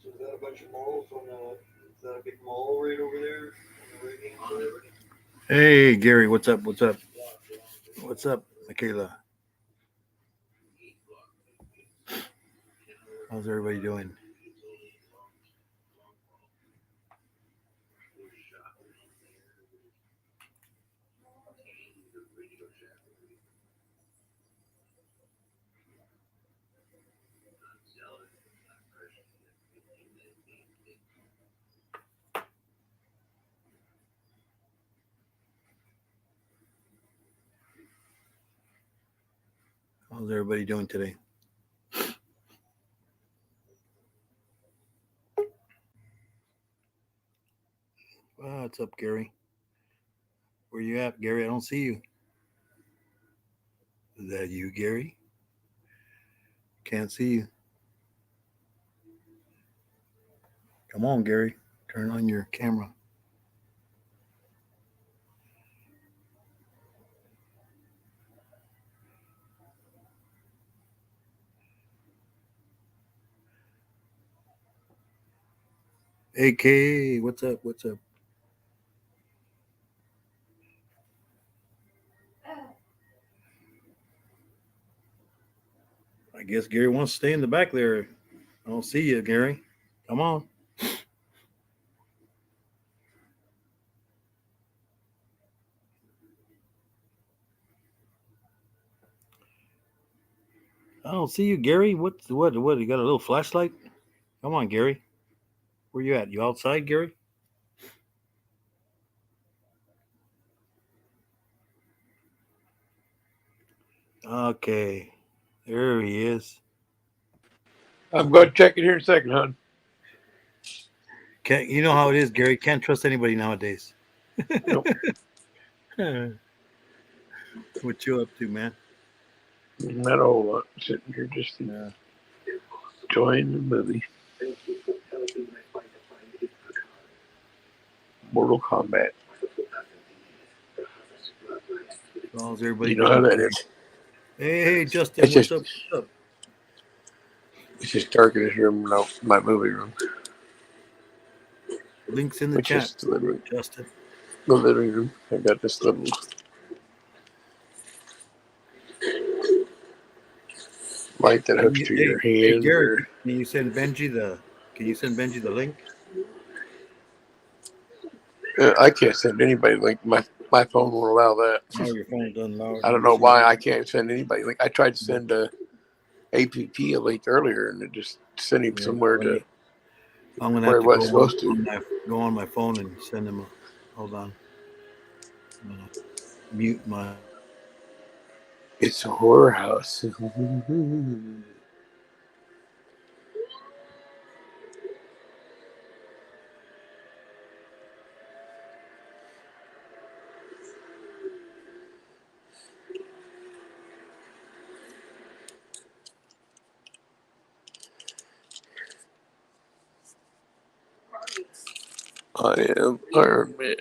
So is that a bunch of malls on the? Is that a big mall right over there on the right hand side? Hey, Gary, what's up? What's up? What's up, Michaela? How's everybody doing? How's everybody doing today? What's up, Gary? Where you at, Gary? I don't see you. Is that you, Gary? Can't see you. Come on, Gary. Turn on your camera. AK, what's up? What's up? I guess Gary wants to stay in the back there. I don't see you, Gary. Come on. I don't see you, Gary. What? You got a little flashlight? Come on, Gary. Where you at? You outside, Gary? Okay. There he is. I'm going to check it here in a second, hon. Can't, you know how it is, Gary. Can't trust anybody nowadays. Nope. What you up to, man? Not a whole lot. Sitting here just enjoying the movie. Mortal Kombat. How's everybody You know how doing? that is. Hey, Justin, It's what's just, up? What's up? it's just dark in this room, no, my movie room, Links in the which chat, is the living Justin. room. I got this little light that hooks to your Hey, hands. Gary, Or can you send Benji the link? I can't send anybody link. My phone won't allow that. No, your phone doesn't allow it. I don't know why I can't send anybody link. I tried to send a APP a link earlier, and it just sent him somewhere to I'm gonna where have it to wasn't supposed to. go on my phone and send him a. Hold on. I'm gonna mute my. It's a horror house. I am Iron Man.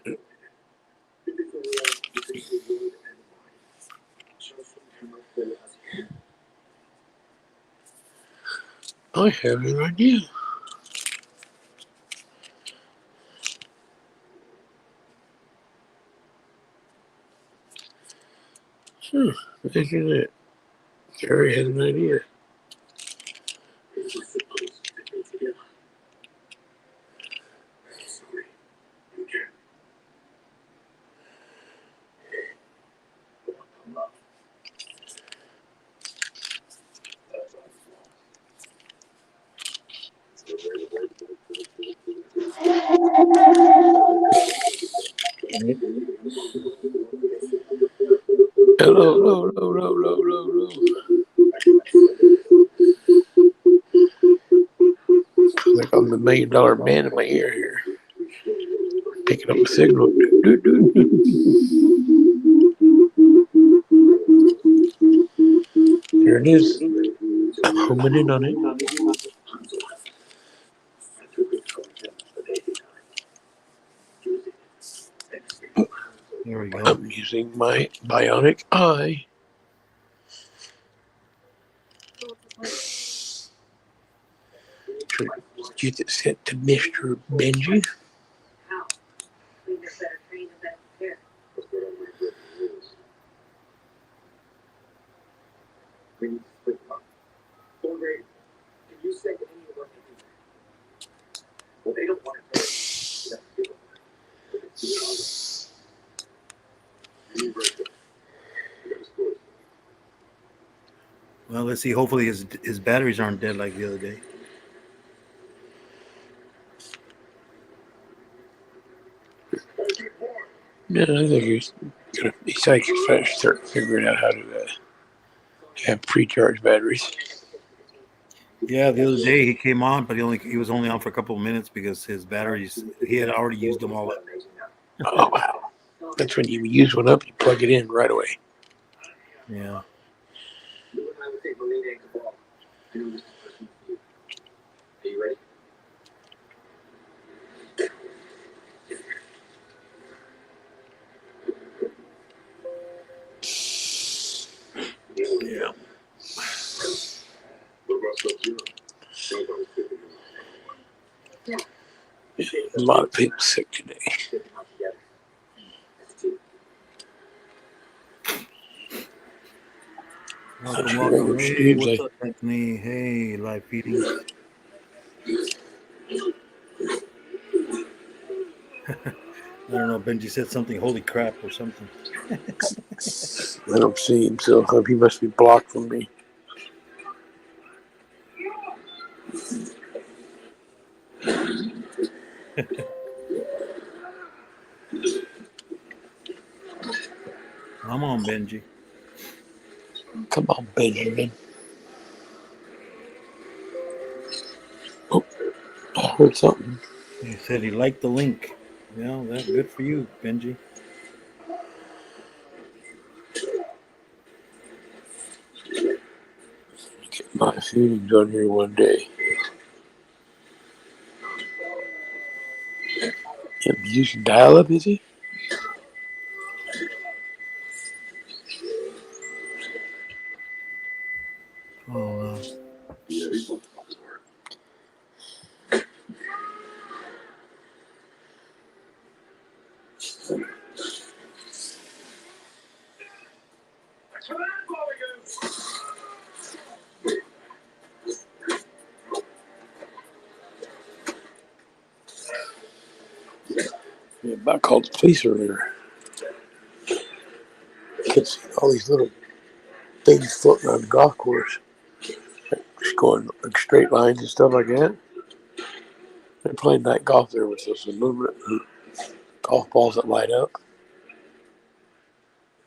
I have an idea. This is it. Jerry has an idea. Hello. Like I'm the $1 million man in my ear here. picking up a signal. There it is. I'm homing in on it. There we go. I'm using my bionic eye. To get it sent to Mr. Benji. Well, let's see. Hopefully his batteries aren't dead like the other day. Yeah, I think he's like start figuring out how to have pre-charge batteries. Yeah, the other day he came on, but he was only on for a couple of minutes because his batteries he had already used them all up. Oh wow! That's when you use one up, you plug it in right away. Yeah. Yeah. A lot of people sick today. Welcome. Hey, what's up, Anthony? Hey, live feeding. I don't know. Benji said something. Holy crap, or something. I don't see him, so he must be blocked from me. Come on, Benji. Come on, Benjamin. Oh, I heard something. He said he liked the link. Well, that's good for you, Benji. Get my feeding done here one day. Him using dial-up, is he? Oh, Yeah, I called the police earlier. I could see all these little things floating on the golf course. Just going like straight lines and stuff like that. They're playing night golf there with those aluminum golf balls that light up.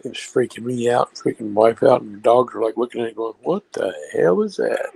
It was freaking me out, freaking wife out, and the dogs were like looking at it going, what the hell is that?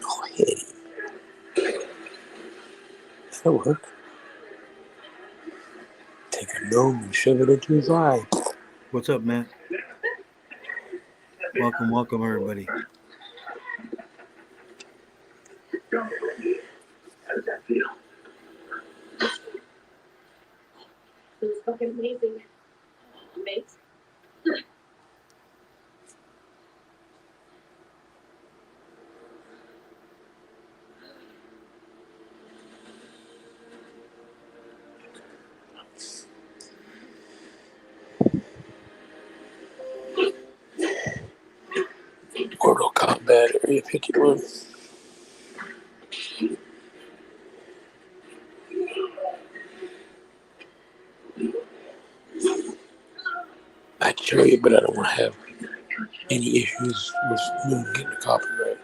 Oh, hey. That'll work. Take a gnome and shove it into his eye. what's up, Matt? Welcome, everybody. How does that feel? It was fucking amazing. Mate. Mortal Kombat. bad area 51. I'd show you, but I don't want to have any issues with Moon getting a copyright.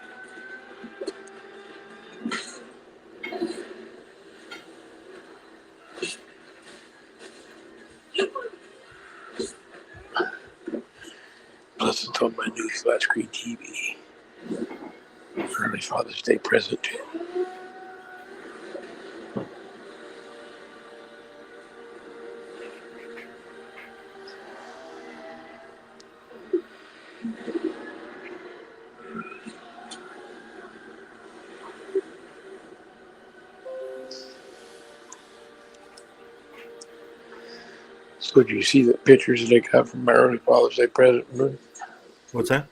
Plus, it's on my new flat screen TV. For my Father's Day present. So, did you see the pictures that I got from my early Father's Day present? Moon? What's that?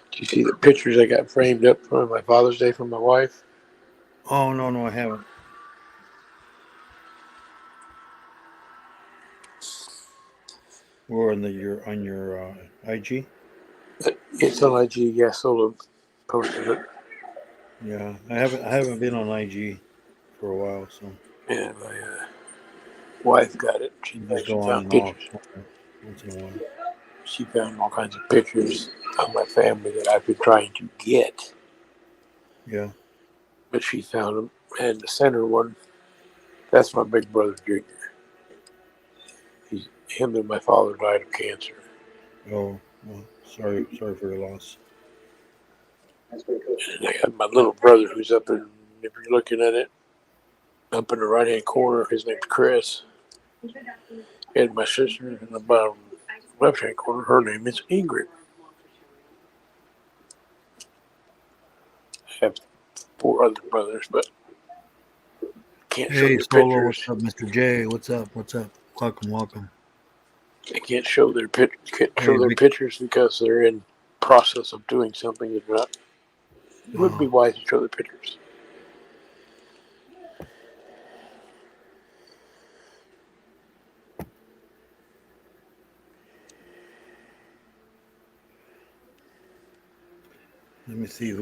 Did you see the pictures I got framed up for my Father's Day from my wife? Oh no, I haven't. Or on your IG. It's on IG. Yeah, Solo posted it. Yeah, I haven't been on IG for a while, so Yeah, my wife got it. She I just go on found and off pictures. once in a while. She found all kinds of pictures of my family that I've been trying to get, Yeah. but she found them. And the center one, that's my big brother Junior. Him and my father died of cancer. Oh, well, sorry for your loss. And I got my little brother who's up in, if you're looking at it, up in the right hand corner, his name's Chris. And my sister in the bottom left hand corner, her name is Ingrid. I have 4 other brothers, but can't show Hey, their Solo, pictures. what's up, Mr. J? What's up? Welcome. I can't show their Hey, Vic. pictures because they're in process of doing something that's not. It wouldn't be wise to show their pictures. Let me see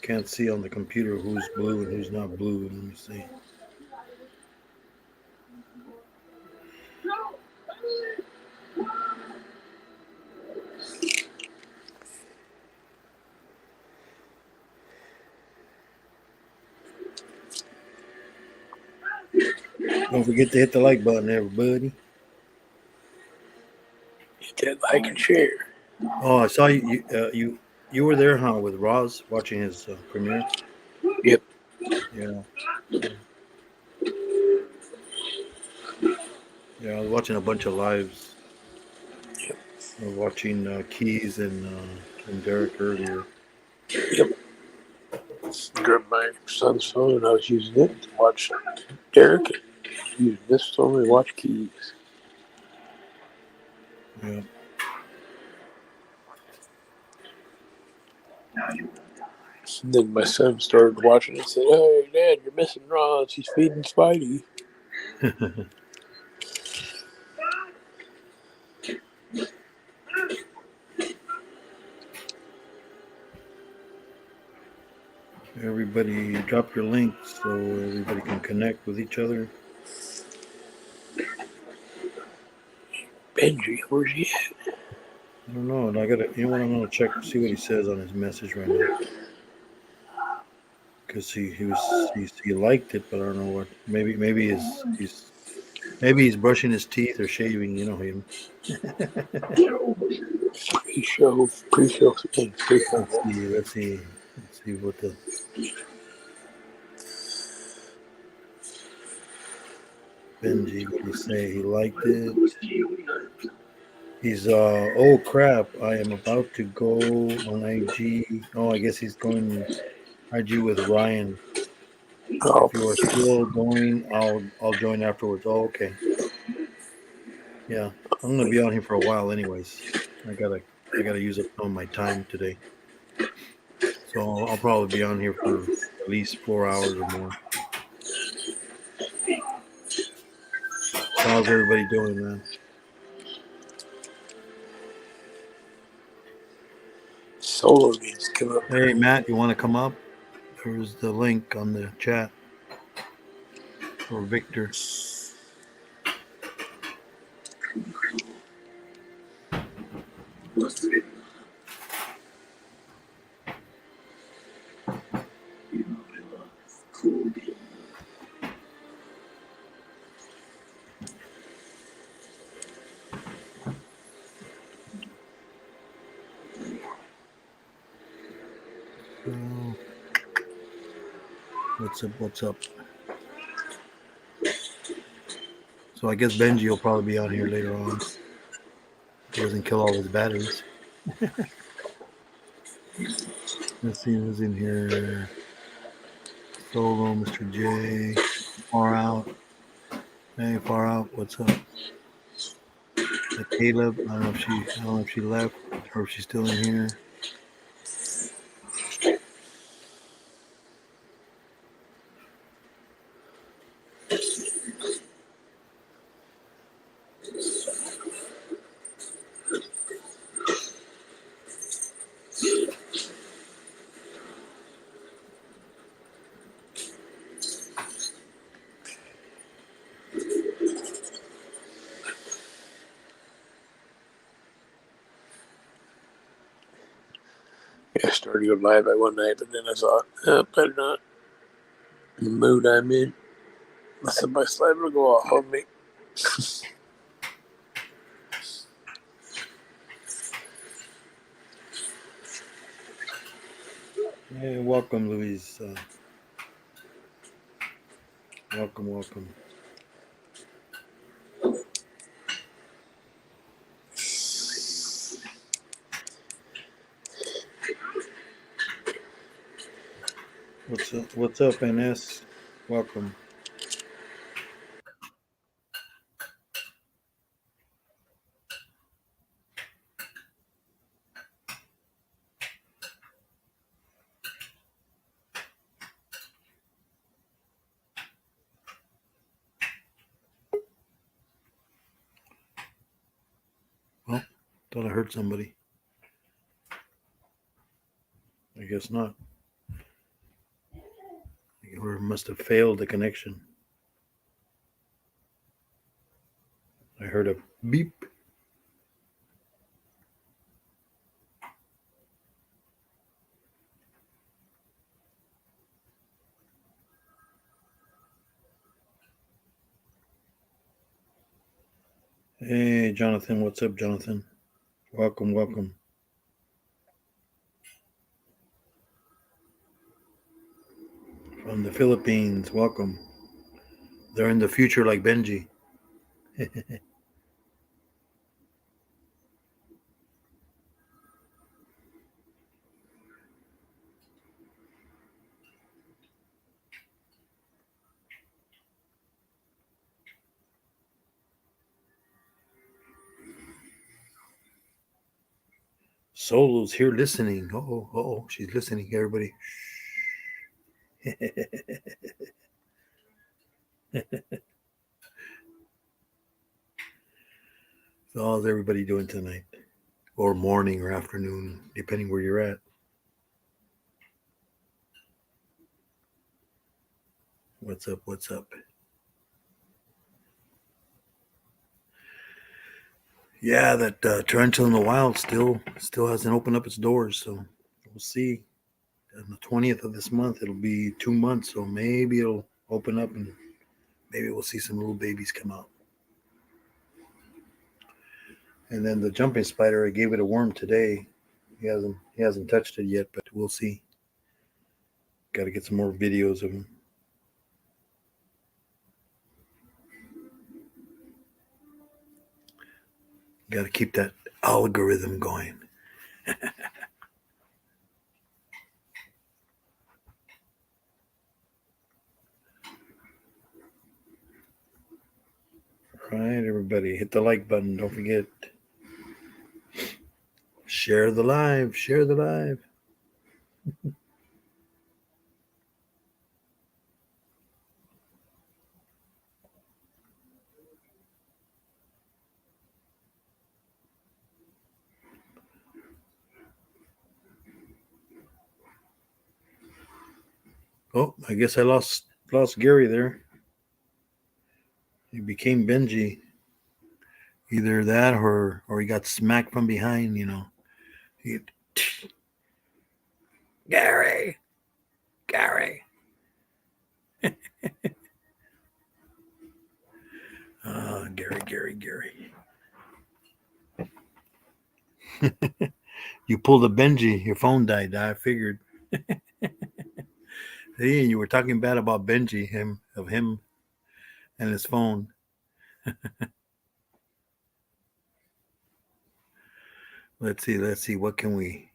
can't see on the computer who's blue and who's not blue. Let me see. Don't forget to hit the like button, everybody. Hit that like and share. Oh, I saw you were there, huh, with Roz watching his premiere? Yep. Yeah. Yeah, I was watching a bunch of lives. Yep. I was watching Keys and Derek earlier. Yep. Grabbed my son's phone and I was using it to watch Derek. Using this phone to watch Keys. Yeah. And then my son started watching it and said, "Hey, Dad, you're missing Roz. He's feeding Spidey." Everybody drop your links so everybody can connect with each other. Benji, where's he at? I don't know. And I'm gonna check, see what he says on his message right now. Because he liked it, but I don't know what. Maybe he's brushing his teeth or shaving. You know him. Pre-show thing. Let's see what the. Benji, what did he say? He liked it. He's oh crap! I am about to go on IG. Oh, I guess he's going IG with Ryan. Oh, If you are still going, I'll join afterwards. Oh, okay. Yeah, I'm gonna be on here for a while, anyways. I gotta use up some of my time today, so I'll probably be on here for at least 4 hours or more. How's everybody doing, man? Solo needs to come up. Hey, Matt, you want to come up? There's the link on the chat for Victor. Listen, you know I love cool beans. Oh, what's up? What's up? So I guess Benji will probably be on here later on. He doesn't kill all his batteries. Let's see who's in here. Solo, Mr. J, Far Out. Hey, Far Out, what's up? Caleb, I don't know if she left or if she's still in here. Yeah, I started to go live by one night, but then I thought, better not. The mood I'm in. Somebody's liable to go off on me. Hey, welcome, Louise. Welcome. What's up, NS? Welcome. Well, thought I heard somebody. I guess not. Or must have failed the connection. I heard a beep. Hey, Jonathan. What's up, Jonathan? Welcome. From the Philippines. Welcome. They're in the future like Benji. Solo's here listening. Oh, she's listening, everybody. So how's everybody doing tonight? Or morning or afternoon, depending where you're at. What's up? Yeah, that Tarantula in the Wild still hasn't opened up its doors, so we'll see. On the 20th of this month, it'll be 2 months, so maybe it'll open up and maybe we'll see some little babies come out. And then the jumping spider, I gave it a worm today. He hasn't touched it yet, but we'll see. Got to get some more videos of him. Got to keep that algorithm going. All right, everybody, hit the like button. Don't forget. Share the live. Oh, I guess I lost Gary there. He became Benji. Either that or he got smacked from behind, you know. He, Gary. Gary. Gary. You pulled a Benji, your phone died. I figured. Hey, you were talking bad about Benji, him and his phone. Let's see. What can we?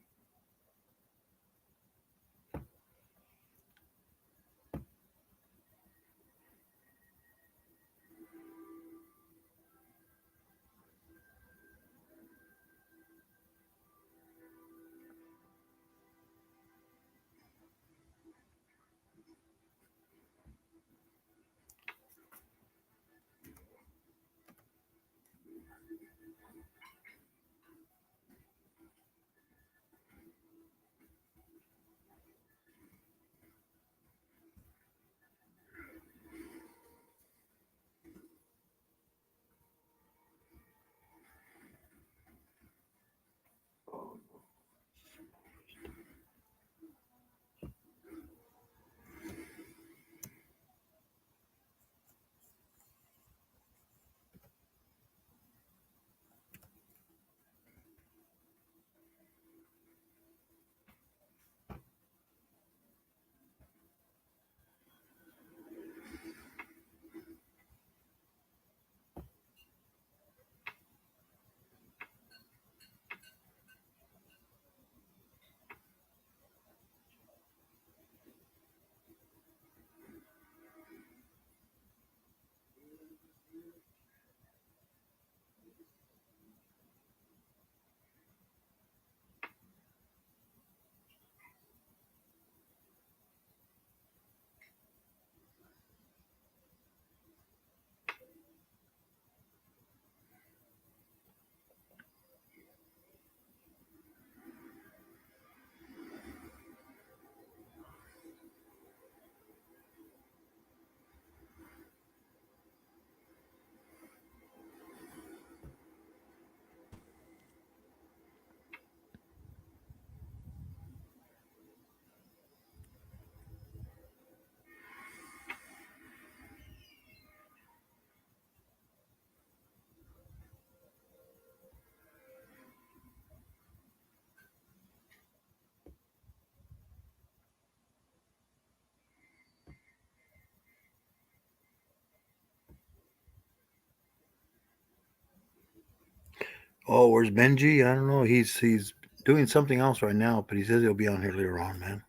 Oh, where's Benji? I don't know. He's doing something else right now, but he says he'll be on here later on, man.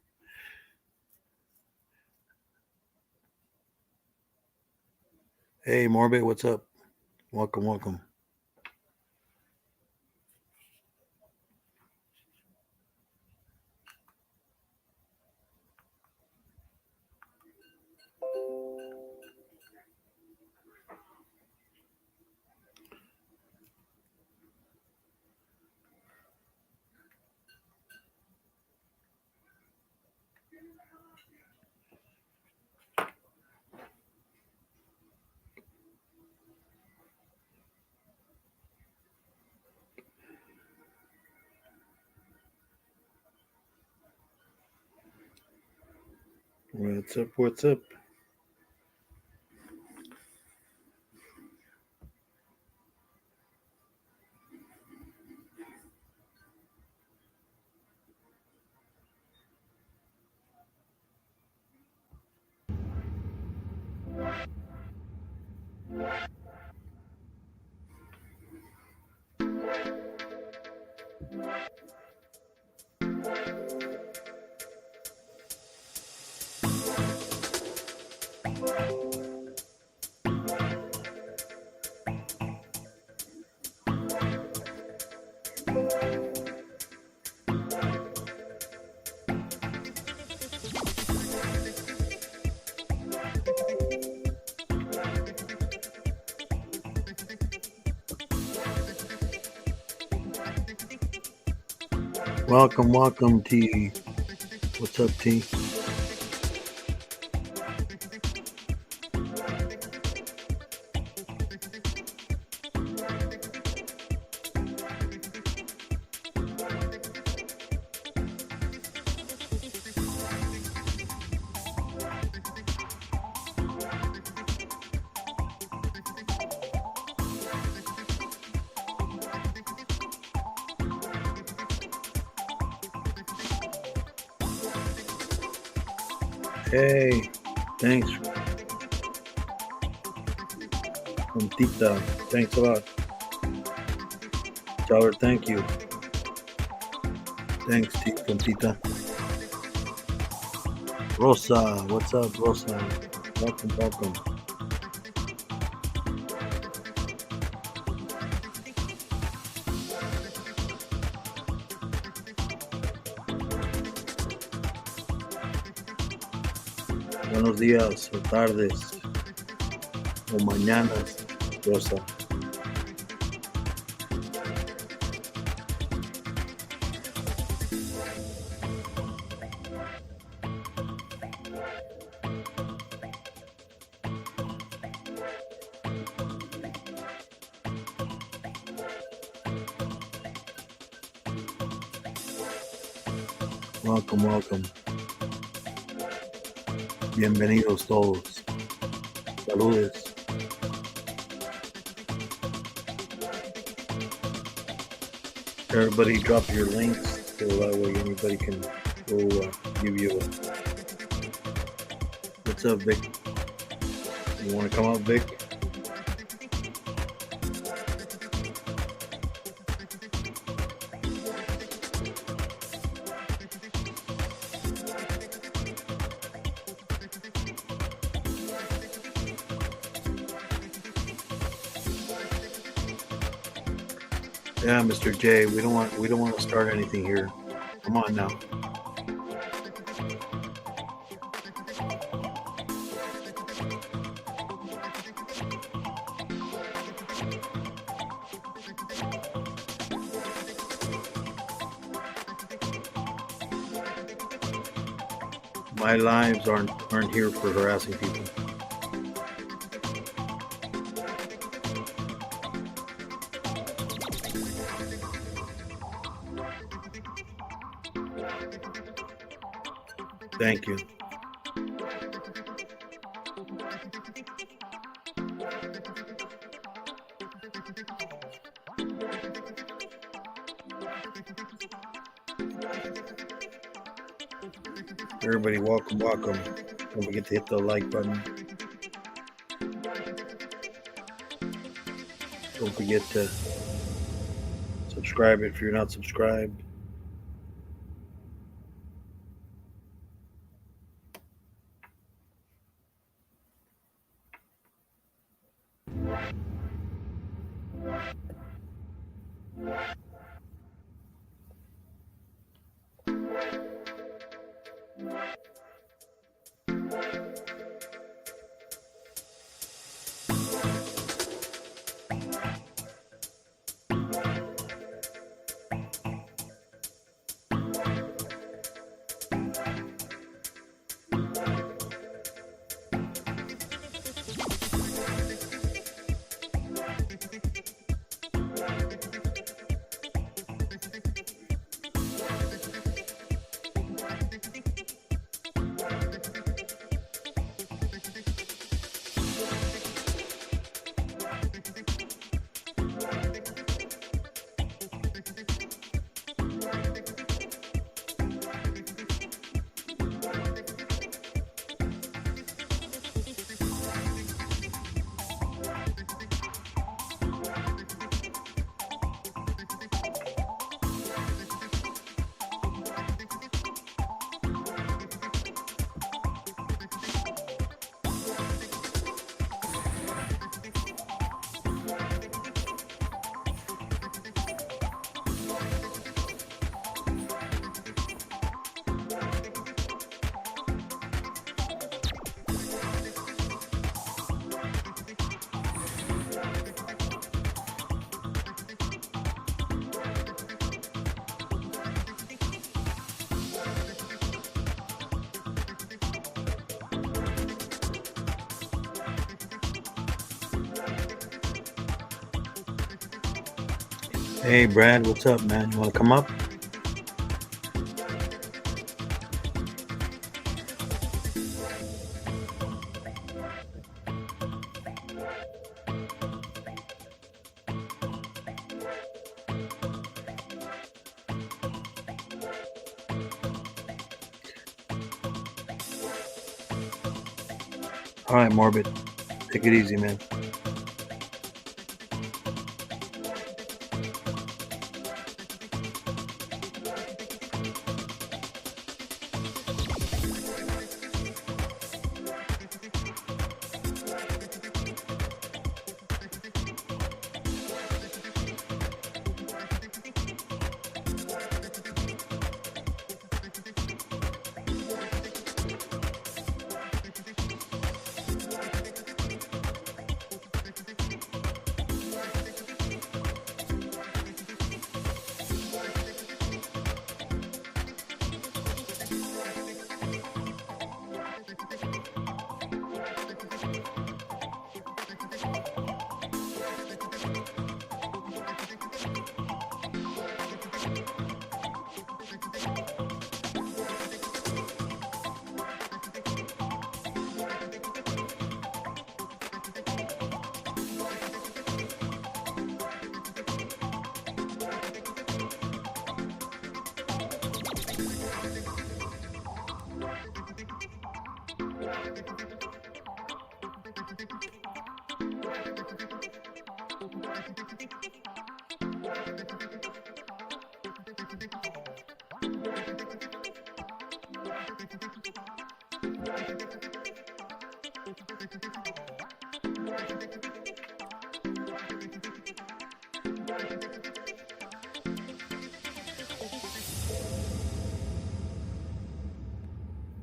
Hey, Morbid, what's up? Welcome. What's up? Welcome, T. What's up, T? Hey, thanks, Tita. Thanks a lot. Tell her thank you. Thanks, Tita. Rosa, what's up, Rosa? Welcome. Buenos días, o tardes, o mañanas, Rosa. Welcome. Bienvenidos todos. Saludos. Everybody drop your links so that way anybody can go give you a... What's up, Vic? You want to come up, Vic? Yeah, Mr. J, we don't want to start anything here. Come on now. My lives aren't here for harassing people. Thank you. Everybody, welcome. Don't forget to hit the like button. Don't forget to subscribe if you're not subscribed. Hey, Brad, what's up, man? You want to come up? All right, Morbid. Take it easy, man.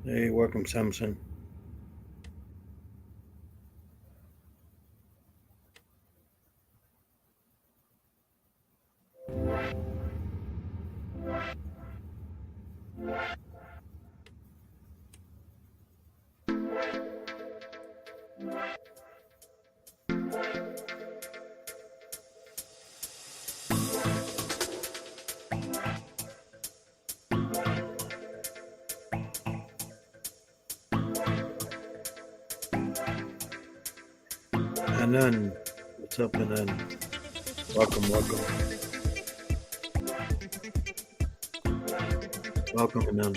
Hey, welcome, Samson. Anan, what's up, Anan? Welcome, welcome. Welcome, Anan.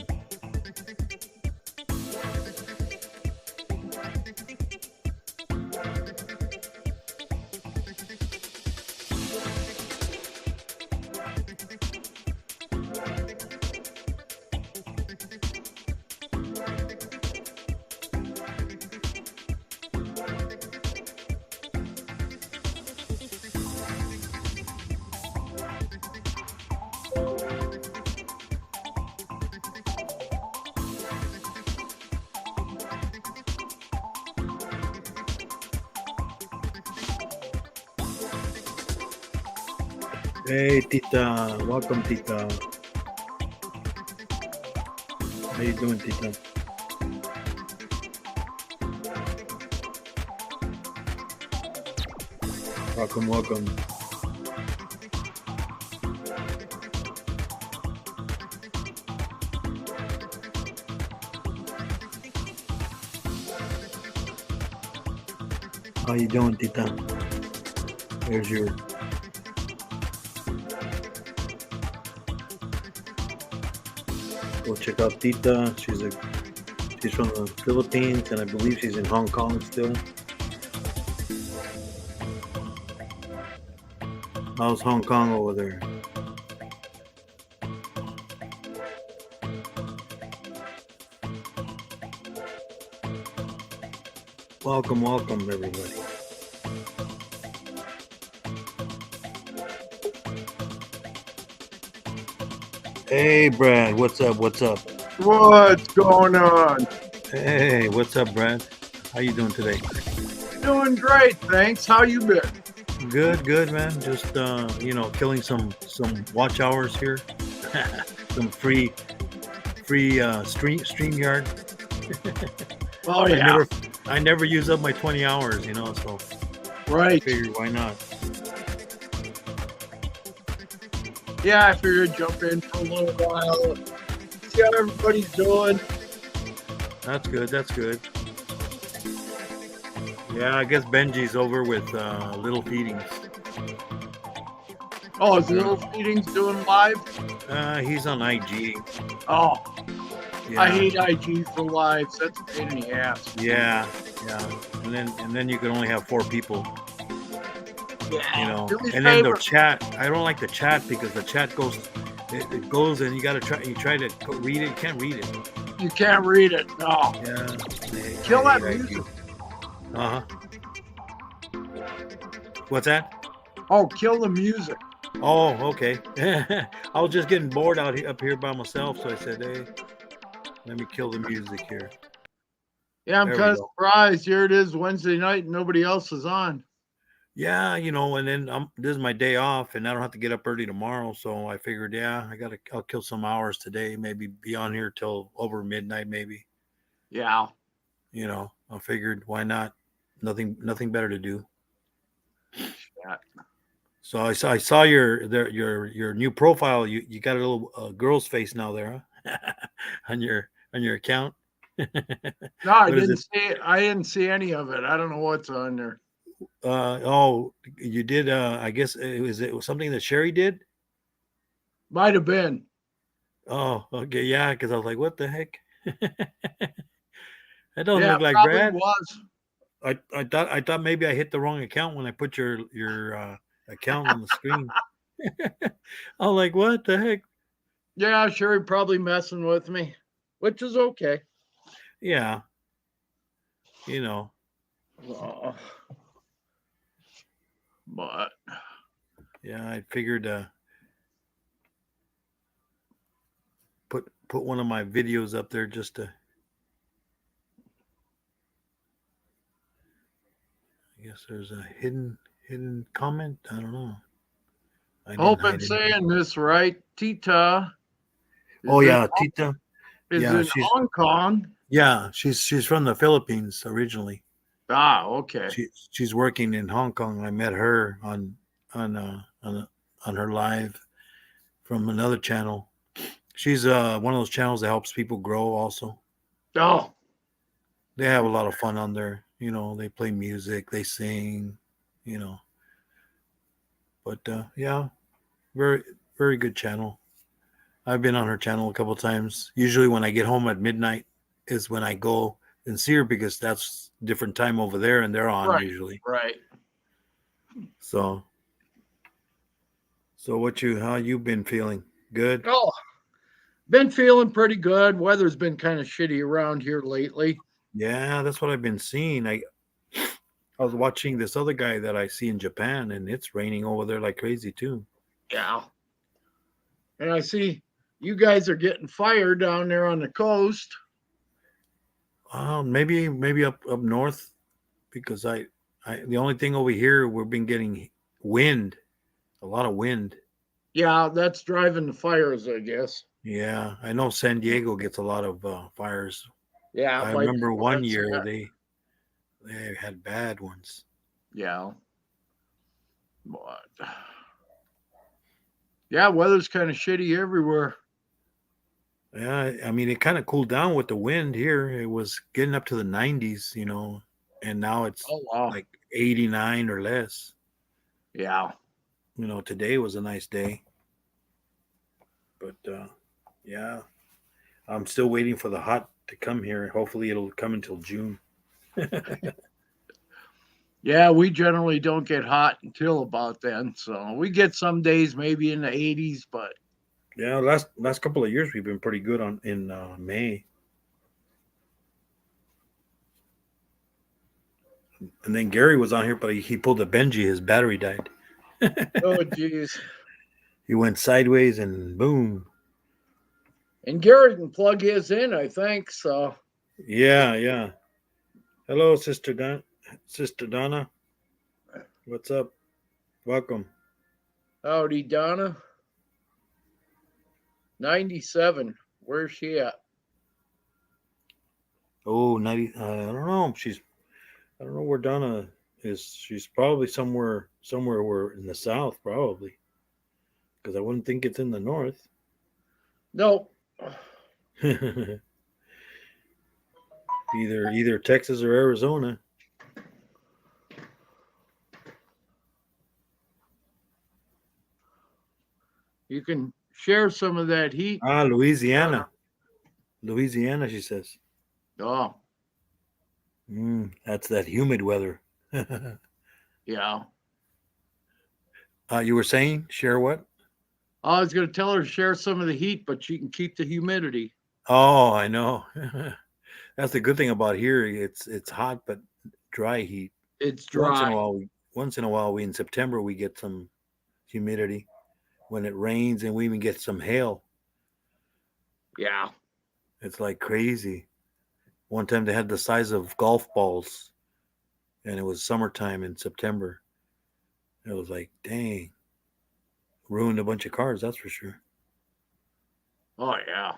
Hey, Tita. Welcome, Tita. How you doing, Tita? Welcome, welcome. How you doing, Tita? Here's your... Go check out Tita. She's from the Philippines, and I believe she's in Hong Kong still. How's Hong Kong over there? Welcome, welcome, everybody. Hey, Brad. What's up? What's up? What's going on? Hey, what's up, Brad? How you doing today? Doing great, thanks. How you been? Good, man. Just killing some watch hours here. Some free StreamYard. Oh yeah, I never use up my 20 hours, so I right. figured why not. Yeah, I figured jump in for a little while, see how everybody's doing. That's good. Yeah, I guess Benji's over with Little Feedings. Oh, is Little Feedings doing live? He's on IG. Oh, Yeah. I hate IG for lives. That's a pain in the ass. Yeah, Yeah, and then you can only have 4 people. Yeah. You know, Billy's and then the favorite. chat. I don't like the chat because the chat goes. It goes and you got to try. You try to read it. You can't read it. You can't read it. No. Yeah. Kill that hate music. IT. Uh huh. What's that? Oh, kill the music. Oh, okay. I was just getting bored up here by myself, so I said, "Hey, let me kill the music here." Yeah, I'm There we kind of go. surprised. Here it is Wednesday night and nobody else is on. Yeah, and then this is my day off, and I don't have to get up early tomorrow, so I figured, yeah, I'll kill some hours today, maybe be on here till over midnight, maybe. Yeah. I figured, why not? Nothing better to do. Yeah. So I saw your new profile. You got a little girl's face now there, huh? on your account. No, I What is didn't it? see it. I didn't see any of it. I don't know what's on there. Oh, you did. I guess it was something that Sherry did. Might have been. Oh, okay, yeah. Because I was like, what the heck? That doesn't Yeah, look like probably Brad. was. I thought maybe I hit the wrong account when I put your account on the screen. I was like, what the heck? Yeah, sure, he probably messing with me, which is okay. Yeah, you know. But Yeah, I figured put one of my videos up there just to. I guess there's a hidden comment. I don't know. I I didn't hope I'm hide anything. saying this right. Tita Oh is in yeah, Tita. is Yeah, in she's Hong Kong. she's from the Philippines originally. Ah, okay. She's working in Hong Kong. I met her on on her live from another channel. She's one of those channels that helps people grow. Also, Oh, they have a lot of fun on there. They play music, they sing. You know, but yeah, very very good channel. I've been on her channel a couple of times. Usually, when I get home at midnight, is when I go and see her because that's different time over there, and they're on right, usually. right. So how you been feeling? Good? Oh, been feeling pretty good. Weather's been kind of shitty around here lately. Yeah, that's what I've been seeing. I was watching this other guy that I see in Japan, and it's raining over there like crazy too. Yeah. And I see you guys are getting fired down there on the coast. Maybe up north because I the only thing over here we've been getting wind, a lot of wind. Yeah, that's driving the fires, I guess. Yeah, I know San Diego gets a lot of fires. Yeah, I by remember one that's year that. they had bad ones. Yeah. But yeah, weather's kind of shitty everywhere. Yeah, I mean it kind of cooled down with the wind here. It was getting up to the 90s, and now it's Oh wow. like 89 or less. Yeah. Today was a nice day. But yeah, I'm still waiting for the hot to come here. Hopefully it'll come until June. Yeah, we generally don't get hot until about then. So we get some days maybe in the 80s, but Yeah, last couple of years we've been pretty good in May. And then Gary was on here, but he pulled a Benji. His battery died. oh geez. He went sideways and boom. And Gary can plug his in, I think. So Yeah. Hello, Sister Donna. What's up? Welcome. howdy, Donna. 97. Where's she at? Oh, 90. I don't know. I don't know where Donna is. She's probably somewhere where in the south, probably. Because I wouldn't think it's in the north. Nope. either Texas or Arizona. You can share some of that heat. Louisiana. Louisiana, she says. Oh. That's that humid weather. Yeah. You were saying, share what? I was going to tell her to share some of the heat, but she can keep the humidity. Oh, I know. That's the good thing about here. It's hot but dry heat. It's Once in dry. a while, we in September we get some humidity when it rains, and we even get some hail. Yeah. It's like crazy. One time they had the size of golf balls, and it was summertime in September. It was like, dang, ruined a bunch of cars. That's for sure. Oh, yeah.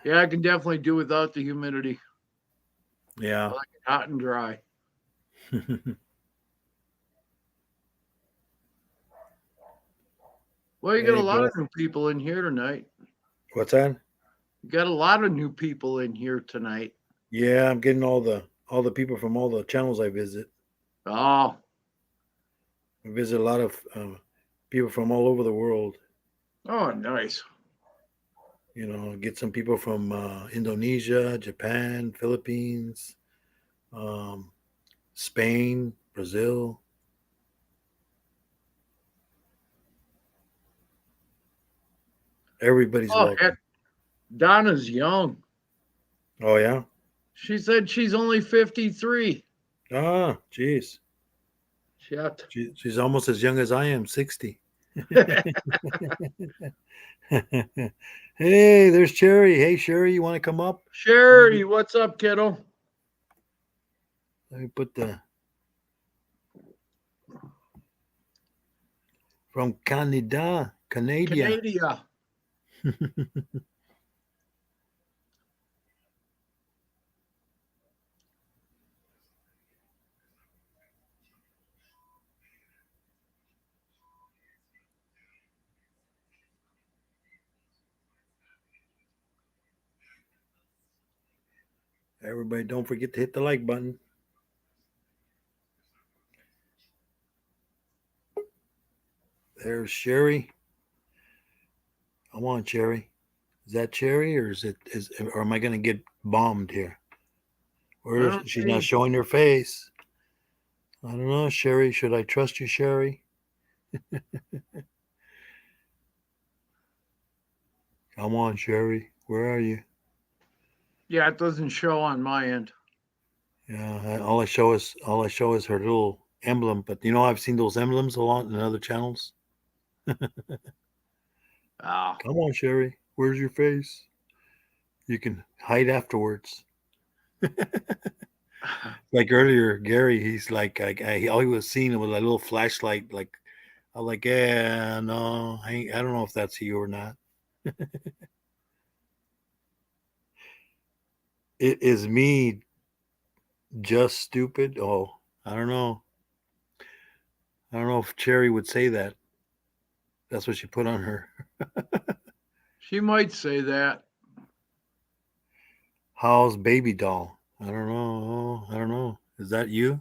Yeah, I can definitely do without the humidity. I Yeah. like it hot and dry. Well, you got Hey, a lot bro. of new people in here tonight. What's that? You got a lot of new people in here tonight. Yeah, I'm getting all the people from all the channels I visit. Oh, I visit a lot of people from all over the world. oh, nice. You know, get some people from Indonesia, Japan, Philippines, um, Spain, Brazil. Everybody's Oh, heck, welcome. Donna's young. Oh yeah. She said she's only 53. Ah, jeez. Shit. She's almost as young as I am, 60. Hey, there's Cherry. Hey, Sherry, you want to come up? Sherry, what's up, kiddo? Let me put the from Canada, Canada. Canada. Everybody, don't forget to hit the like button. There's Sherry. I want Cherry. Is that Cherry, or or am I going to get bombed here? I Or don't she's see. not showing her face? I don't know, Sherry. Should I trust you, Sherry? Come on, Sherry. Where are you? Yeah, it doesn't show on my end. Yeah, all I show is her little emblem. But you know, I've seen those emblems a lot in other channels. Ah. Come on, Sherry. Where's your face? You can hide afterwards. Like earlier, Gary, he's like, all he was seeing was a little flashlight. Like, I'm like, yeah, no, I don't know if that's you or not. It is me, just stupid. Oh, I don't know. I don't know if Cherry would say that. That's what she put on her. She might say that. How's baby doll? I don't know. I don't know. Is that you?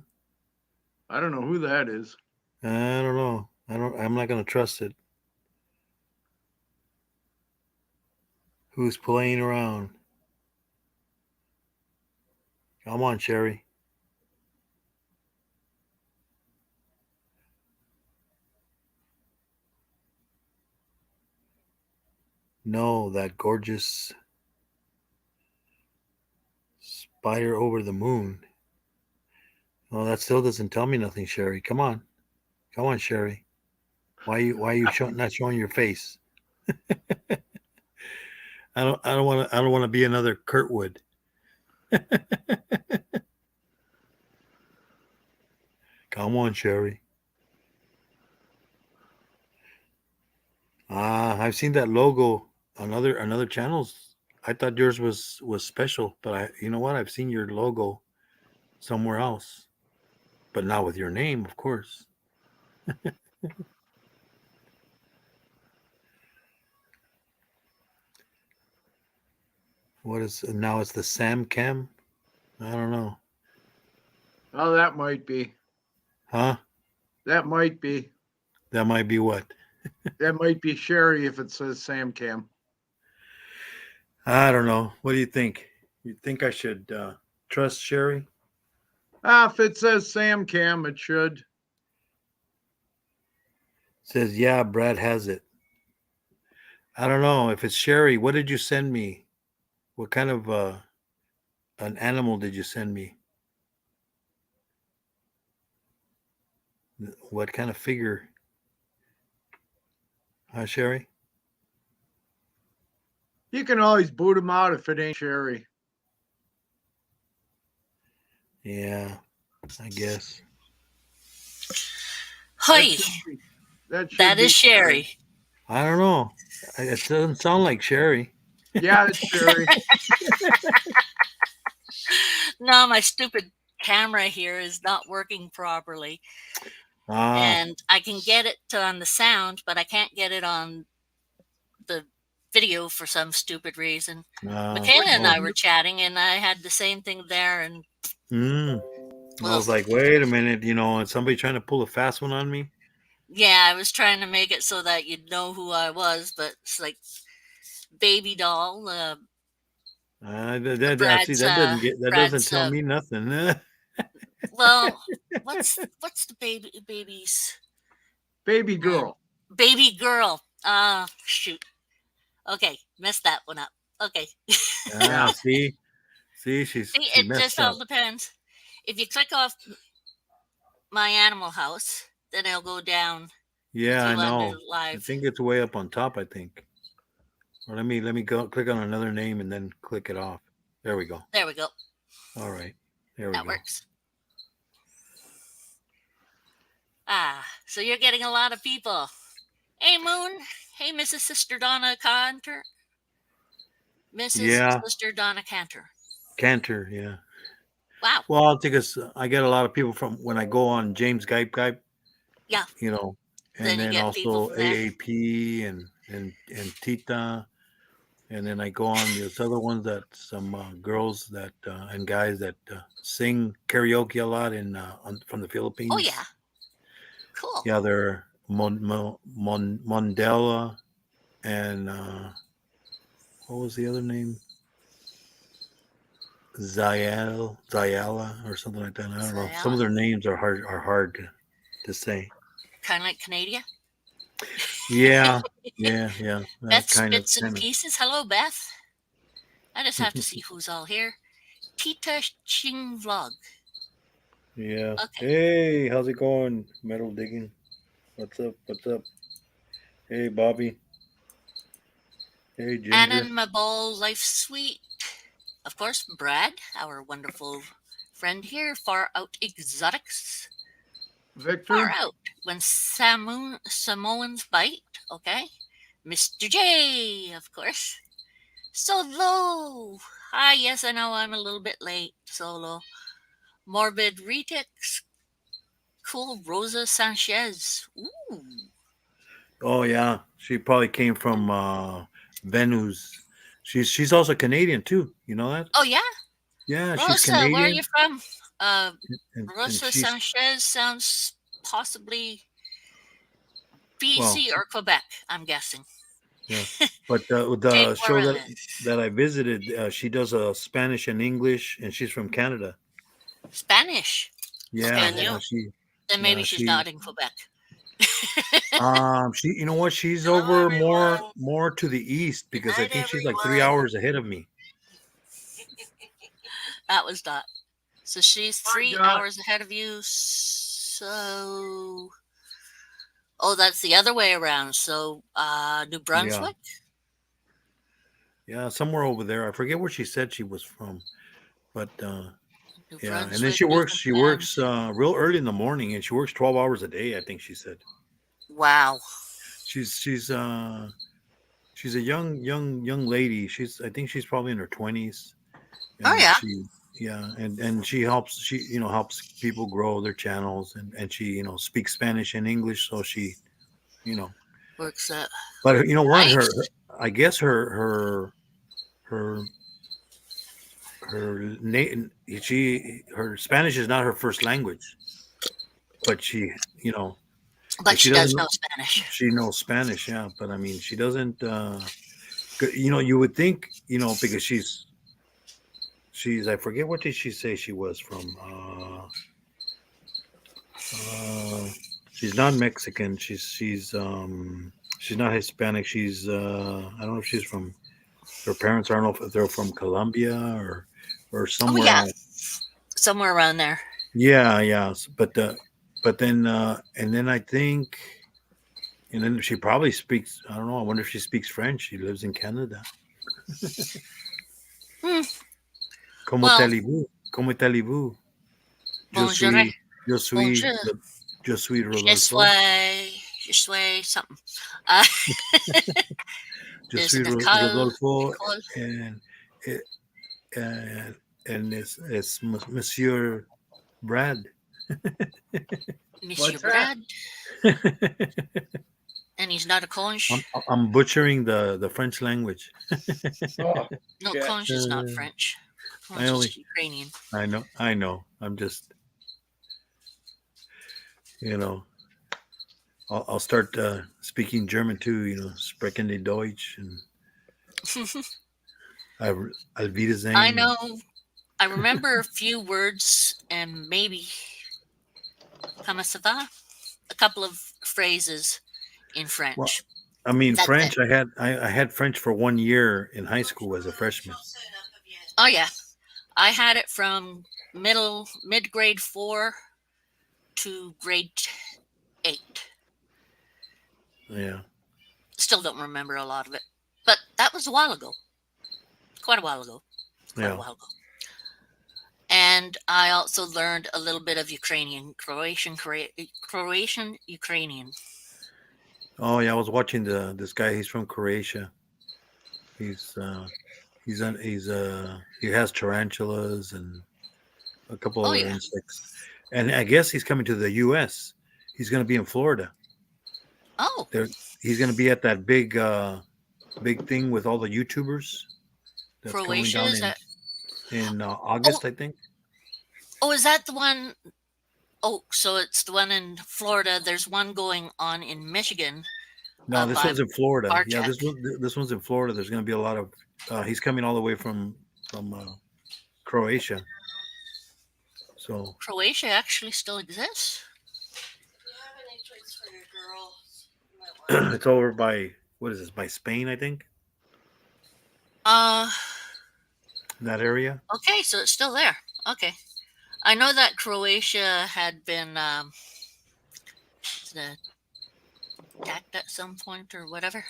I don't know who that is. I don't know. I'm not gonna trust it. Who's playing around? Come on, Cherry. No, that gorgeous spider over the moon. Well, that still doesn't tell me nothing, Sherry. Come on, Sherry. Why are you not showing your face? I don't want to be another Kurtwood. Come on, Sherry. I've seen that logo on other channels. I thought yours was special, but you know what? I've seen your logo somewhere else, but not with your name, of course. What is now? It's the Sam Cam. I don't know, Oh, that might be. huh? That might be. That might be what. That might be Sherry if it says Sam Cam. I don't know. What do you think? You think I should trust Sherry? If it says Sam Cam, it should. Says, yeah, Brad has it. I don't know if it's Sherry. What did you send me? What kind of an animal did you send me? What kind of figure? Huh, Sherry? You can always boot him out if it ain't Sherry. Yeah, I guess. Hi, Should that be is Sherry. I don't know. It doesn't sound like Sherry. Yeah, it's Sherry. No, my stupid camera here is not working properly. Ah, And I can get it on the sound, but I can't get it on the video for some stupid reason. Michaela and I were chatting, and I had the same thing there. And I was like, wait a minute, is somebody trying to pull a fast one on me? yeah, I was trying to make it so that you'd know who I was, but it's like baby doll. That Brad's, doesn't Brad's, tell me nothing. well, what's the baby's Baby girl. baby girl? Shoot. Okay, messed that one up. Okay. See, she See, it messed just up. all depends. If you click off my animal house, then it'll go down. Yeah, I to under know. live. I think it's way up on top. I think. Or let me go click on another name and then click it off. There we go. There we go. All right, there we That go. works. So you're getting a lot of people. Hey, Moon. Hey, Mrs. Sister Donna Cantor. Yeah. Sister Donna Cantor. Cantor, yeah. Wow. Well, I think I get a lot of people from when I go on James Gype. Yeah. And Then you then get people also from there. AAP and Tita, and then I go on these other ones that some girls that and guys that sing karaoke a lot from the Philippines. Oh yeah. Cool. Yeah, they're Mondela and what was the other name? Zayala or something like that. I don't know. Some of their names are hard to say. Kind of like Canada. Yeah. Beth Spits and Pieces. Hello, Beth. I just have to see who's all here. Tita Ching Vlog. Yeah. Okay. Hey, how's it going? Metal digging. What's up? Hey, Bobby. Hey, Ginger. Annan Mabol Life Sweet. Of course, Brad, our wonderful friend here. Far Out Exotics. Victor. Far Out. When Samoans Bite. Okay. Mr. J, of course. Solo. Hi, yes, I know I'm a little bit late. Solo. Morbid Retix. Cool Rosa Sanchez. Ooh. Oh yeah, she probably came from Venus. She's also Canadian too. You know that? Oh yeah. Yeah, Rosa, she's Canadian. where are you from? And Rosa she's- Sanchez sounds possibly BC or Quebec. I'm guessing. Yeah, but the Jake show Moreland. that I visited, she does Spanish and English, and she's from Canada. Spanish. Yeah, Okay, yeah, Then maybe Yeah, she's she- not in Quebec. she, you know what? She's Hello, over everyone. more to the east because I night, think she's like 3 everyone. hours ahead of me. That was Dot. So she's Hi, 3 Dot. hours ahead of you. So, oh, that's the other way around. So, New Brunswick. Yeah, somewhere over there. I forget where she said she was from, but New yeah. And then Brunswick, she works. She Newfoundland. works real early in the morning, and she works 12 hours a day. I think she said. Wow. She's a young lady. I think she's probably in her 20s. Oh, yeah. And she helps helps people grow their channels and she speaks Spanish and English, so she Works at. but you know what, Nice. I guess her Spanish is not her first language, but she But she doesn't does know Spanish. she knows Spanish, yeah, but I mean, she doesn't. You would think, because she's she's I forget what did she say she was from. She's not Mexican. She's not Hispanic. I don't know if she's from her parents. I don't know if they're from Colombia or Oh somewhere yeah, else. somewhere around there. Yeah, yeah. But then and then I think and then she probably speaks. I don't know. I wonder if she speaks French. She lives in Canada. Hmm. Comment Well, allez-vous? Comment allez-vous? Je bonjour, suis, je suis, bonjour. je suis Je Rodolfo. suis something. Uh, Je is suis Nicole, Rodolfo Nicole, and and it's Monsieur Brad. Monsieur What's that? Brad, and he's not a conch. I'm butchering the French language. Oh, No, shit. conch is not French. I Conch only is Ukrainian. I know. I'm just you know I'll start speaking German too. Sprechen die Deutsch and Auf Wiedersehen. I know. I remember a few words and maybe comment ça va? A couple of phrases in French. Well, I mean That's French. it. I had French for 1 year in high school as a freshman. Oh yeah, I had it from mid grade 4 to grade 8. Yeah. Still don't remember a lot of it, but that was a while ago. Quite a while ago. Yeah. And I also learned a little bit of Ukrainian, Croatian, Ukrainian. Oh yeah, I was watching this guy. He's from Croatia. He has tarantulas and a couple Oh, other yeah. insects. And I guess he's coming to the U.S. He's going to be in Florida. Oh, He's going to be at that big thing with all the YouTubers. That's Croatia, going is down that? in August, I think. Oh, is that the one? Oh, so it's the one in Florida. There's one going on in Michigan. No, this by one's in Florida. Yeah, Bartek. this one's in Florida. There's going to be a lot of. He's coming all the way from Croatia. So Croatia actually still exists. it's over by what is this? By Spain, I think. Uh, That area. okay, so it's still there. Okay, I know that Croatia had been attacked at some point or whatever.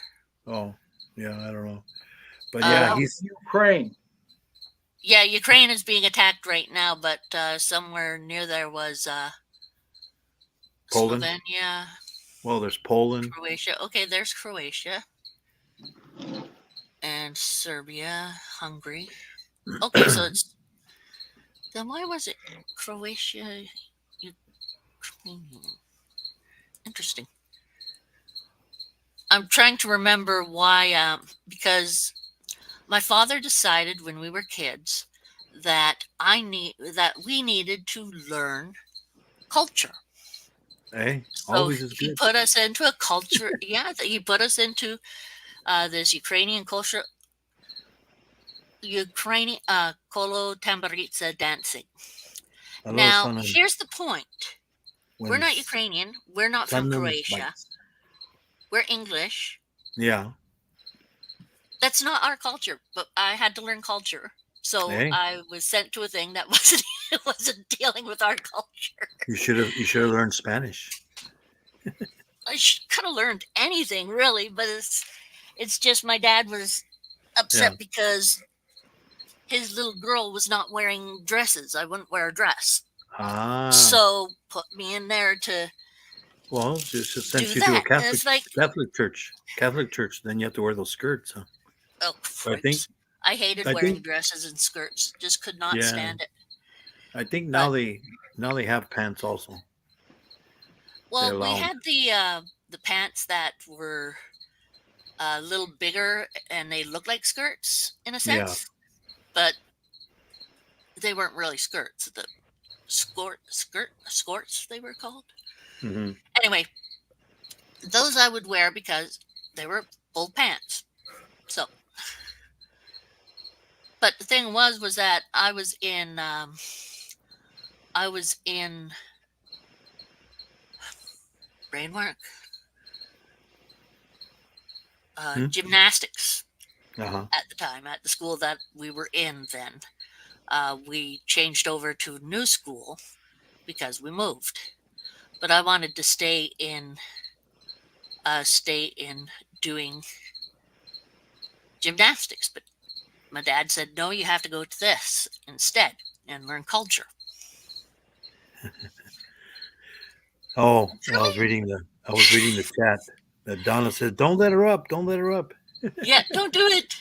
Oh, yeah, I don't know. But yeah, That was Ukraine. Yeah, Ukraine is being attacked right now, but somewhere near there was Poland? Slovenia, Well, there's Poland. Croatia. Okay, there's Croatia. And Serbia, Hungary. Okay, so it's. Then why was it Croatia, Ukrainian? Interesting. I'm trying to remember why, because my father decided when we were kids that we needed to learn culture. Hey, So always is he good. put us into a culture. Yeah, he put us into this Ukrainian culture. Ukrainian Kolo Tambaritsa dancing. Hello, Now, son of- here's the point. when We're not Ukrainian. We're not from Sun Croatia. bites. We're English. Yeah. That's not our culture, but I had to learn culture. So Hey. I was sent to a thing that wasn't dealing with our culture. You should have learned Spanish. I could have learned anything really, but it's just my dad was upset Yeah. because his little girl was not wearing dresses. I wouldn't wear a dress. Ah. So put me in there to Well, just send do you to a that. And Catholic it's like, Catholic church. Then you have to wear those skirts. Huh? oh, I think- cripes. I hated I wearing think- dresses and skirts. Just could not Yeah. stand it. I think now they have pants also. Well, we allow- had the pants that were a little bigger and they looked like skirts in a Yeah. sense, but they weren't really skirts. The skirts they were called. Hmm. Anyway, those I would wear because they were full pants. So But the thing was that I was in brain work, Hmm? gymnastics Uh-huh. at the time at the school that we were in then. We changed over to new school because we moved. But I wanted to stay in doing gymnastics. But my dad said, no, you have to go to this instead and learn culture. Oh, well, I Really? was reading the chat. That Donna says, "Don't let her up. Don't let her up." Yeah, don't do it.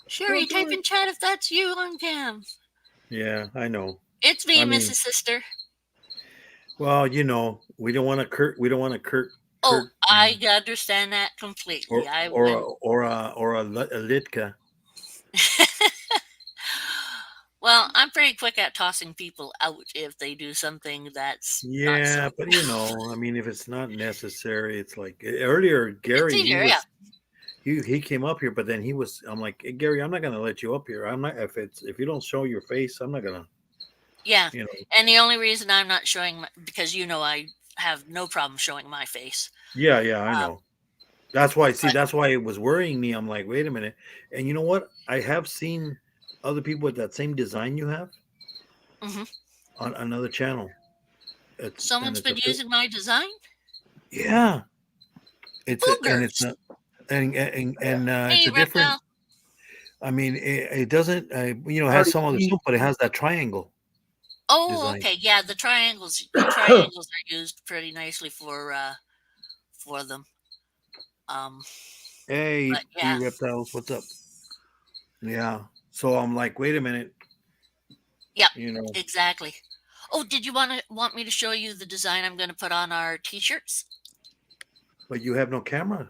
Sherry, Don't do type it. in chat if that's you on cam. Yeah, I know. It's me, I mean, Mrs. Sister. well, we don't want to Oh, Kurt, I understand that completely. I went. a Litka. Well, I'm pretty quick at tossing people out if they do something that's not so. Yeah, but I mean, if it's not necessary, it's like earlier, It's Gary, easier, yeah. he came up here, but then I'm like, hey, Gary, I'm not gonna let you up here. I'm not if you don't show your face, I'm not gonna, Yeah. you know. And the only reason I'm not showing because I have no problem showing my face. Yeah, yeah, I Um, know. That's why. See, but that's why it was worrying me. I'm like, wait a minute. And you know what? I have seen other people with that same design you have mhm. on another channel. Someone's been using my design. Yeah, it's Boogers. not and it's Hey, a different. Reptile. I mean, it doesn't. It has Already some other seen. stuff, but it has that triangle Oh, design. okay. Yeah, the triangles. The triangles are used pretty nicely for them. Um, Hey, but E yeah, reptiles, what's up? Yeah. So I'm like, wait a minute. yep, You know, exactly. Oh, did you want me to show you the design I'm going to put on our t-shirts? but you have no camera.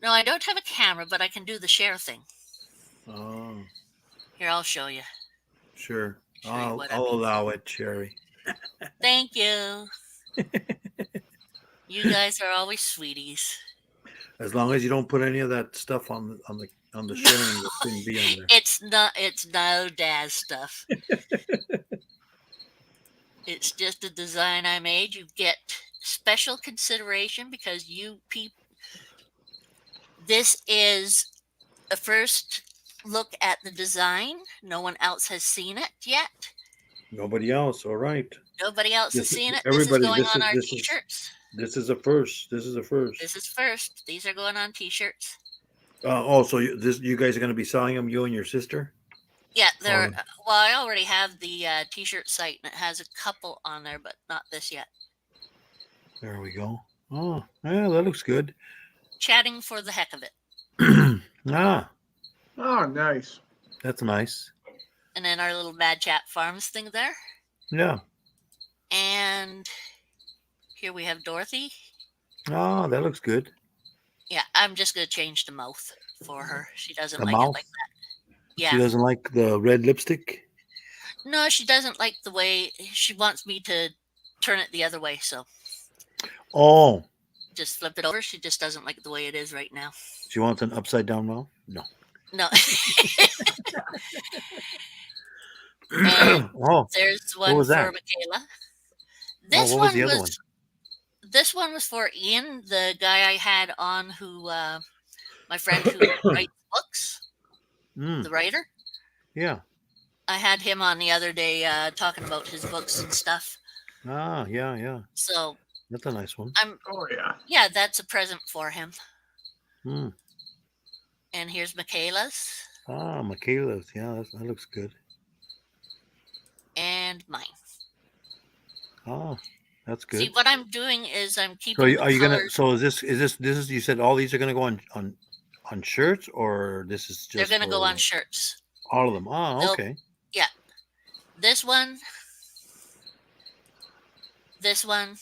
No, I don't have a camera, but I can do the share thing. Oh, Here, I'll show you. sure. Show you what I I'll mean. allow it, Sherry. Thank you. You guys are always sweeties. As long as you don't put any of that stuff on the No, sharing that shouldn't be on there. it's not. It's no Daz stuff. It's just a design I made. You get special consideration because you people. This is a first look at the design. No one else has seen it yet. Nobody else. All right. Nobody else has This seen it. This is everybody. going on our t-shirts. This is a first. This is a first. This is first. These are going on t-shirts. So you guys are going to be selling them, you and your sister? Yeah, they're. Oh, Well, I already have the t-shirt site, and it has a couple on there, but not this yet. there we go. Oh, yeah, that looks good. Chatting for the heck of it. Ah, Oh, nice. that's nice. And then our little Mad Chat Farms thing there. Yeah. And here we have Dorothy. Oh, that looks good. Yeah, I'm just going to change the mouth for her. She doesn't The like it mouth. like that. She Yeah. doesn't like the red lipstick. No, she doesn't like the way she wants me to turn it the other way. So Oh, just flip it over. She just doesn't like the way it is right now. she wants an upside down mouth. No. No. Oh, There's one was for that? Michaela. What was the other one? This one was for Ian, the guy I had on who my friend who writes books, the writer. Yeah. I had him on the other day talking about his books and stuff. Ah, yeah. So That's a nice one. Oh, yeah. Yeah, that's a present for him. Hmm. And here's Michaela's Ah, Michaela's. Yeah, that looks good. and mine. Ah, that's See, good. what I'm doing is I'm So keeping the are you gonna? colors. So this is? You said all these are gonna go on shirts, or this is They're just going to go for on shirts. all of them? Ah, They'll- okay. Yeah. This one. This one.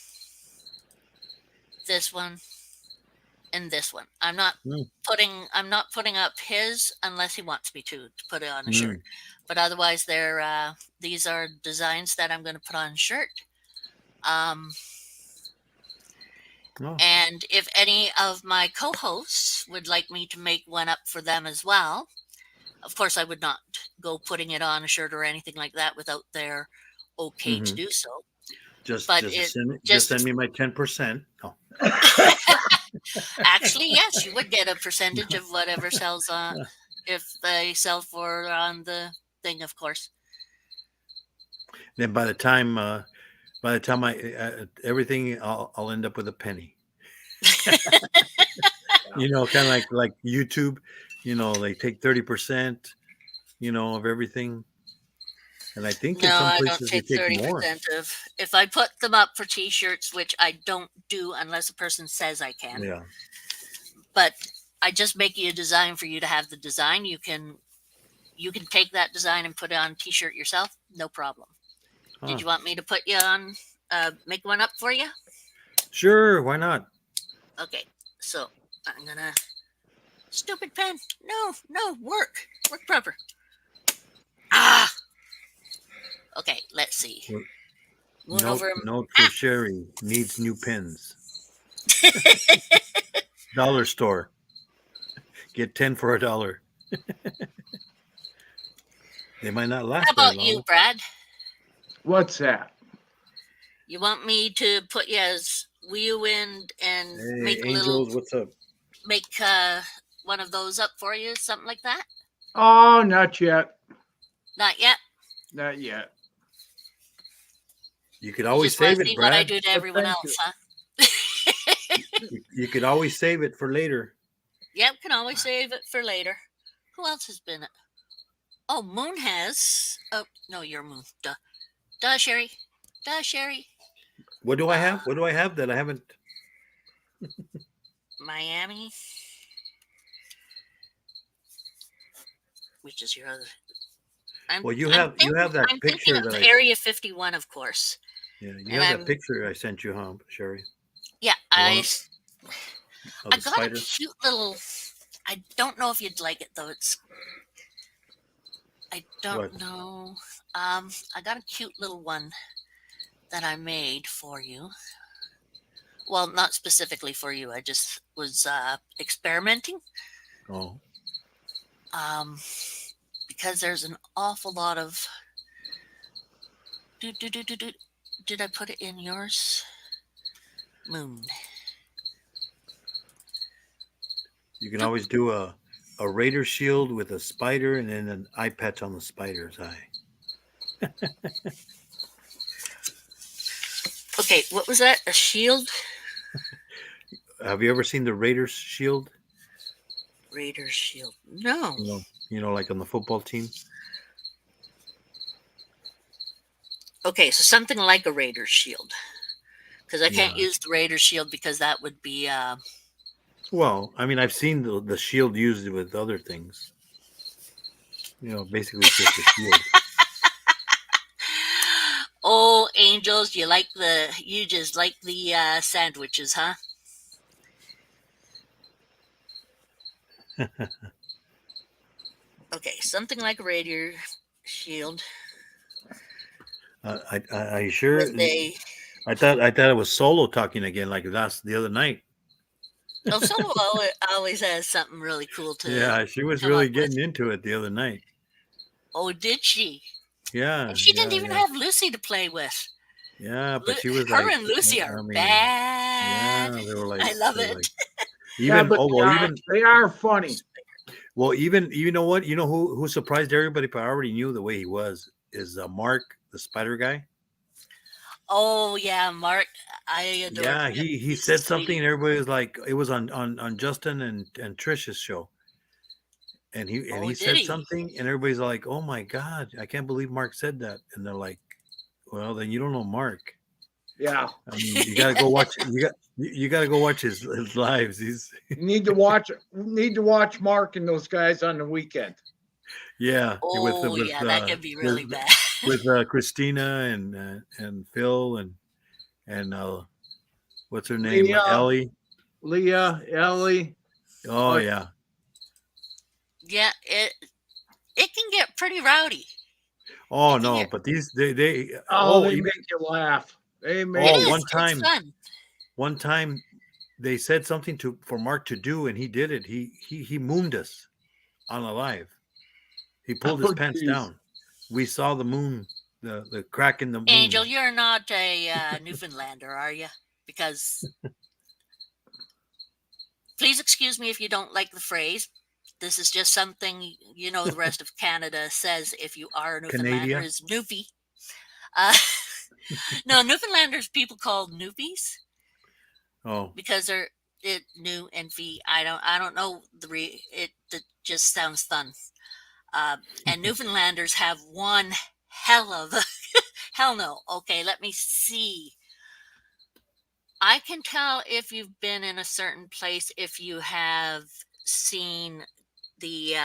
This one. And this one. I'm not putting up his unless he wants me to put it on a shirt. But otherwise these are designs that I'm going to put on a shirt. Oh, And if any of my co-hosts would like me to make one up for them as well, of course I would not go putting it on a shirt or anything like that without their okay to Mhm. do so. Just But just it just just send me my 10%. Oh, actually, yes, you would get a percentage of whatever sells on if they sell for on the thing, of course. then by the time I everything, I'll end up with a penny. Kind of like YouTube. They take 30%. Of everything, and I think in No, some I don't places they take take more. 30% of if I put them up for t-shirts, which I don't do unless a person says I can. Yeah. But I just make you a design for you to have the design. You can take that design and put it on a t-shirt yourself, no problem. Did Huh. you want me to put you on make one up for you? Sure. Why not? Okay. So, I'm going to stupid pen. No, work proper. Ah. Okay, let's see. Well, Move Note over. note for Sherry, needs new pens. Dollar store. Get 10 for $1. They might not How last very about you, long. Brad? What's that? You want me to put you as wheel wind and Hey, make Angels, what's up? one of those up for you, something like that? Oh, not yet. Not yet. Not yet. You could You always just want save to it, see what I Brad. do to Well, everyone thank else, you. huh? You could always save it for later. Yep, can always save it for later. Who else has been? Oh, Moon has. Oh, no, you're Moon. Duh, Sherry. What do I have? What do I have that I haven't? Miami. Which is your other? Well, you have that I'm picture thinking of that I Area 51, of course. yeah, you and have I'm- that picture I sent you, huh, Sherry? Yeah, The I one of I the got spider. a cute little. I don't know if you'd like it though. I don't What? know. I got a cute little one that I made for you. Well, not specifically for you. I just was experimenting. Oh, Because there's an awful lot of. Did I put it in yours? Moon. you can always do a raider shield with a spider and then an eye patch on the spider's eye. Okay, what was that? A shield? Have you ever seen the Raiders shield? Raider shield. No. Like on the football team. Okay, so something like a Raider shield. Because I can't Yeah. use the Raider shield because that would be. Well, I mean, I've seen the shield used with other things. Basically it's just a shield. Oh, Angels, you just like the sandwiches, huh? Okay, something like a Raider shield. I sure. With a I thought it was Solo talking again, like the other night. Solo always has something really cool to. Yeah, she was come really up getting with. into it the other night. Oh, did she? Yeah, And she didn't even yeah. have Lucy to play with. Yeah, but she was Her like, and Lucy are I mean, bad. Yeah, they were like, I love they were it. like- Yeah, even but they are funny. even you know what? You know who surprised everybody? But I already knew the way he was is Mark, the spider guy. Oh yeah, Mark. I adore Yeah, him. he He's said sweet. something, and everybody was like, it was on Justin and Trish's show, and he Oh, said did he? something, and everybody's like, oh my god, I can't believe Mark said that, and they're like, well, then you don't know Mark. Yeah. I mean, you gotta go watch. You gotta go watch his lives. He's Need to watch Mark and those guys on the weekend. yeah. Oh yeah, that could be really bad. with Christina and Phil and what's her name? Leah, Ellie. Oh yeah. Yeah, it can get pretty rowdy. Oh You no, can't- but these they They even- make you laugh. They It make is. one It's time- fun. one time they said something for Mark to do, and he did it. He mooned us on a live. He pulled his Oh, pants geez. down. We saw the moon, the crack in the moon. Angel, you're not a Newfoundlander, are you? Because please excuse me if you don't like the phrase. This is just something the rest of Canada says if you are a Newfoundlander Canada. is Newfie. Uh, no, Newfoundlanders people called Newfies Oh, because they're new and fee. I don't know it just sounds fun. And Newfoundlanders have one hell of a hell no. Okay, let me see. I can tell if you've been in a certain place if you have seen the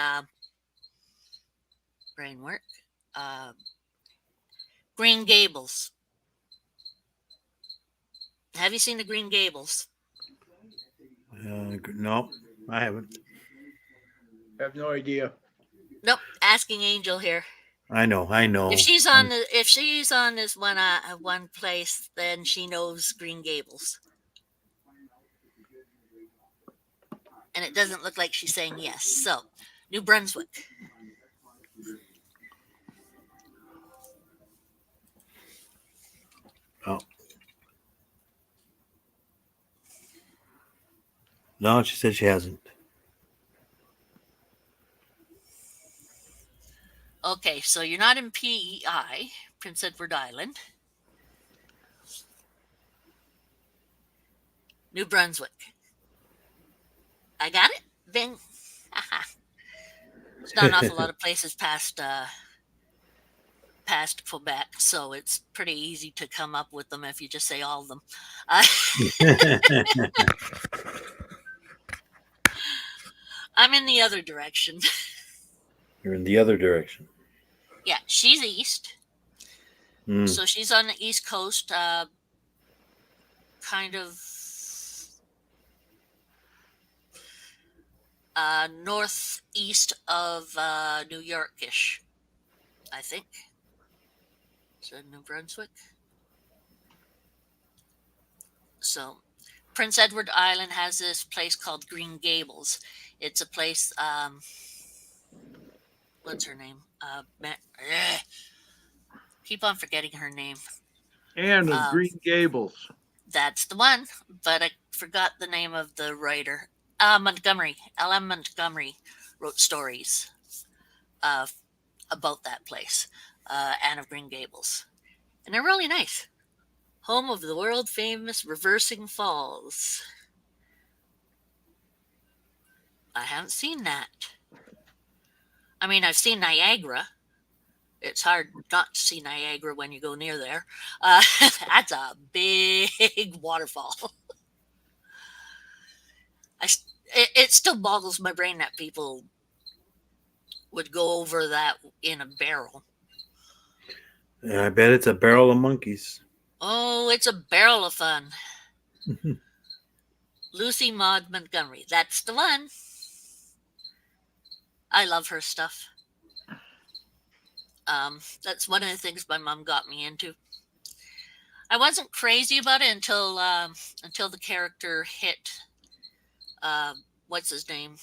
brain work. Green Gables. Have you seen the Green Gables? no, I haven't. I have no idea. Nope. Asking Angel here. I know. If she's on this one place, then she knows Green Gables. And it doesn't look like she's saying yes. So, New Brunswick. Oh. No, she said she hasn't. Okay, so you're not in PEI, Prince Edward Island. New Brunswick. I got it? Bing. There's not an awful lot of places past Quebec, so it's pretty easy to come up with them if you just say all of them. I'm in the other direction. You're in the other direction. Yeah, she's east. So she's on the East Coast, kind of northeast of New York-ish, I think. Is that New Brunswick? So Prince Edward Island has this place called Green Gables. It's a place, what's her name? Keep on forgetting her name. And of Green Gables. That's the one, but I forgot the name of the writer. Montgomery. L.M. Montgomery wrote stories about that place, Anne of Green Gables. And they're really nice. Home of the world-famous Reversing Falls. I haven't seen that. I mean, I've seen Niagara. It's hard not to see Niagara when you go near there. That's a big waterfall. It still boggles my brain that people would go over that in a barrel. Yeah, I bet it's a barrel of monkeys. Oh, it's a barrel of fun. Lucy Maud Montgomery. That's the one. I love her stuff. That's one of the things my mom got me into. I wasn't crazy about it until the character hit what's his name?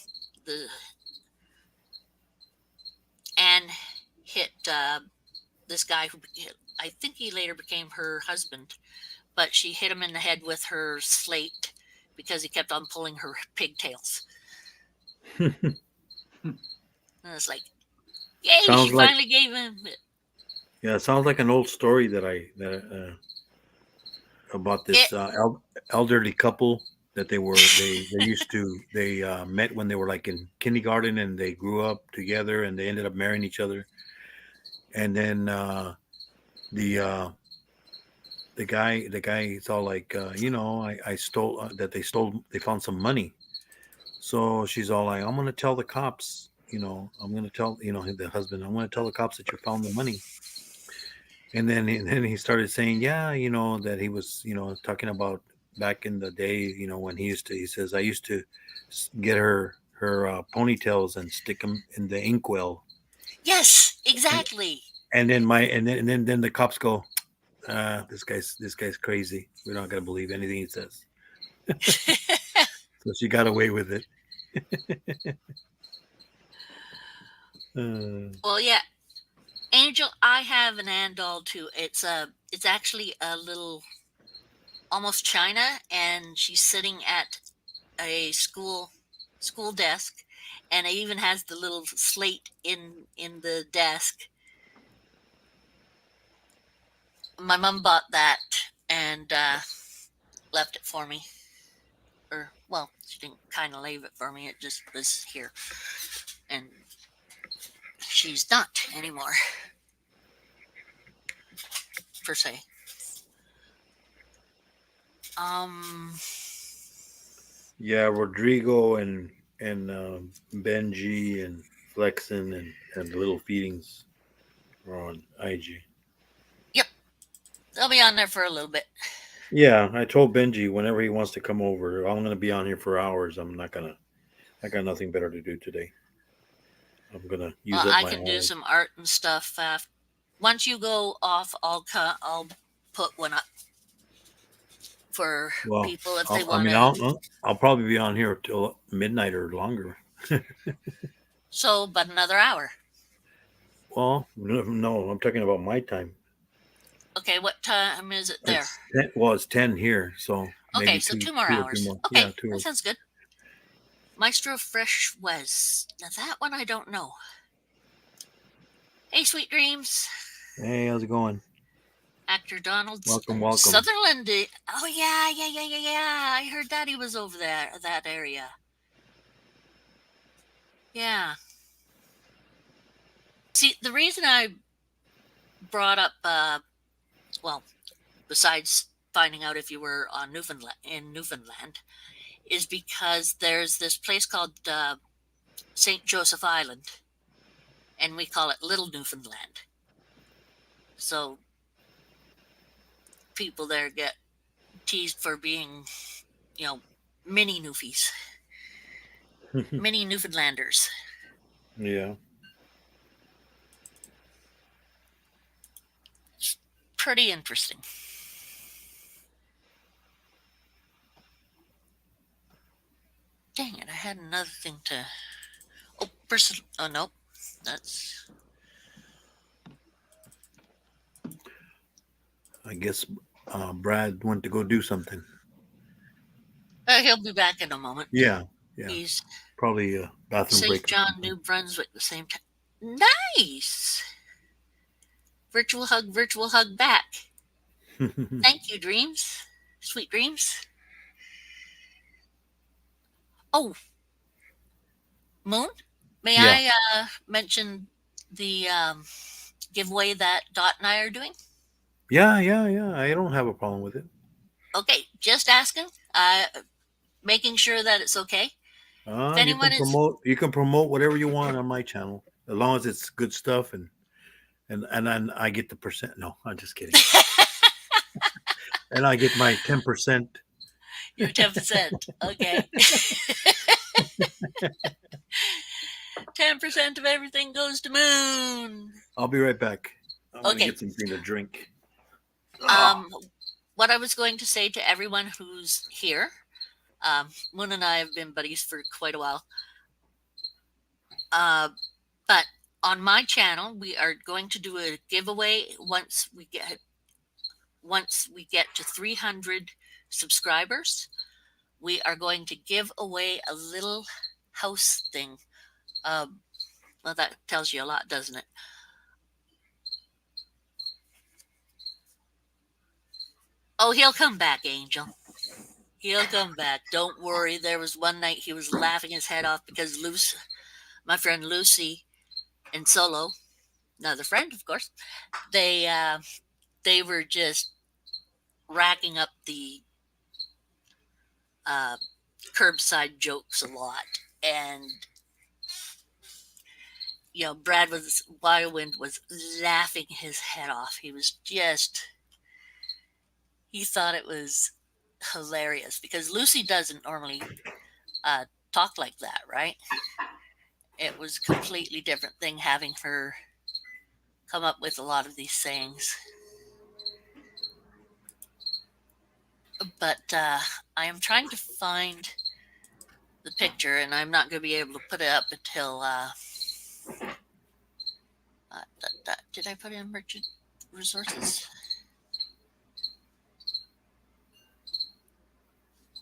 And hit this guy who I think he later became her husband, but she hit him in the head with her slate because he kept on pulling her pigtails. And it's like, yay, Sounds she like- finally gave him it. Yeah, it sounds like an old story that about this elderly couple that they met when they were like in kindergarten, and they grew up together and they ended up marrying each other. And then the guy is all like, I stole they found some money. So she's all like, I'm going to tell the cops, I'm going to tell, the husband, I'm going to tell the cops that you found the money. And then he started saying, that he was, talking about back in the day, when he says, I used to get her ponytails and stick them in the inkwell. Yes, exactly. And then then the cops go, this guy's crazy. We're not going to believe anything he says. So she got away with it. Well, yeah, Angel, I have an Andal too. It's actually a little almost China, and she's sitting at a school desk, and it even has the little slate in the desk. My mom bought that and left it for me. Or well, she didn't kind of leave it for me. It just was here, and she's not anymore per se. Um, Yeah, Rodrigo and Benji and Flexen and Little Feedings are on IG. yep, they'll be on there for a little bit. Yeah, I told Benji whenever he wants to come over, I'm gonna be on here for hours. I got nothing better to do today. I'm gonna use Well, up I my can do hours. some art and stuff. Once you go off, I'll put one up for Well, people if they I want mean, to. I'll probably be on here till midnight or longer. So, but another hour. Well, no, I'm talking about my time. Okay, what time is it there? It's 10 here, so Okay, maybe so 2 more two or three hours. more. Okay, Yeah, two. that sounds good. Maestro Fresh was now that one I don't know. Hey, sweet dreams. Hey, how's it going? Actor Donald Welcome. Sutherland. Oh yeah. I heard that he was over there, that area. Yeah. See, the reason I brought up, well, besides finding out if you were on Newfoundland, is because there's this place called St. Joseph Island, and we call it Little Newfoundland. So people there get teased for being, mini Newfies, mini Newfoundlanders. Yeah. Pretty interesting. Dang it, I had another thing to. Oh, person. Oh, nope. That's. I guess Brad went to go do something. He'll be back in a moment. Yeah. He's Probably a bathroom St. break. or John, something. New Brunswick, the same time. Nice. Virtual hug back. Thank you, dreams. Sweet dreams. Oh, Moon, may Yeah. I mention the giveaway that Dot and I are doing? Yeah. I don't have a problem with it. Okay, just asking. Making sure that it's okay. If anyone is. You can promote whatever you want on my channel as long as it's good stuff and then I get the percent. No, I'm just kidding. And I get my 10%. You're 10%. Okay. 10% of everything goes to Moon. I'll be right back. I'm gonna Okay. get something to drink. What I was going to say to everyone who's here, Moon and I have been buddies for quite a while. But on my channel, we are going to do a giveaway once we get to 300 subscribers. We are going to give away a little house thing. Well, that tells you a lot, doesn't it? Oh, he'll come back, Angel. He'll come back. Don't worry. There was one night he was laughing his head off because my friend Lucy and Solo, another friend, of course, they were just racking up the curbside jokes a lot. And, Brad Wildwind was laughing his head off. He thought it was hilarious because Lucy doesn't normally talk like that, right? It was a completely different thing having her come up with a lot of these sayings. But I am trying to find the picture, and I'm not going to be able to put it up until Did I put in merchant resources?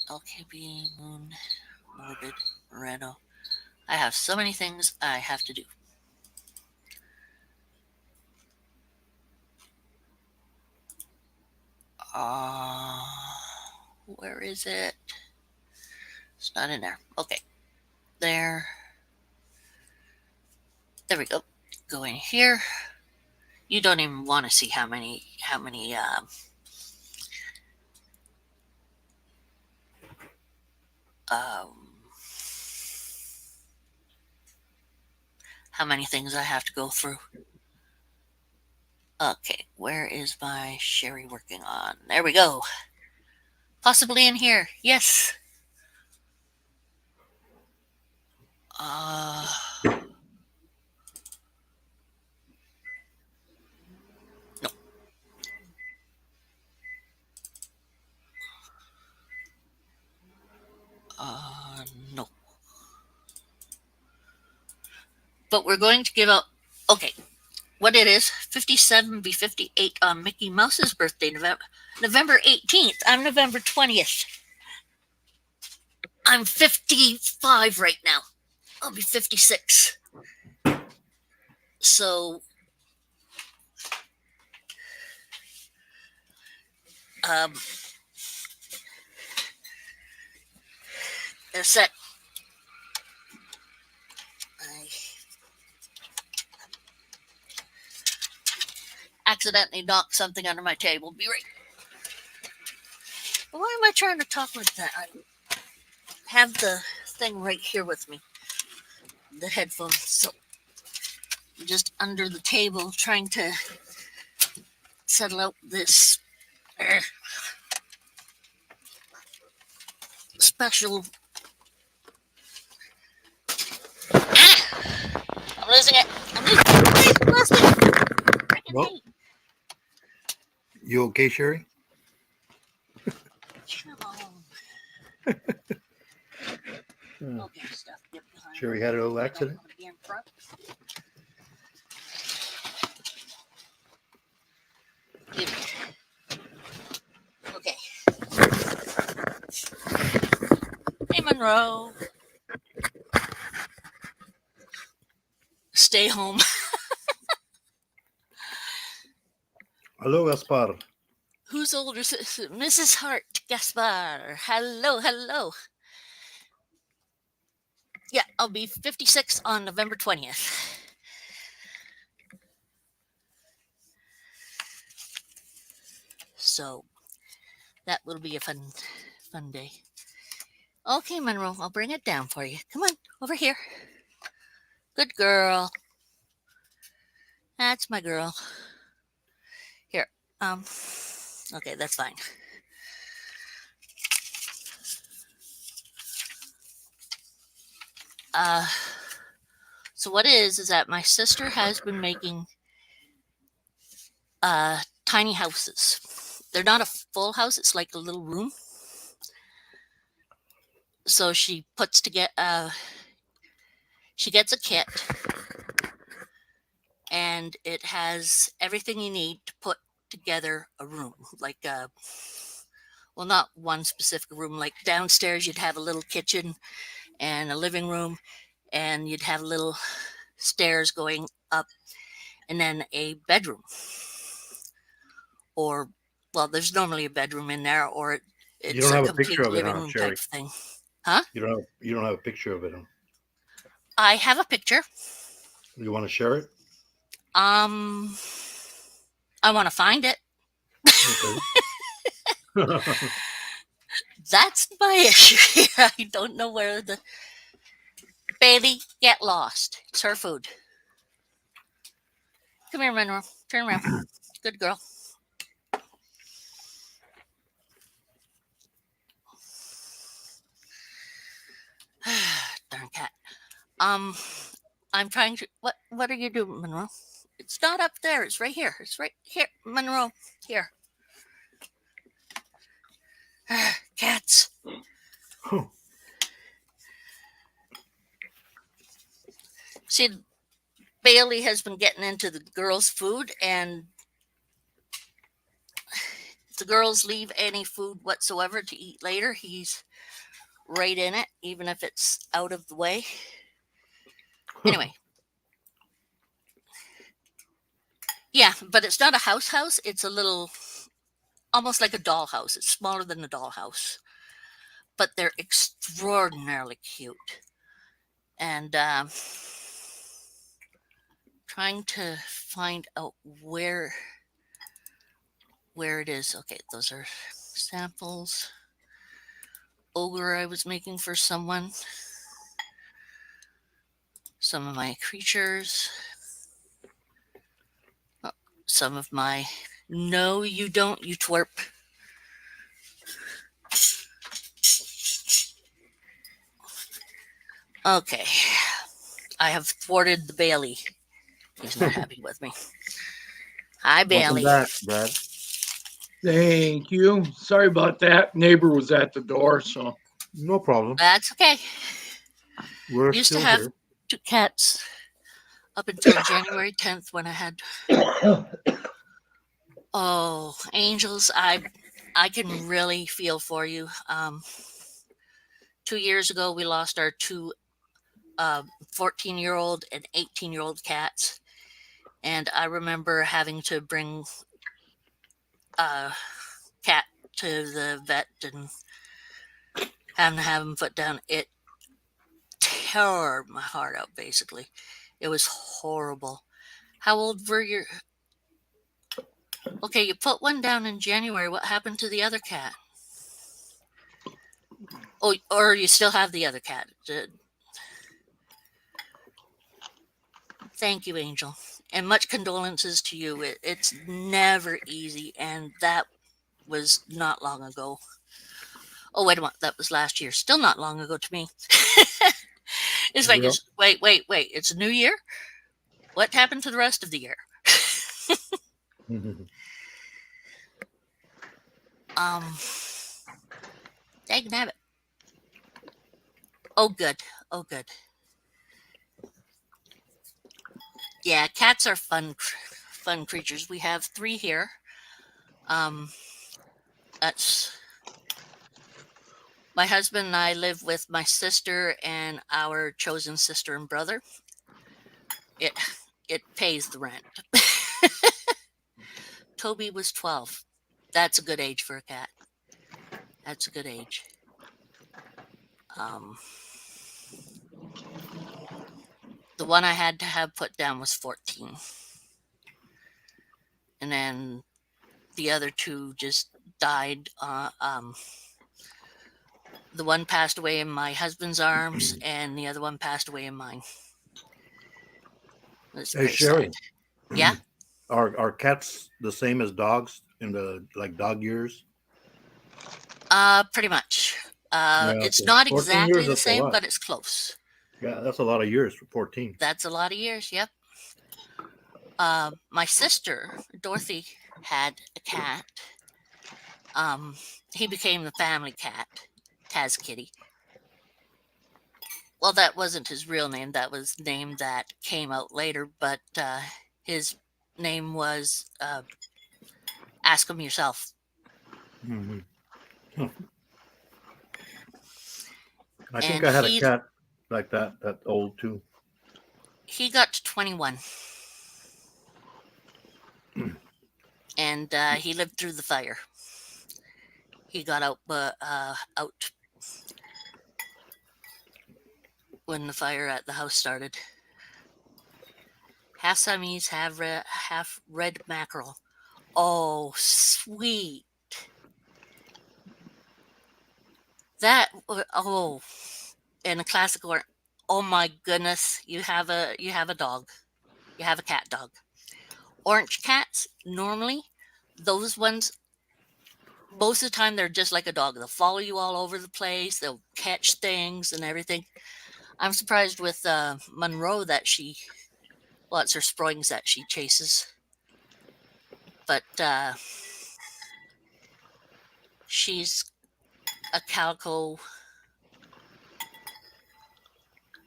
LKB, Moon, Morbid, Moreno. I have so many things I have to do. Where is it? It's not in there. Okay. There. There we go. Go in here. You don't even want to see how many how many things I have to go through. Okay, where is my Sherry working on? There we go. Possibly in here. Yes. No. No. But we're going to give out. Okay, what it is, 57 be 58 on Mickey Mouse's birthday, November 18th. I'm November 20th. I'm 55 right now. I'll be 56. So, in a sec. I accidentally knocked something under my table. Be right. Why am I trying to talk like that? I have the thing right here with me, the headphones. So I'm just under the table trying to settle out this special. I'm losing it. I'm losing it. Well, you okay, Sherry? Okay, stuff. Get behind Sherry me. had a little I don't accident? wanna be in front. Okay. Hey, Monroe. Stay home. Hello, Gaspar. Who's older? Mrs. Hart Gaspar. Hello, hello. Yeah, I'll be 56 on November 20th. So that will be a fun day. Okay, Monroe, I'll bring it down for you. Come on, over here. Good girl. That's my girl. Here. Okay, that's fine. So what is that my sister has been making tiny houses. They're not a full house, it's like a little room. So she puts together she gets a kit and it has everything you need to put together a room. Like well, not one specific room. Like downstairs you'd have a little kitchen and a living room, and you'd have little stairs going up, and then a bedroom. Or, well, there's normally a bedroom in there, or You it's don't a have a complete picture of it, living huh, room Sherry? type thing. You don't have a picture of it, huh? I have a picture. You want to share it? I want to find it. Okay. That's my issue. I don't know where the Bailey get lost. It's her food. Come here, Monroe. Turn around. Good girl. Darn cat. I'm trying to. What are you doing, Monroe? It's not up there. It's right here. It's right here, Monroe. Here. Cats. See, Bailey has been getting into the girls' food, and if the girls leave any food whatsoever to eat later, he's right in it, even if it's out of the way. Anyway, yeah, but it's not a house. It's a little, almost like a dollhouse. It's smaller than a dollhouse, but they're extraordinarily cute. And trying to find out where it is. Okay, those are samples. Ogre I was making for someone. Some of my creatures. Oh, some of my, no, you don't, you twerp. Okay. I have thwarted the Bailey. He's not happy with me. Hi, Welcome Bailey. back, Brad. Thank you. Sorry about that. Neighbor was at the door, so. No problem. That's okay. We're Used to still have here. 2 cats up until January 10th when I had, oh, angels, I can really feel for you. 2 years ago, we lost our 2 14-year-old and 18-year-old cats. And I remember having to bring a cat to the vet and having to have him put down. It tore my heart out, basically. It was horrible. How old were your... Okay, you put one down in January. What happened to the other cat? Oh, or you still have the other cat. Thank you, Angel. And much condolences to you. It's never easy, and that was not long ago. Oh, wait a minute. That was last year. Still not long ago to me. It's like, Yep. wait. It's a new year? What happened to the rest of the year? Dang nabbit. Oh, good. Yeah, cats are fun creatures. We have 3 here. That's my husband and I live with my sister and our chosen sister and brother. It pays the rent. Toby was 12. That's a good age for a cat. That's a good age. The one I had to have put down was 14. And then the other 2 just died. The one passed away in my husband's arms, and the other one passed away in mine. Hey, Sherry. Sad. Yeah? Are cats the same as dogs in the dog years? Pretty much. It's okay. not 14 exactly years, the that's a same, lot. but it's close. Yeah, that's a lot of years for 14. That's a lot of years, yep. My sister, Dorothy, had a cat. He became the family cat, Taz Kitty. Well, that wasn't his real name. That was the name that came out later, but his name was Ask Him Yourself. Mm-hmm. Huh. I think And I had a cat like that old too. He got to 21. And he lived through the fire. He got out when the fire at the house started. Half Siamese, half red mackerel. Oh, sweet. That, and a classical. Oh my goodness, you have a dog. You have a cat dog. Orange cats, normally, those ones, most of the time they're just like a dog. They'll follow you all over the place. They'll catch things and everything. I'm surprised with Monroe that it's her Sproings that she chases. But she's a calico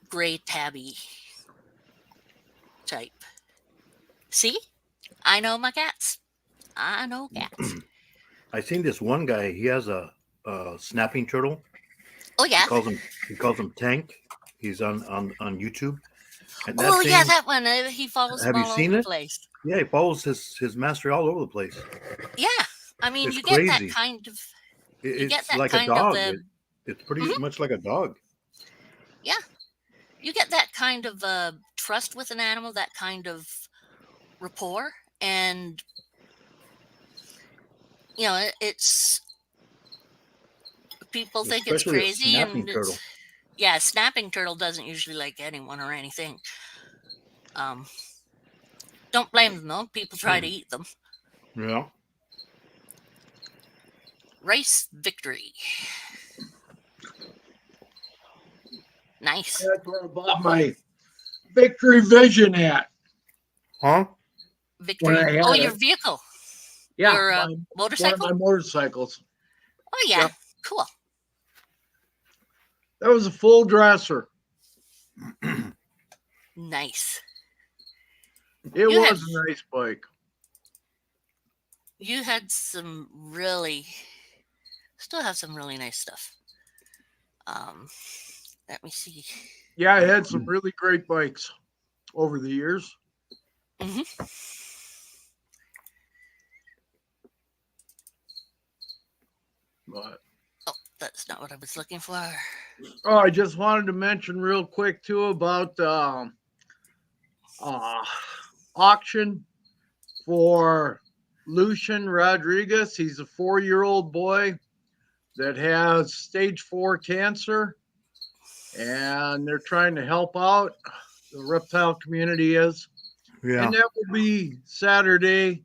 gray tabby. type. See? I know my cats. I know cats. I seen this one guy. He has a snapping turtle. Oh yeah. He calls him Tank. He's on YouTube. And Oh that yeah, thing, that one. He follows them have you all over seen the it? place. Yeah, he follows his master all over the place. Yeah. I mean, It's you get that crazy. kind of you get It's that like a kind of dog. It's pretty Mhm. much like a dog. yeah. You get that kind of trust with an animal, that kind of rapport, and it's people think it's Especially a crazy, snapping and turtle. a snapping turtle doesn't usually like anyone or anything. Um, don't blame them though. People try to eat them. Yeah. Race victory. Nice. That's where I bought my Victory Vision at. Huh? Victory. When I had Oh, it. your vehicle. Yeah, Your one of motorcycle. my motorcycles. Oh yeah. Yep. Cool. That was a full dresser. Nice. It You was a nice bike. You had still have some really nice stuff. Let me see. Yeah, I had some really great bikes over the years. hmm But Oh, that's not what I was looking for. I just wanted to mention real quick too about auction for Lucian Rodriguez. He's a 4-year-old boy that has stage 4 cancer, and they're trying to help out. The reptile community is. Yeah. And that will be Saturday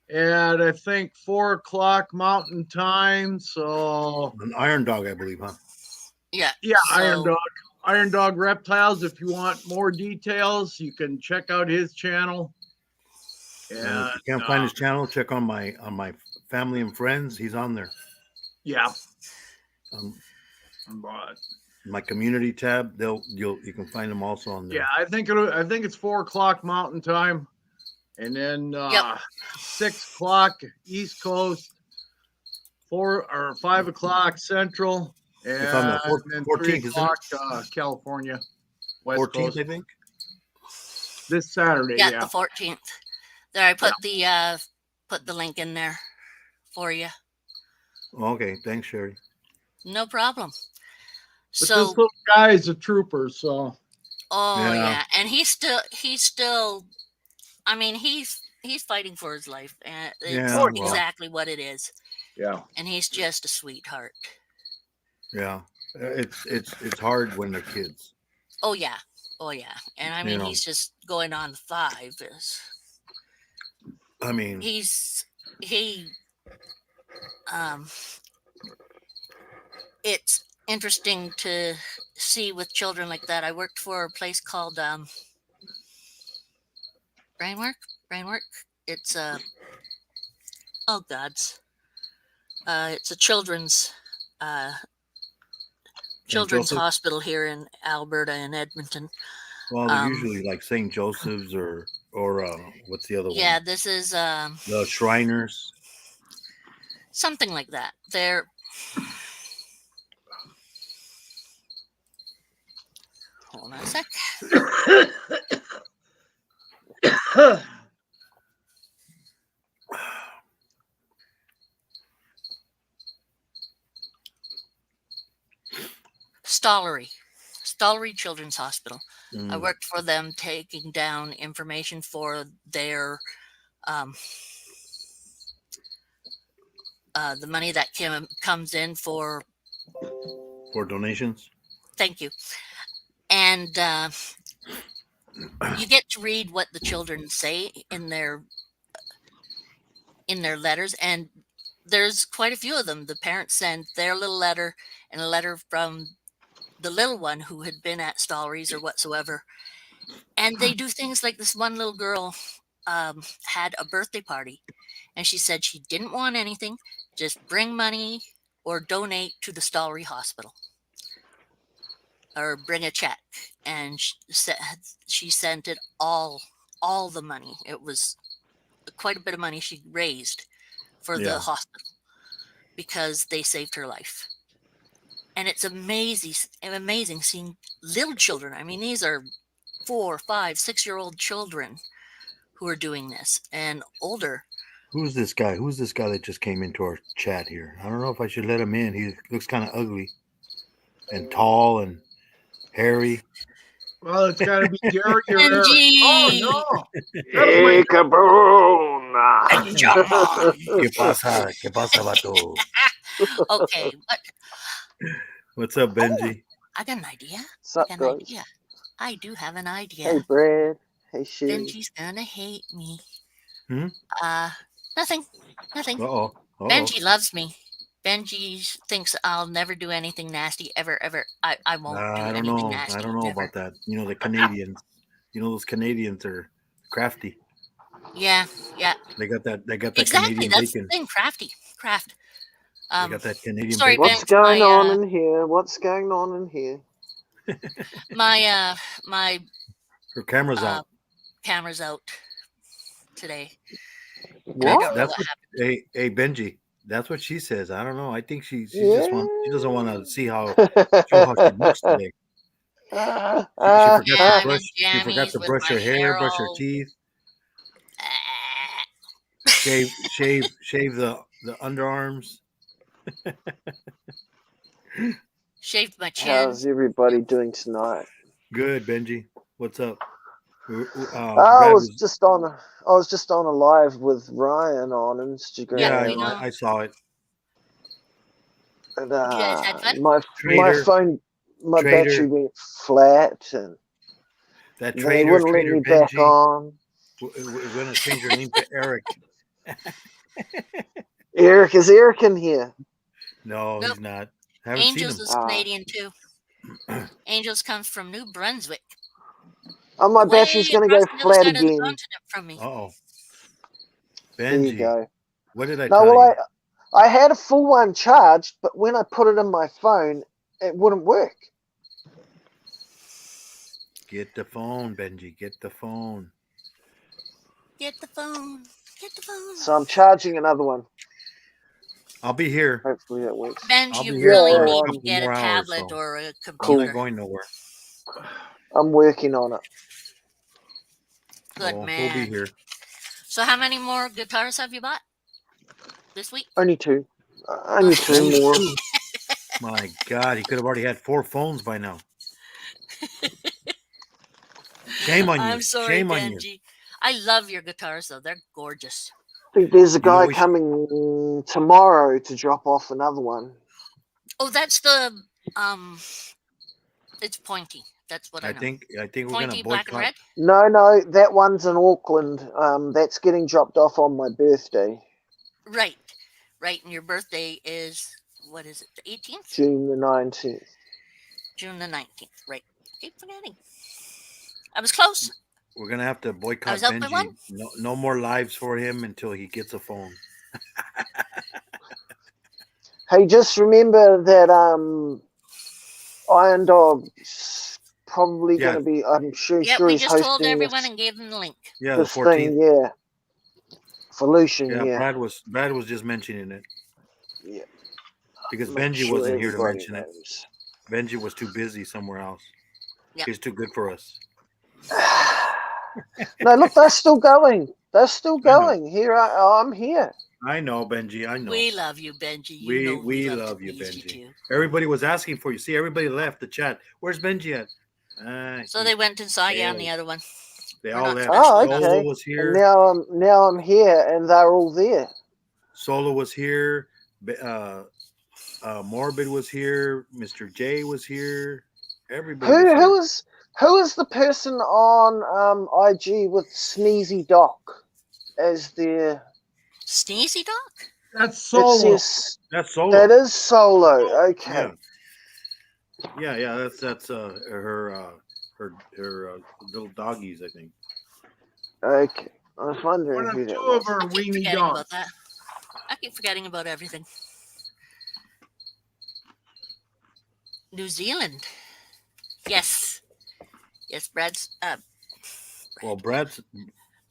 at, I think, 4:00 Mountain Time. So, An iron dog, I believe, huh? Yeah. yeah, So, Iron Dog Reptiles. If you want more details, you can check out his channel. And And if you can't find his channel, check on my family and friends. He's on there. yeah, Um, but my community tab, you can find them also on there. yeah, I think it's 4:00 Mountain Time, and then 6:00 East Coast, 4 or 5:00 Central, and It's on the then 14th, isn't it? 3:00 California, West 14th, Coast. I think. This Saturday. yeah, Yeah, the 14th. There, I put the link in there for you. Okay, thanks, Sherry. No problem. but So, this little guy is a trooper. So oh Yeah. yeah, and he's still. I mean, he's fighting for his life, and it's Yeah, well. exactly what it is. yeah, And he's just a sweetheart. Yeah, it's hard when they're kids. Oh yeah, and I mean, know. he's just going on 5. I mean, He it's interesting to see with children like that. I worked for a place called Brainwork. It's oh gods, it's a children's Joseph? hospital here in Alberta and Edmonton. well, they're usually like St. Joseph's or what's the other Yeah, one? this is The Shriners. something like that. They're hold on a sec. Stollery Children's Hospital. I Mm. worked for them taking down information for their the money that comes in for For donations. thank you. And you get to read what the children say in their letters, and there's quite a few of them. The parents send their little letter and a letter from the little one who had been at Stollery's or whatsoever. And they do things like this one little girl had a birthday party, and she said she didn't want anything, just bring money or donate to the Stollery Hospital. or bring a check, and she sent it all the money. It was quite a bit of money she raised for the Yeah. hospital because they saved her life. And it's amazing seeing little children. I mean, these are 4, 5, 6-year-old children who are doing this, and older. Who's this guy? Who's this guy that just came into our chat here? I don't know if I should let him in. He looks kind of ugly and tall and hairy. Well, it's got to be Gary or Eric. Benji! Oh, no. Hey, kaboom! ¿Qué pasa? ¿Qué pasa, vato? Okay, but What's up, Benji? I got an idea. Sup, I got an guys? idea. I do have an idea. Hey, Brad. Hey, Sue. Benji's gonna hate me. Hmm? Nothing. Uh-oh. Benji loves me. Benji thinks I'll never do anything nasty ever. I won't do I don't anything know. nasty. I don't know ever. about that. You know, the Canadians. You know, those Canadians are crafty. Yeah. They got that Exactly. Canadian That's bacon. the thing. Craft. They got that Canadian sorry, bacon. What's Benj, going on in here? What's going on in here? my Her camera's out. camera's out today. And What? I don't know That's what what, happened. hey, Benji. That's what she says. I don't know. I think she doesn't want to see show how she looks today. She forgot Yeah, to I'm in brush. She forgot jammies to with brush my her hair, hair brush her all- teeth, Ah. shave the underarms. Shaved my chin. How's everybody doing tonight? Good, Benji. What's up? I Brad was just on a live with Ryan on Instagram. Yeah, yeah, we know. I saw it. And, You guys had fun? my Traitor. phone, my Traitor. battery went flat, and That they traitor, wouldn't let me Benji. back on. We're gonna change your name to Eric. Eric, is Eric in here? No, Nope. he's not. Haven't Angels seen him. is Canadian too. Angels comes from New Brunswick. Oh, my Way battery's gonna across go the other flat side of the again. continent from me. Uh-oh. There you Benji, go. what did I No, tell well, you? I had a full one charged, but when I put it in my phone, it wouldn't work. Get the phone, Benji. Get the phone. Get the phone. So I'm charging another one. I'll be here. Hopefully it works. Benji, I'll you be here really for a need to couple get a more hours, tablet so or a I'm computer. not going nowhere. I'm working on it. Good We'll man. be here. So how many more guitars have you bought this week? Only two. Only two more. My God, he could have already had 4 phones by now. Shame on you. I'm sorry, Shame on you. Benji. I love your guitars though. They're gorgeous. I think there's a You know, guy we should- coming tomorrow to drop off another one. Oh, that's the it's pointy. That's what I I know. think we're gonna Pointy black and red. boycott. No, that one's in Auckland. That's getting dropped off on my birthday, Right. And your birthday is what is it? The 18th? June the 19th. June the 19th. Right. Keep forgetting. I was close. We're gonna have to I boycott was out by Benji. one. No more lives for him until he gets a phone. Hey, just remember that Iron Dog's probably Yeah. going to be. I'm sure Yeah, we he's just told hosting everyone this, and gave them the link. Yeah, the this 14th. thing. Yeah, for Lucian. Yeah, Yeah, Brad was just mentioning it. Yeah. Because Make Benji sure wasn't here to everybody mention it. knows. Benji was too busy somewhere else. Yeah. He's too good for us. No, look, they're still going. They're still I know. going. Here, I'm here. I know, Benji. I know. We love you, Benji. You We- know we love love to you, please Benji. too. Everybody was asking for you. See, everybody left the chat. Where's Benji at? So they went and saw you on the Yeah. other one. They We're all not left. Oh, special okay. Solo was And here. now I'm here, and they're all there. Solo was here. Morbid was here. Mr. J was here. Everybody was here. Who is the person on IG with Sneezy Doc as their? Sneezy Doc? That's It Solo. says That's Solo. that is Solo. Okay. Yeah. That's her little doggies, I think. Okay. I was wondering One who of that two was. of her I keep weenie forgetting dogs. about that. I keep forgetting about everything. New Zealand. Yes. Yes, Well, Brad's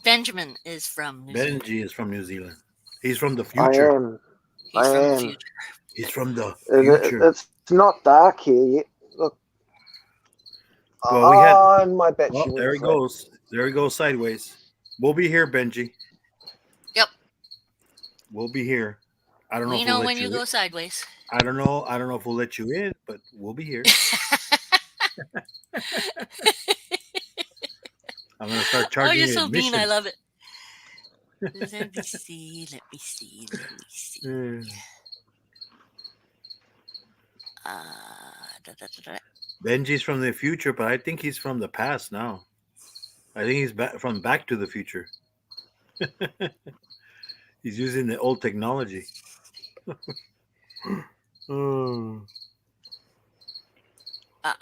Benjamin is from New Zealand. Benji is from New Zealand. He's from the I future. am. He's I from the am. future. He's from the It, future. it's not dark here yet. Look. Well, we had. And my battery Oh, went there he flat. goes. There he goes sideways. We'll be here, Benji. Yep. We'll be here. I don't know. We if we'll know let when you in. go sideways. I don't know. I don't know if we'll let you in, but we'll be here. I'm gonna start Oh, charging you're you so admission. mean. I love it. Let me see. Let me see. Let me see. Mm. Da, da, da, da. Benji's from the future, but I think he's from the past now. I think he's from Back to the Future. He's using the old technology. Oh. Ah.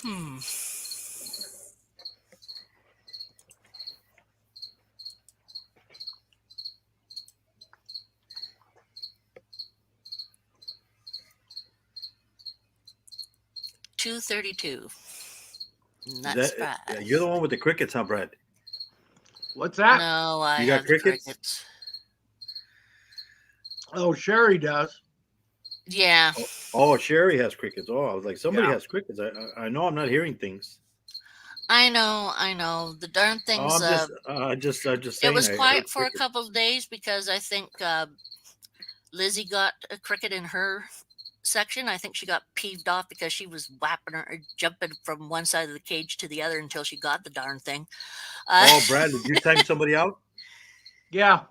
Hmm. $2.32. Not surprised. You're the one with the crickets, huh, Brad? What's that? No, I You got have the crickets? Oh, Sherry does. Yeah. Oh, Sherry has crickets. Oh, I was like, somebody Yeah. has crickets. I know I'm not hearing things. I know. The darn things. Oh, I'm just saying. It was I quiet heard for a crickets. couple of days because I think Lizzie got a cricket in her section. I think she got peeved off because she was whapping her, jumping from one side of the cage to the other until she got the darn thing. Oh, Brad, did you time somebody out Yeah.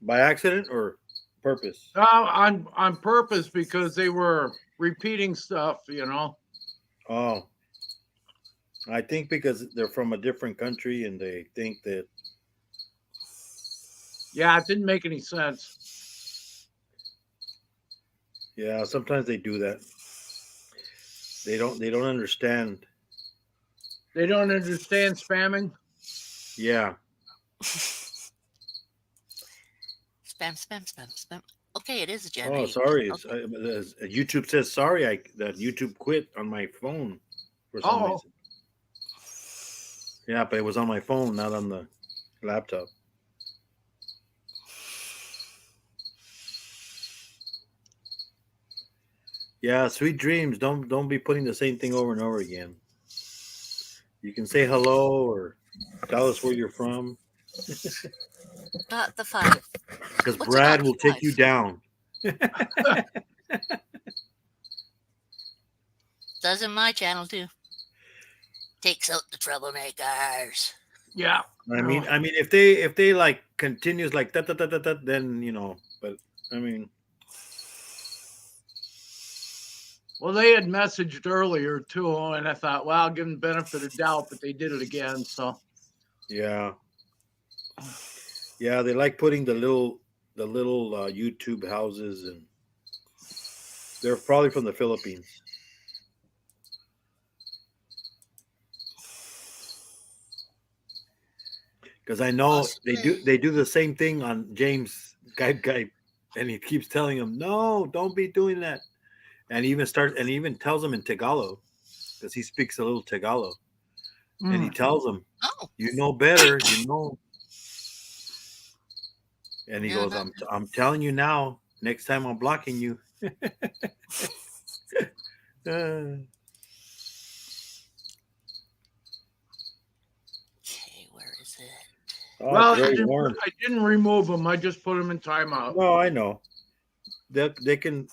by accident or purpose? On purpose because they were repeating stuff, Oh, I think because they're from a different country and they think that. Yeah, it didn't make any sense. Yeah, sometimes they do that. They don't understand. They don't understand spamming. Yeah. Spam. Okay, it is a Gen Oh, 8. sorry. Okay. YouTube says sorry. That YouTube quit on my phone for some Oh. reason. Yeah, but it was on my phone, not on the laptop. Yeah, sweet dreams. Don't be putting the same thing over and over again. You can say hello or tell us where you're from. Got the 5. Because What's Brad about will take you 5? down. Does in my channel too. Takes out the troublemakers. Yeah. I mean, if they like continues like that, then But I mean, Well, they had messaged earlier too, and I thought, well, I'll give them the benefit of doubt, but they did it again. So yeah, they like putting the little YouTube houses, and they're probably from the Philippines. Because I know they do the same thing on James Guy, and he keeps telling him, no, don't be doing that. And he even tells him in Tagalog, because he speaks a little Tagalog. And he tells him, Oh. you know better, And he goes, I'm telling you now, next time I'm blocking you. Okay, where is it? Oh, well, it's very warm. I didn't remove them. I just put them in timeout. No, I know. They can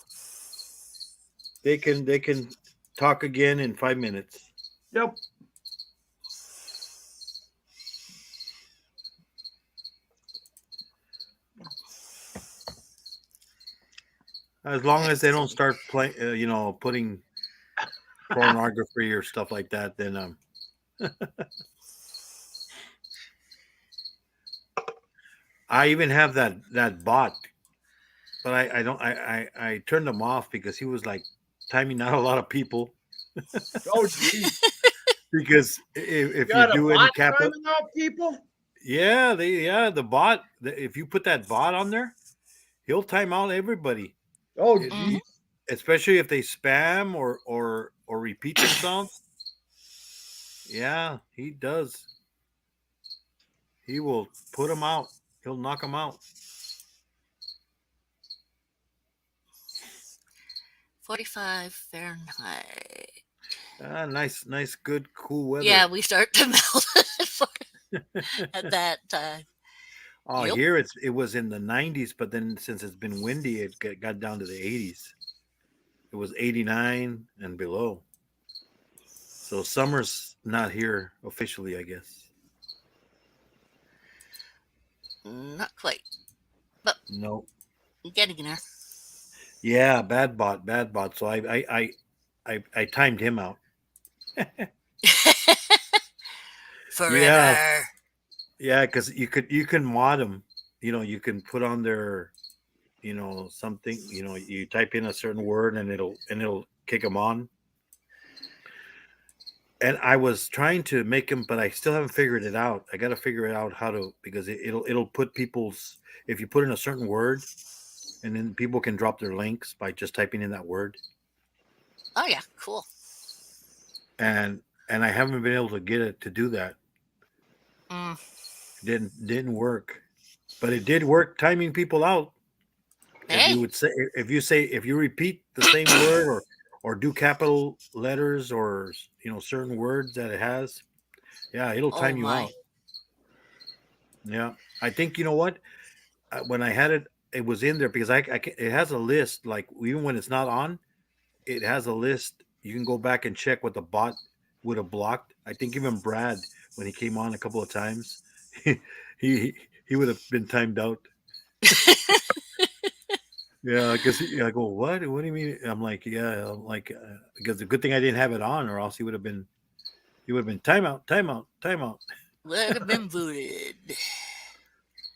talk again in 5 minutes. Yep. As long as they don't start playing, putting pornography or stuff like that, then I even have that bot, but I turned him off because he was like timing out a lot of people. Oh, geez. Because if got you do a any bot capital, timing out people? the bot. If you put that bot on there, he'll time out everybody. Oh, It- geez. especially if they spam or repeat themselves. Yeah, he does. He will put them out. He'll knock them out. 45 Fahrenheit. Nice, good, cool weather. Yeah, we start to melt at that time. Oh, Yep. here it was in the 90s, but then since it's been windy, it got down to the 80s. It was 89 and below. So summer's not here officially, I guess. Not quite. No. Getting there. Yeah, bad bot. So I timed him out. Forever. Yeah, because you can mod them. You can put on their, something. You type in a certain word and it'll kick them on. And I was trying to make them, but I still haven't figured it out. I got to figure it out how to, because it'll put people's, if you put in a certain word, and then people can drop their links by just typing in that word. Oh yeah, cool. And I haven't been able to get it to do that. Mm. Didn't work, but it did work timing people out. Hey. If you repeat the same word or do capital letters or certain words that it has, yeah, it'll time you out. Yeah, I think you know what, when I had it was in there because it has a list, like even when it's not on, it has a list. You can go back and check what the bot would have blocked. I think even Brad, when he came on a couple of times, he would have been timed out. Yeah, because I go, what do you mean? I'm like, yeah, because the good thing I didn't have it on, or else he would have been timeout. Would have been booted.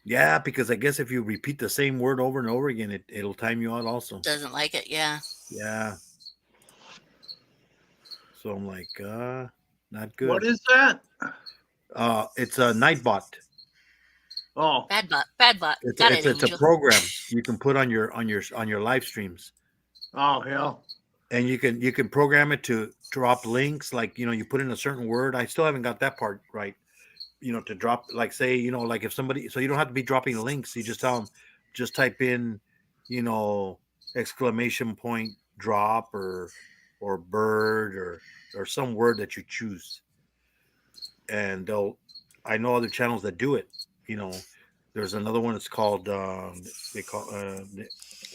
Yeah, because I guess if you repeat the same word over and over again, it'll time you out also. Doesn't like it, yeah. Yeah. So I'm like, not good. What is that? It's a Nightbot. Oh, Bad bot. It's a program you can put on your live streams. Oh hell. And you can program it to drop links, like you put in a certain word. I still haven't got that part right. To drop, like, say, like if somebody, so you don't have to be dropping links. You just tell them, just type in, exclamation point drop or bird or some word that you choose. And I know other channels that do it. There's another one. It's called they call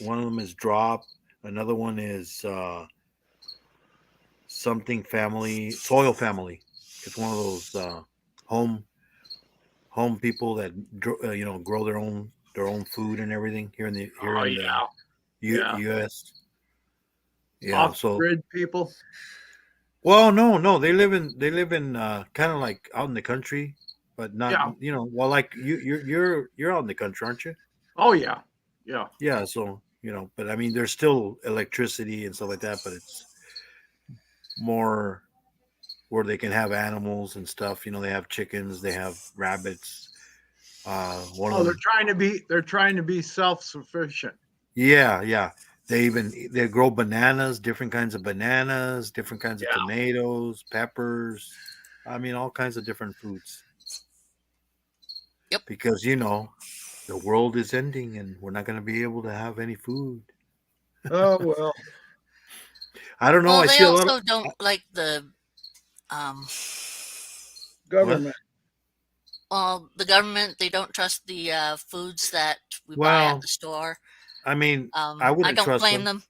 one of them is drop. Another one is something family, soil family. It's one of those home people that grow their own food and everything here in the U.S. Yeah, so off-grid people. Well, no, they live in kind of like out in the country, but not well, like you're out in the country, aren't you? Oh yeah. Yeah, so but I mean, there's still electricity and stuff like that, but it's more where they can have animals and stuff. They have chickens, they have rabbits. They're trying to be self-sufficient. Yeah. They grow bananas, different kinds of bananas, different kinds of tomatoes, peppers. I mean, all kinds of different foods. Yep. Because the world is ending, and we're not going to be able to have any food. Oh well. I don't know. Well, I they see also don't like the government. Well, the government, they don't trust the foods that we buy at the store. I mean, I wouldn't don't trust blame them.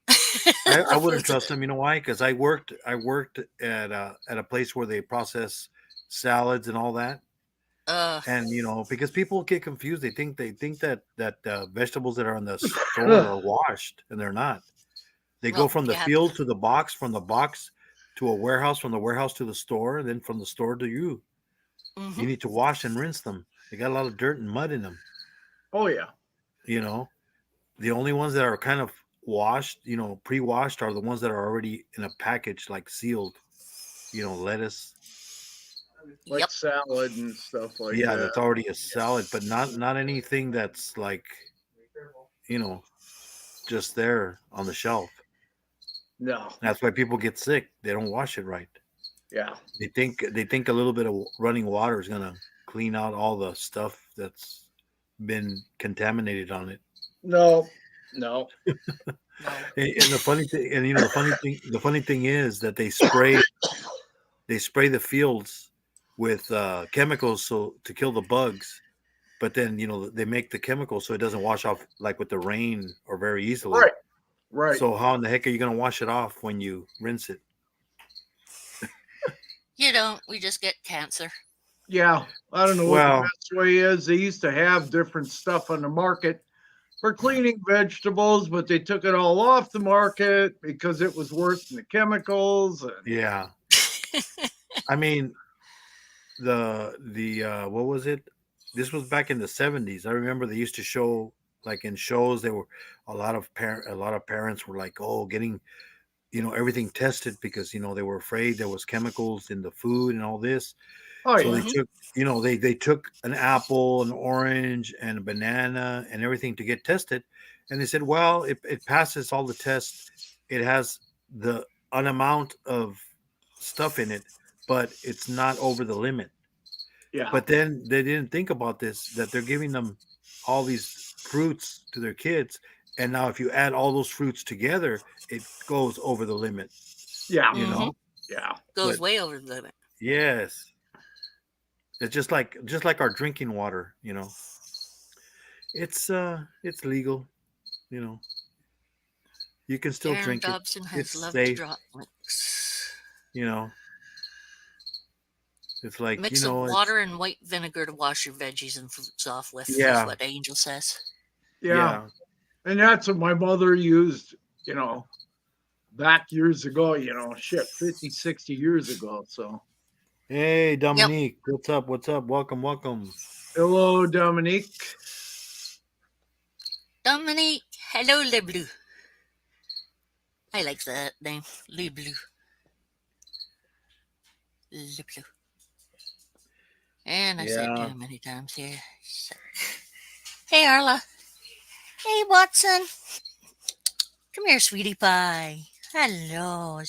them. I wouldn't trust them. You know why? Because I worked at a place where they process salads and all that. And because people get confused, they think that vegetables that are in the store are washed, and they're not. They go from the field to the box, from the box to a warehouse, from the warehouse to the store, and then from the store to you. Mm-hmm. You need to wash and rinse them. They got a lot of dirt and mud in them. Oh yeah. The only ones that are kind of washed, pre-washed, are the ones that are already in a package, like sealed. Lettuce. Like salad and stuff like that. Yeah, that's already a salad, but not anything that's like, just there on the shelf. No. That's why people get sick. They don't wash it right. Yeah. They think a little bit of running water is gonna clean out all the stuff that's been contaminated on it. No. No. And the funny thing, and the funny thing is that they spray the fields with chemicals so to kill the bugs, but then they make the chemicals so it doesn't wash off like with the rain or very easily. Right. Right. So how in the heck are you gonna wash it off when you rinse it? You don't. We just get cancer. Yeah. I don't know what Well- the best way is. They used to have different stuff on the market for cleaning vegetables, but they took it all off the market because it was worse than the chemicals. And Yeah. I mean, the what was it? This was back in the 70s. I remember they used to show like in shows. They were a lot of parents were like, oh, getting everything tested because they were afraid there was chemicals in the food and all this. oh So yeah. they took they took an apple, an orange, and a banana and everything to get tested, and they said, well, it passes all the tests. It has an amount of stuff in it, but it's not over the limit. Yeah. But then they didn't think about this, that they're giving them all these fruits to their kids. And now if you add all those fruits together, it goes over the limit. yeah. You know? Yeah. Goes But- way over the limit. Yes. It's just like our drinking water, It's legal, You can still Aaron drink Dobson it. has It's loved safe, droplets. It's like, Mix of water and white vinegar to wash your veggies and fruits off with. Yeah. Is what Angel says. Yeah. And that's what my mother used, back years ago, 50, 60 years ago. So, Hey, Dominique, what's up? What's up? Welcome. hello, Dominique. Dominique, hello, Le Bleu. I like that name, Le Bleu. Le Bleu. And I said Yeah. too many times here. So- Hey, Arla. Hey, Watson. Come here, sweetie pie. Hello.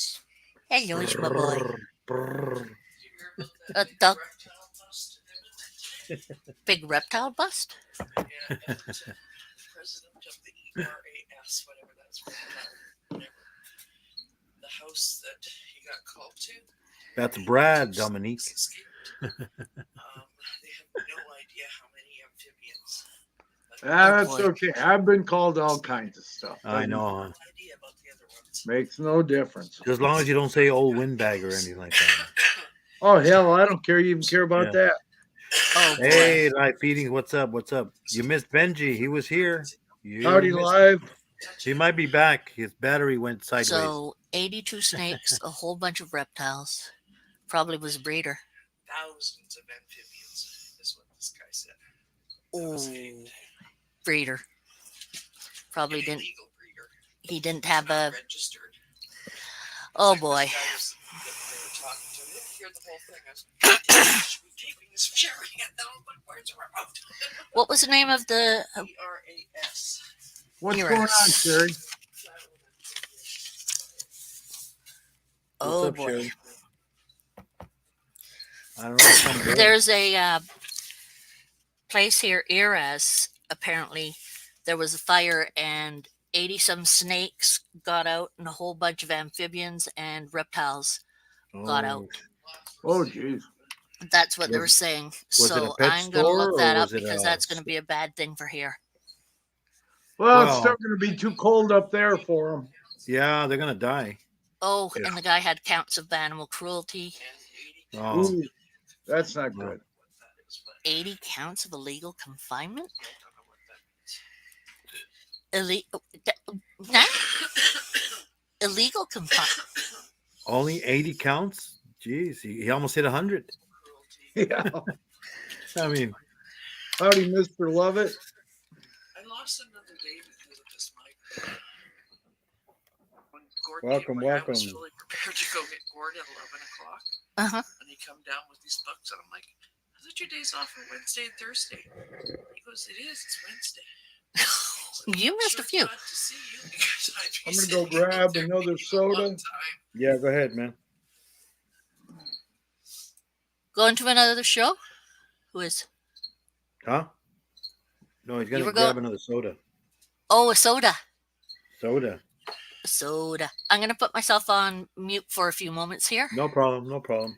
Hello, it's my boy. Brrr. A duck. Big reptile bust? President of the ERAS, whatever that's whatever. The house that he got called to. That's Brad, Dominique. Escaped. They have no idea how many amphibians. That's boy. okay. I've been called all kinds of stuff. I know, huh? No idea about the other ones. Makes no difference. As long as you don't say old windbag or anything like that. Oh, hell, I don't care. You even care about Yeah. that. Oh, boy. Hey, live feedings, what's up? You missed Benji. He was here. You Howdy missed- live. He might be back. His battery went sideways. So, 82 snakes, a whole bunch of reptiles. Probably was a breeder. Thousands of amphibians is what this guy said. Oh, breeder. Probably An didn't. illegal breeder. He didn't have a. Registered. Oh Like, boy. this guy was- they were talking to him. You hear the whole thing. I was taping this, sharing it. Now, but where's the remote? What was the name of the? ERAS. What's You're going right. on, Sherry? Oh up, boy. Sherry? I don't know. some girl. There's a place here, Eras. Apparently, there was a fire and 80 some snakes got out, and a whole bunch of amphibians and reptiles got out. Oh, geez. That's what they were Was- saying. it So a pet I'm going to store look or that up was it because a- that's going to be a bad thing for here. Well, it's Well- still going to be too cold up there for them. Yeah, they're gonna die. Oh, Yeah. and the guy had counts of animal cruelty. Oh, Ooh, that's not good. 80 counts of illegal confinement? Illegal confinement. only 80 counts. Jeez, he almost hit 100. Yeah. I mean, Howdy, Mr. Lovett. I lost another day because of this mic. When Gordon Welcome, came, I was welcome. fully prepared to go get Gordon at 11 o'clock. Uh-huh. And he come down with these books, and I'm like, I thought your days off are Wednesday and Thursday. He goes, it is, it's Wednesday. You missed a few. Glad to see you because I'd be I'm gonna go sitting out grab there another giving you a soda. hard time. Yeah, go ahead, man. Going to another show? Who is? Huh? No, he's You gonna were grab going. another soda. Oh, a soda. Soda. A soda. I'm gonna put myself on mute for a few moments here. No problem. No problem.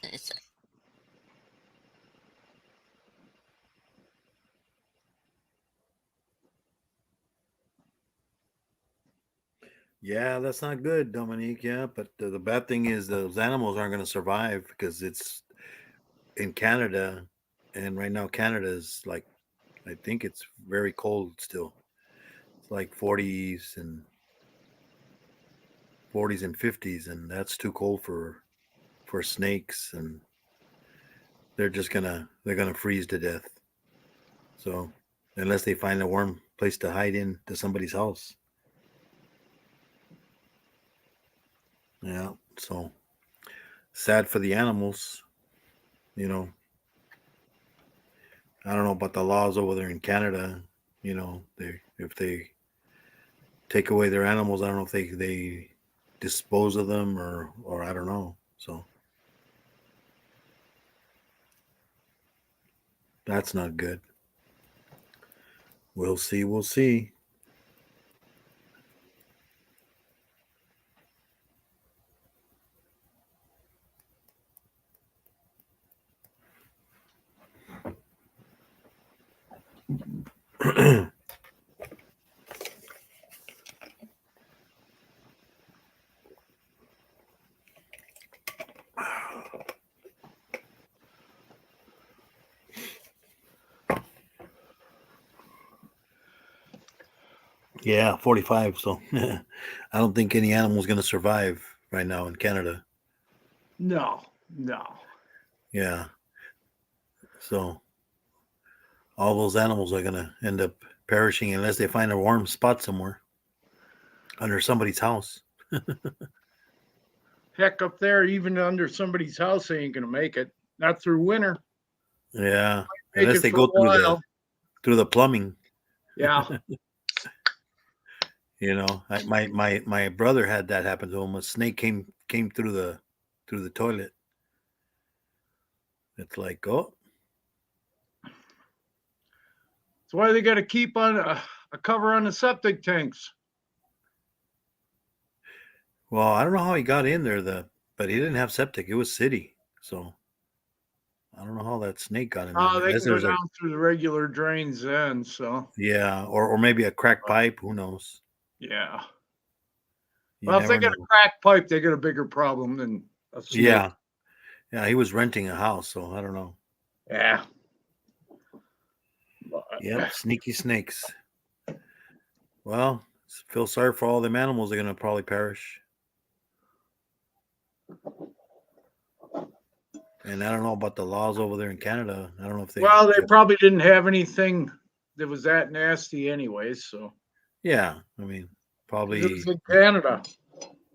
It's, Yeah, that's not good, Dominique. Yeah, but the bad thing is those animals aren't going to survive because it's in Canada, and right now Canada is like, I think it's very cold still. It's like 40s and 50s, and that's too cold for snakes, and they're gonna freeze to death. So unless they find a warm place to hide in to somebody's house. Yeah, so sad for the animals, you know. I don't know about the laws over there in Canada, if they take away their animals, I don't know if they dispose of them or I don't know. So that's not good. We'll see. Yeah, 45. So I don't think any animal is going to survive right now in Canada. No. Yeah. So all those animals are going to end up perishing unless they find a warm spot somewhere under somebody's house. Heck, up there, even under somebody's house, they ain't gonna make it. Not through winter. Yeah. Make Unless it they for go a while. through the plumbing. Yeah. My brother had that happen to him. A snake came through the toilet. It's like, oh. That's why they got to keep on a cover on the septic tanks. Well, I don't know how he got in there, but he didn't have septic. It was city, so I don't know how that snake got in there. They Unless can go there's down through the regular drains then. So or maybe a cracked pipe. Who knows? yeah. You Well, if they never got a know. cracked pipe, they got a bigger problem than a snake. Yeah. He was renting a house, so I don't know. Yeah. Yep, sneaky snakes. Well, feel sorry for all them animals. They're gonna probably perish. And I don't know about the laws over there in Canada. I don't know if they. Well, they probably didn't have anything that was that nasty, anyways. So Yeah, I mean, probably. it was in Canada.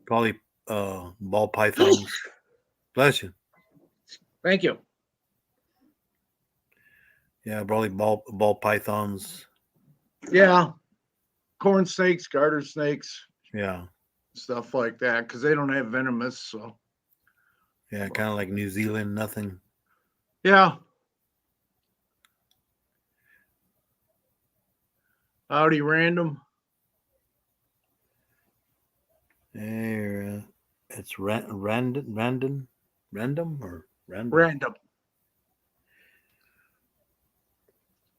Probably ball pythons. Bless you. Thank you. Yeah, probably ball pythons. Yeah, corn snakes, garter snakes, Yeah. stuff like that, because they don't have venomous. So Yeah, kind of like New Zealand, nothing. yeah. Howdy, random. Hey, it's random or random. Random.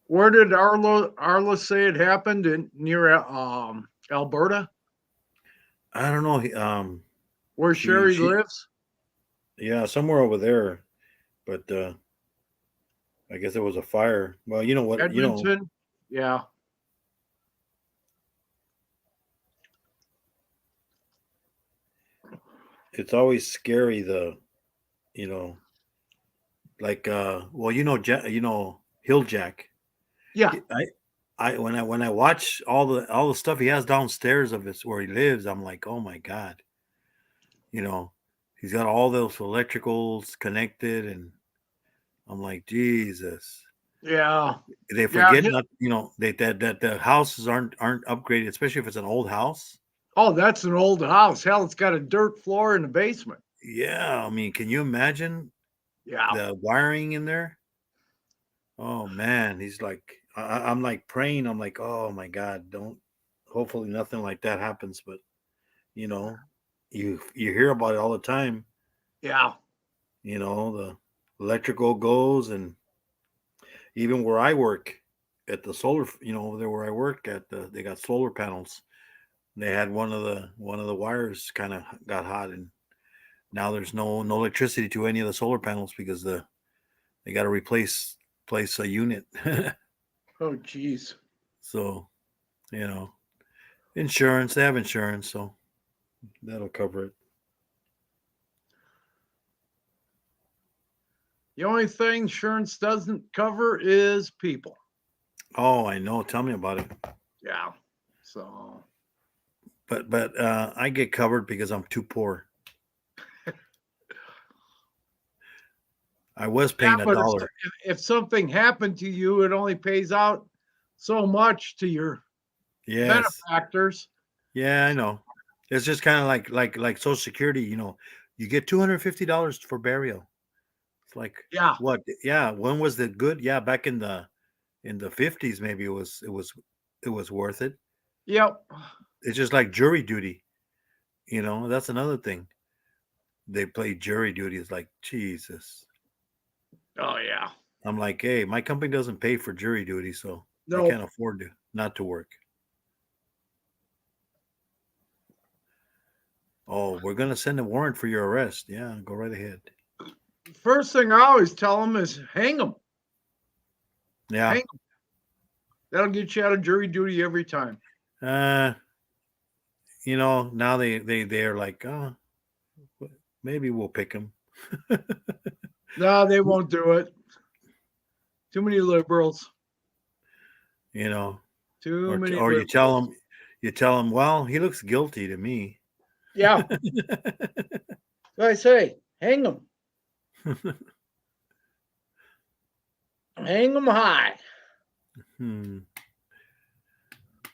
Where did Arla say it happened? Near Alberta, I don't know. where Sherry she- lives. Yeah, somewhere over there, but I guess it was a fire. Well, you know what? Edmonton. Yeah. It's always scary. Like Hill Jack. Yeah. When I watch all the stuff he has downstairs of his where he lives, I'm like, oh my God. He's got all those electricals connected, and I'm like, Jesus. Yeah. They Yeah, forget not, that the houses aren't upgraded, especially if it's an old house. Oh, that's an old house. Hell, it's got a dirt floor in the basement. Yeah, I mean, can you imagine Yeah. the wiring in there? Oh man, he's like, I'm like praying. I'm like, oh my God, don't. Hopefully, nothing like that happens. But you know, you hear about it all the time. Yeah. The electrical goes, and even where I work at the solar, over there where I work at, they got solar panels. They had one of the wires kind of got hot, and now there's no electricity to any of the solar panels because they got to replace a unit. Oh, geez. So, insurance, they have insurance, so that'll cover it. The only thing insurance doesn't cover is people. Oh, I know. Tell me about it. Yeah. So. But I get covered because I'm too poor. I was paying Yeah, a but dollar. if something happened to you, it only pays out so much to your Yes. benefactors. Yeah, I know. It's just kind of like Social Security. You get $250 for burial. It's like, Yeah. what? Yeah. When was it good? Yeah, back in the 50s, maybe it was worth it. Yep. It's just like jury duty. That's another thing. They play jury duty. It's like, Jesus. Oh yeah. I'm like, hey, my company doesn't pay for jury duty, so I No. can't afford not to work. Oh, we're gonna send a warrant for your arrest. Yeah, go right ahead. First thing I always tell them is hang them. Yeah. Hang them. That'll get you out of jury duty every time. Now they're like, oh, maybe we'll pick him. No, they won't do it. Too many liberals. Too many. Or liberals. you tell them, well, he looks guilty to me. Yeah. So I say, hang them. Hang them high.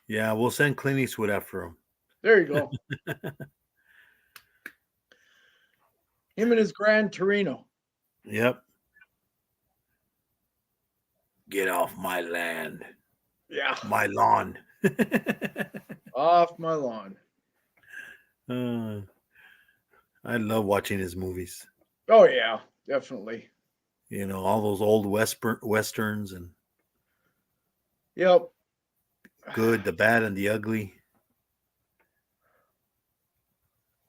Yeah, we'll send Clint Eastwood after him. There you go. Him and his Gran Torino. Yep. Get off my land. Yeah. My lawn. Off my lawn. I love watching his movies. Oh yeah, definitely. All those old westerns and Yep. Good, the bad, and the ugly.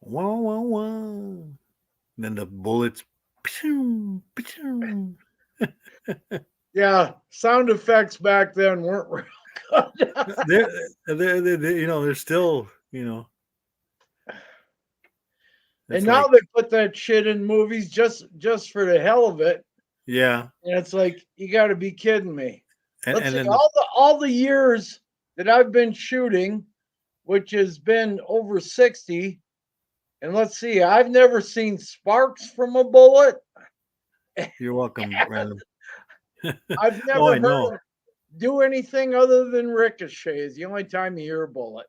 Whoa, whoa, whoa. Then the bullets. Pew, pew. Yeah, sound effects back then weren't real good. They're still, and now they put that shit in movies just for the hell of it. Yeah. And it's like, you got to be kidding me. And Let's see, then all the years that I've been shooting, which has been over 60, and let's see, I've never seen sparks from a bullet. You're welcome, Random. I've never heard them do anything other than ricochets. The only time you hear a bullet.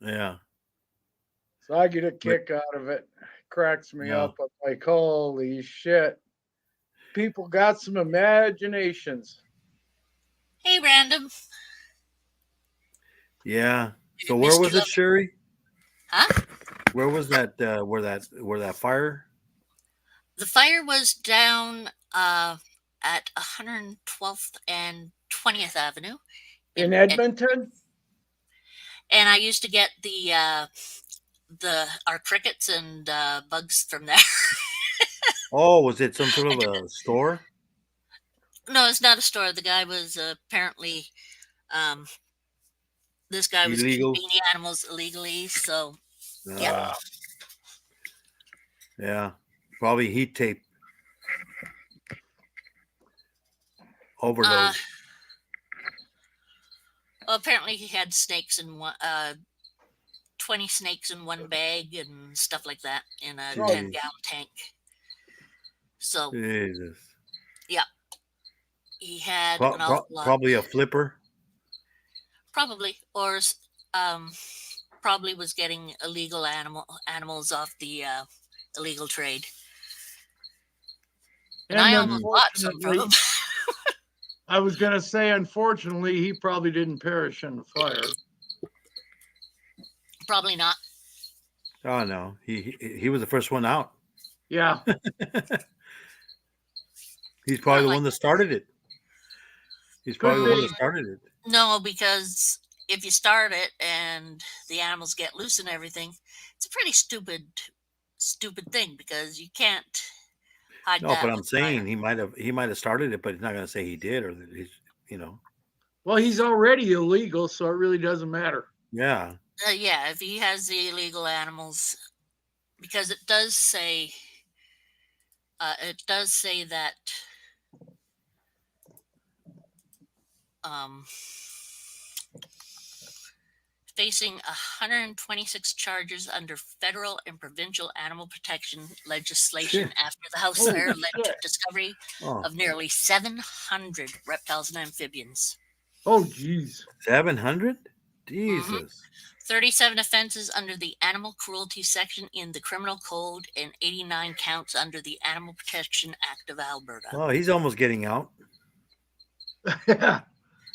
Yeah. So I get a kick out of it. Cracks me up. I'm like, holy shit. People got some imaginations. Hey, Random. Yeah. So where was it, Sherry? Huh? Where was that? Where that fire? The fire was down at 112th and 20th Avenue in Edmonton. And I used to get our crickets and bugs from there. Oh, was it some sort of a store? No, it's not a store. The guy was apparently this guy was illegal. keeping the animals illegally. So yeah. Yeah. Probably heat tape. Overdose. Well, apparently he had snakes in 20 snakes in one bag and stuff like that in a 10-gallon tank. So Jesus. Yeah. he had an awful lot. Probably a flipper. Probably, or probably was getting illegal animals off the illegal trade. And I And almost bought some from unfortunately, him. I was going to say, unfortunately, he probably didn't perish in the fire. Probably not. Oh no, he was the first one out. Yeah. He's probably the like one that started it. He's probably the one that started it. No, because if you start it and the animals get loose and everything, it's a pretty stupid thing because you can't hide No, that. but I'm with fire. saying he might have started it, but he's not going to say he did or that he's, you know. Well, he's already illegal, so it really doesn't matter. Yeah. Yeah, if he has the illegal animals, because it does say that facing 126 charges under federal and provincial animal protection legislation Shit. after the house Holy fire led to shit. discovery Oh, of nearly 700 reptiles and amphibians. Oh, geez. 700? Jesus. 37 offenses under the animal cruelty section in the criminal code and 89 counts under the Animal Protection Act of Alberta. Oh, he's almost getting out.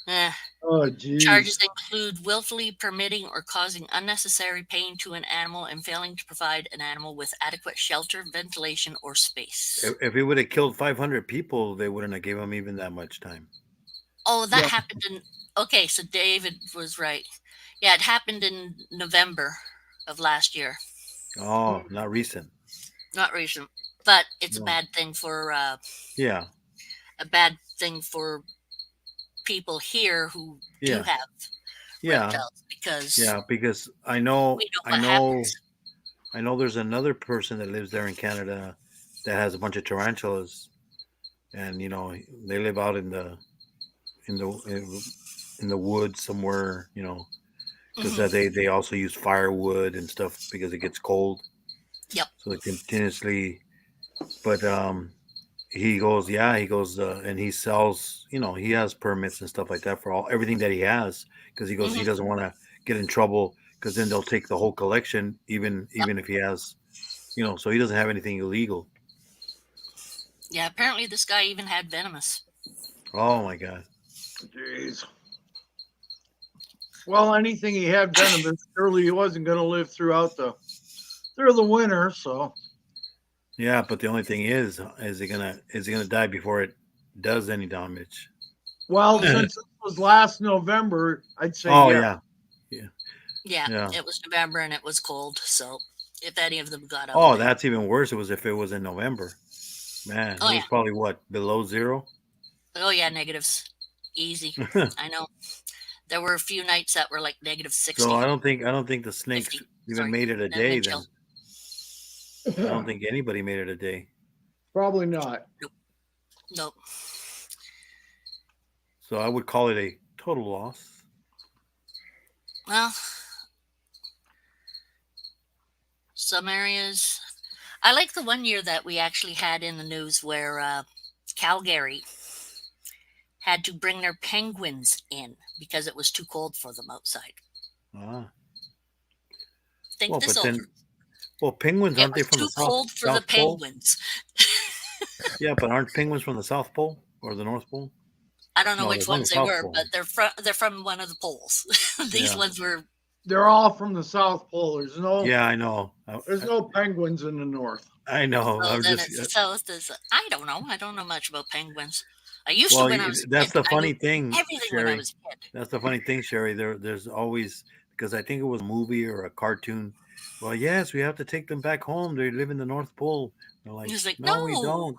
Eh, Oh, geez. charges include willfully permitting or causing unnecessary pain to an animal and failing to provide an animal with adequate shelter, ventilation, or space. If he would have killed 500 people, they wouldn't have given him even that much time. Oh, that Yeah. happened in. Okay, so David was right. Yeah, it happened in November of last year. Oh, not recent. Not recent, but it's No. a bad thing for Yeah. people here who Yeah. do have Yeah. reptiles because Yeah, because I know we know what happens. I know there's another person that lives there in Canada that has a bunch of tarantulas, and you know they live out in the woods somewhere, you know, because Mhm. they also use firewood and stuff because it gets cold. Yep. So they continuously, but he goes, and he sells, you know, he has permits and stuff like that for everything that he has because he goes, he Mhm. doesn't want to get in trouble because then they'll take the whole collection, even if he has, you know, so he doesn't have anything illegal. Yeah, apparently this guy even had venomous. Oh my God. Jeez. Well, anything he had venomous, surely he wasn't going to live through the winter. So Yeah, but the only thing is he gonna die before it does any damage? well, since it was last November, I'd say Oh yeah. yeah. Yeah, it was November and it was cold. So if any of them got out, Oh, that's even worse. It was if it was in November. Man, Oh, it was yeah. probably what, below zero? Oh yeah, negatives, easy. I know. There were a few nights that were like negative 60. So I don't think the snakes 50, even sorry, made it a and day wind then. chill. I don't think anybody made it a day. Probably not. Nope. So I would call it a total loss. Well, some areas. I like the one year that we actually had in the news where Calgary had to bring their penguins in because it was too cold for them outside. Ah. Think Well, this but over. then, well, penguins It aren't they was from too the South, cold for the South Pole? penguins. Yeah, but aren't penguins from the South Pole or the North Pole? I don't know No, which they're from the ones they South were, Pole. but they're from one of the poles. These Yeah. ones were. They're all from the South Pole. There's no Yeah, I know. there's no penguins in the North. I know. So I was then just it's south. I don't know. I don't know much about penguins. I used to well, when I was a that's kid. the I funny knew thing, everything when I Sherry. was a kid. That's the funny thing, Sherry. There's always, because I think it was a movie or a cartoon. Well, yes, we have to take them back home. They live in the North Pole. They're like, He's like, no, we no. don't.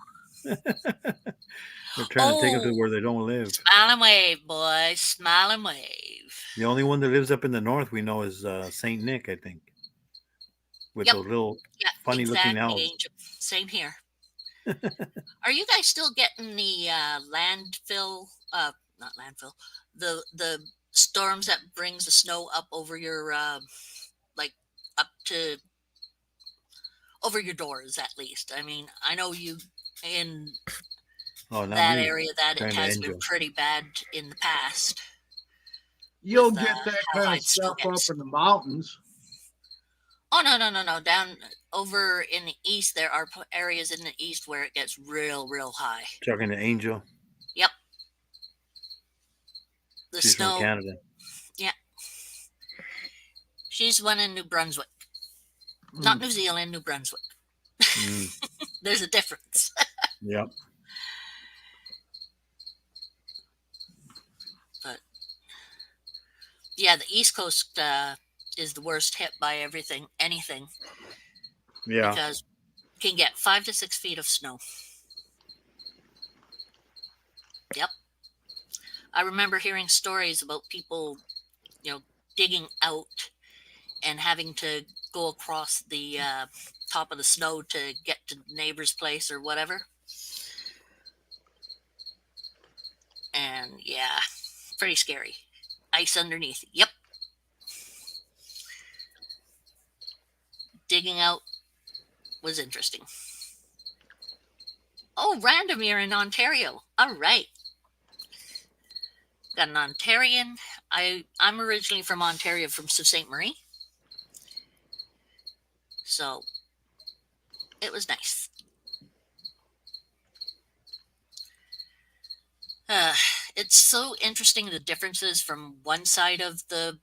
They're trying to take them to where they don't live. Smile and wave, boys. Smile and wave. The only one that lives up in the north we know is Saint Nick, I think, with Yep. those little Yeah, funny-looking exactly, owls. Angel. Same here. Are you guys still getting the landfill? Not landfill. The storms that brings the snow up over your like up to over your doors at least. I mean, I know you in Oh, not that me. area that it Kinda has been Angel. pretty bad in the past. You'll With, get that how kind high of the snow stuff up gets. in the mountains. Oh no! Down over in the east, there are areas in the east where it gets real high. Talking to Angel. Yep. The She's from snow. Canada. Yeah. She's one in New Brunswick, not New Zealand, New Brunswick. Mm. There's a difference. Yep. But yeah, the East Coast is the worst hit by anything, Yeah. because you can get 5 to 6 feet of snow. Yep. I remember hearing stories about people, digging out and having to go across the top of the snow to get to the neighbor's place or whatever. And yeah, pretty scary. Ice underneath. Yep. Digging out was interesting. Oh, random, you're in Ontario. All right. Got an Ontarian. I'm originally from Ontario, from Sault Ste. Marie. So it was nice. It's so interesting, the differences from one side of the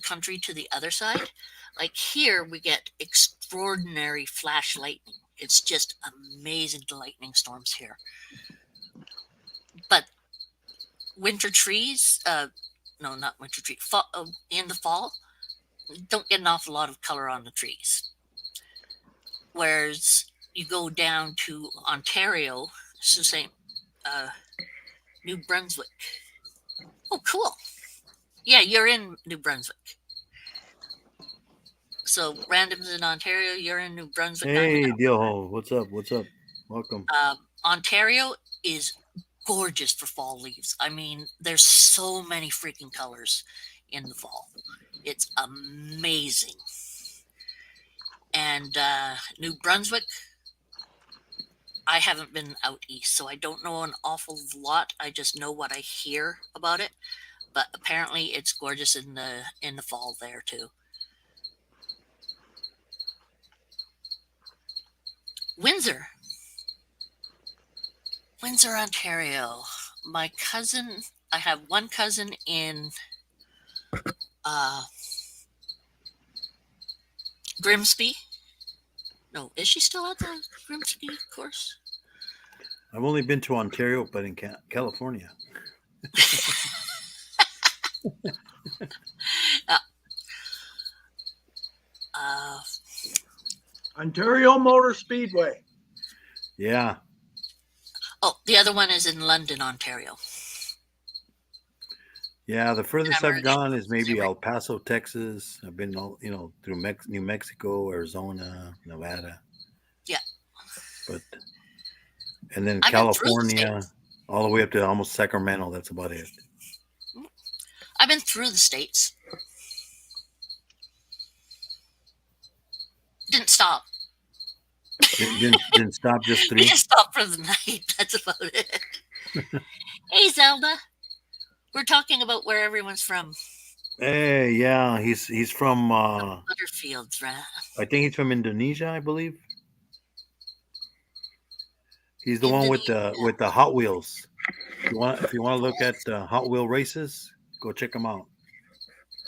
country to the other side. Like here, we get extraordinary flash lightning. It's just amazing, the lightning storms here. But winter trees, no, not winter trees, in the fall, don't get an awful lot of color on the trees. Whereas you go down to Ontario, so same, New Brunswick. Oh, cool. Yeah, you're in New Brunswick. So random's in Ontario, you're in New Brunswick. Hey, Dioho. What's up? Welcome. Ontario is gorgeous for fall leaves. I mean, there's so many freaking colors in the fall. It's amazing. And New Brunswick, I haven't been out east, so I don't know an awful lot. I just know what I hear about it. But apparently it's gorgeous in the fall there too. Windsor, Ontario. My cousin, I have one cousin in Grimsby. No, is she still at the Grimsby course? I've only been to Ontario, but in California. Ontario Motor Speedway. Yeah. Oh, the other one is in London, Ontario. Yeah, the furthest I've gone is maybe El Paso, Texas. I've been through New Mexico, Arizona, Nevada. Yeah. And then I've California, all the way up to almost Sacramento. That's about it. I've been through the States. Didn't stop. Didn't stop just We three. just stopped for the night. That's about it. Hey, Zelda. We're talking about where everyone's from. Hey, yeah, he's from. Butterfields, right? I think he's from Indonesia, I believe. He's the one with the Hot Wheels. If you want to look at Hot Wheel races, go check him out.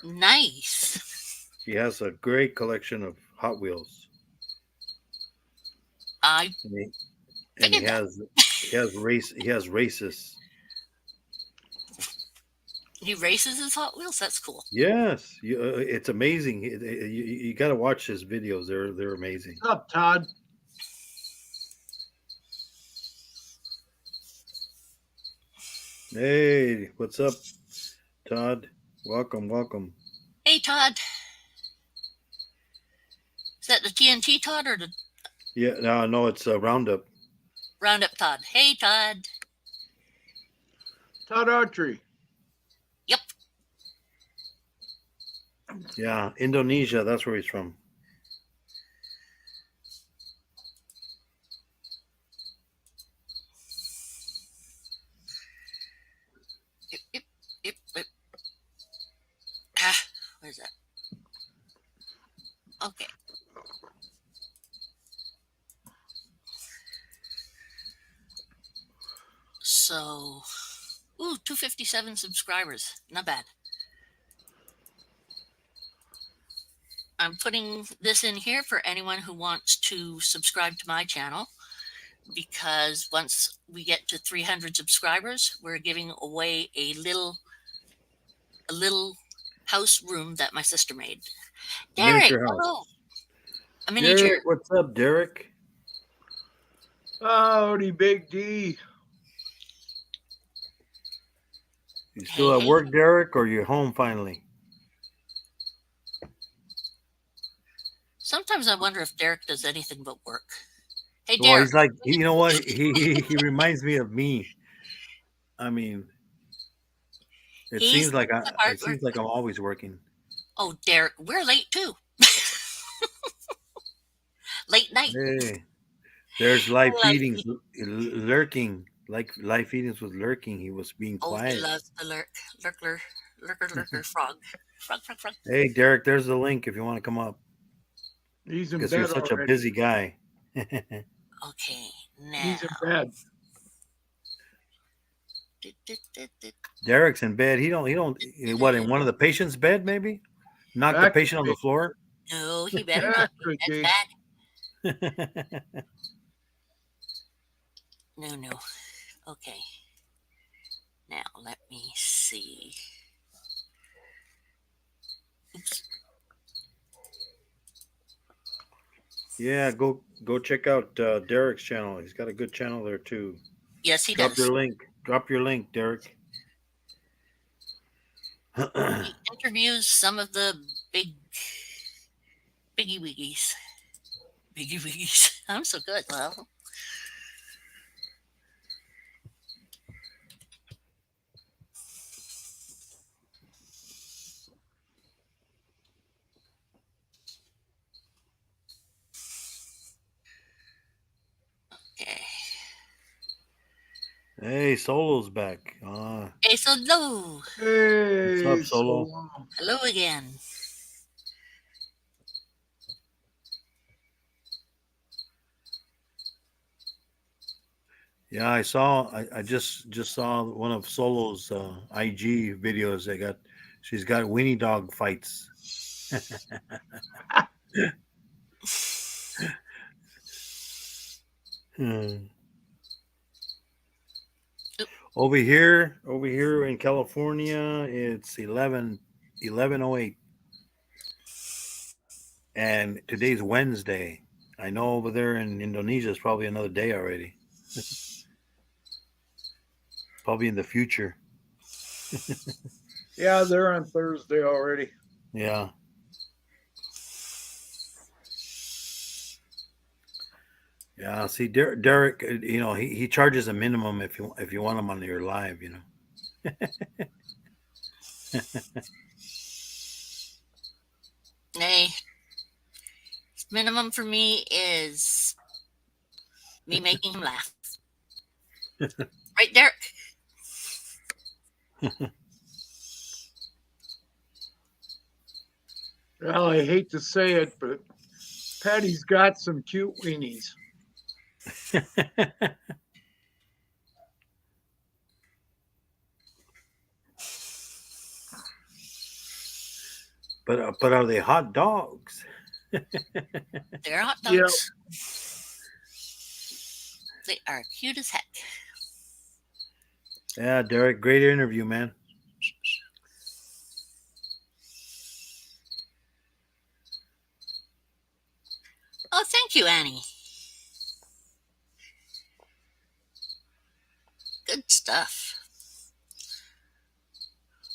Nice. He has a great collection of Hot Wheels. He has races. He races his Hot Wheels. That's cool. Yes, it's amazing. You got to watch his videos. They're amazing. What's up, Todd? Hey, what's up, Todd? Welcome. Hey, Todd. Is that the TNT Todd or the Yeah, no, it's Roundup. Roundup Todd? Hey, Todd. Todd Archery. Yep. Yeah, Indonesia. That's where he's from. So, 257 subscribers. Not bad. I'm putting this in here for anyone who wants to subscribe to my channel, because once we get to 300 subscribers, we're giving away a little house room that my sister made. Derek, Miniature house. hello. A miniature. Derek, what's up, Derek? Howdy, Big D. You still at Hey. work, Derek, or you home finally? Sometimes I wonder if Derek does anything but work. Hey, Well, Derek. he's like, you know what? He reminds me of me. I mean, it He's seems like the hard it seems like I'm always working. Oh, Derek, we're late too. Late night. Hey, there's live Like feedings lurking, like live feedings with lurking. He was being Oh, he quiet. loves the lurker, frog. Frog. Hey, Derek, there's the link if you want to come up. He's in Because bed you're such already. a busy guy. Okay, now. He's in bed. Derek's in bed. He don't. What, in one of the patient's bed? Maybe knock the That patient on could the floor. No, he better That not. could That's be. bad. No. Okay. Now let me see. Oops. Yeah, go check out Derek's channel. He's got a good channel there too. Yes, he Drop does. your link. Drop your link, Derek. He interviews some of the biggie wiggies. Biggie wiggies. I'm so good. Well, okay. Hey, Solo's back. Hey, so hello. Hey, What's up, Solo? Hello again. Yeah, I just saw one of Solo's IG videos. She's got weenie dog fights. Over here in California, it's 11:08, and today's Wednesday. I know over there in Indonesia, it's probably another day already. Probably in the future. Yeah, they're on Thursday already. Yeah. Yeah. See, Derek, he charges a minimum if you want him on your live, Hey, minimum for me is me making him laugh. Right, Derek? Well, I hate to say it, but Patty's got some cute weenies. But are they hot dogs? They're hot dogs. Yep. They are cute as heck. Yeah, Derek, great interview, man. Oh, thank you, Annie. Good stuff.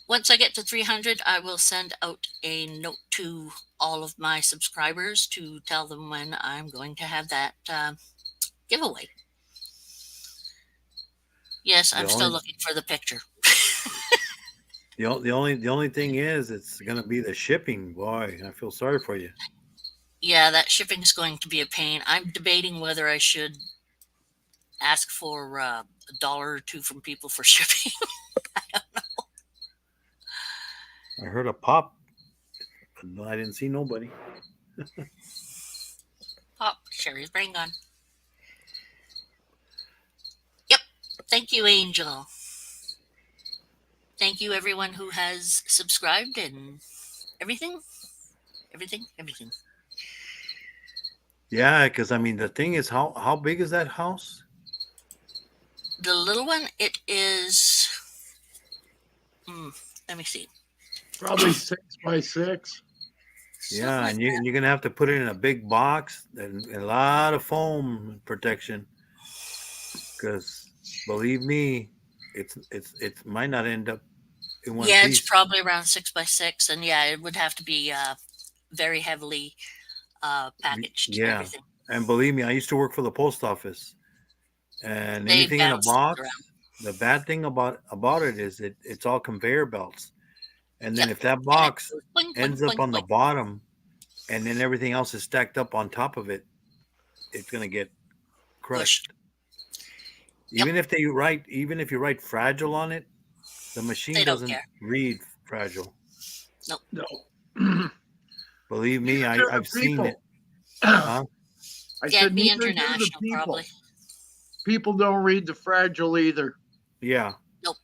Once I get to 300, I will send out a note to all of my subscribers to tell them when I'm going to have that giveaway. Yes, I'm still looking for the picture. The only thing is, it's gonna be the shipping. Boy, I feel sorry for you. Yeah, that shipping is going to be a pain. I'm debating whether I should ask for $1 or $2 from people for shipping. I don't know. I heard a pop, but I didn't see nobody. Pop, Sherry's brain gone. Yep. Thank you. you, Angel. Thank you, everyone who has subscribed and everything. Everything. Yeah, because I mean, the thing is, how big is that house? The little one, it is. Let me see. Probably 6x6. Yeah, and you're gonna have to put it in a big box and a lot of foam protection. Because believe me, it might not end up in one Yeah, it's piece. probably around 6x6, and yeah, it would have to be very heavily packaged. Yeah, Everything. and believe me, I used to work for the post office, and They anything in a bounce things box. around. The bad thing about it is it's all conveyor belts, and then Yep. if that And it box goes boing, ends boing, up boing, on the boing. bottom, and then everything else is stacked up on top of it, it's gonna get crushed. Yep. Even if you write fragile on it, the machine They don't doesn't care. read fragile. No. Believe me, Neither do the I've seen people. it. Huh? I Yeah, said it'd be neither do the international, people. probably. People don't read the fragile either. Yeah. Nope.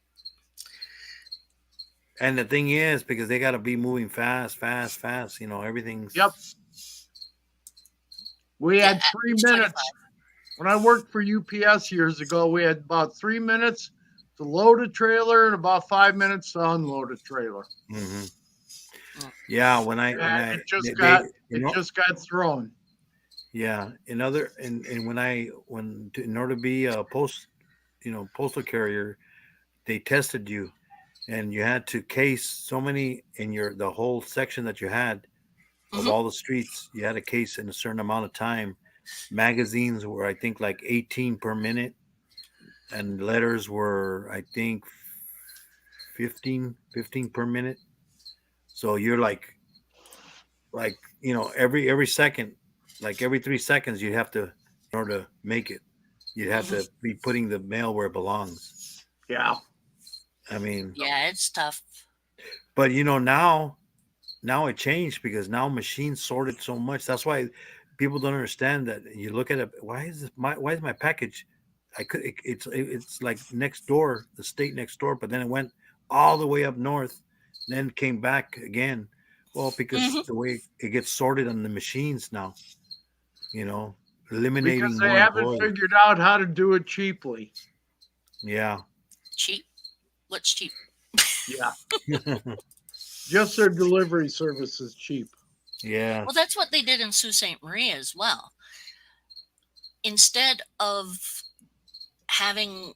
And the thing is, because they got to be moving fast. You know, everything's. Yep. We Yeah, had at 3 least minutes. 25. When I worked for UPS years ago, we had about 3 minutes to load a trailer and about 5 minutes to unload a trailer. Mm-hmm. Yeah, when I And it they- just got thrown. yeah, in order to be a postal carrier, they tested you, and you had to case so many in the whole section that you had of Mhm. all the streets. You had a case in a certain amount of time. Magazines were, I think, like 18 per minute, and letters were, I think, 15 per minute. So you're like every second, like every 3 seconds, you have to, in order to make it, you'd have to be putting the mail where it belongs. Yeah. I mean, Yeah, it's tough. but now it changed because now machines sort it so much. That's why people don't understand that. You look at it, why is my package? It's like next door, the state next door, but then it went all the way up north, then came back again. Well, because the way it gets sorted on the machines now, eliminating Because they more haven't employees. figured out how to do it cheaply. Yeah. Cheap? What's cheap? Yeah. Just their delivery service is cheap. Yeah. Well, that's what they did in Sault Ste. Marie as well. Instead of having,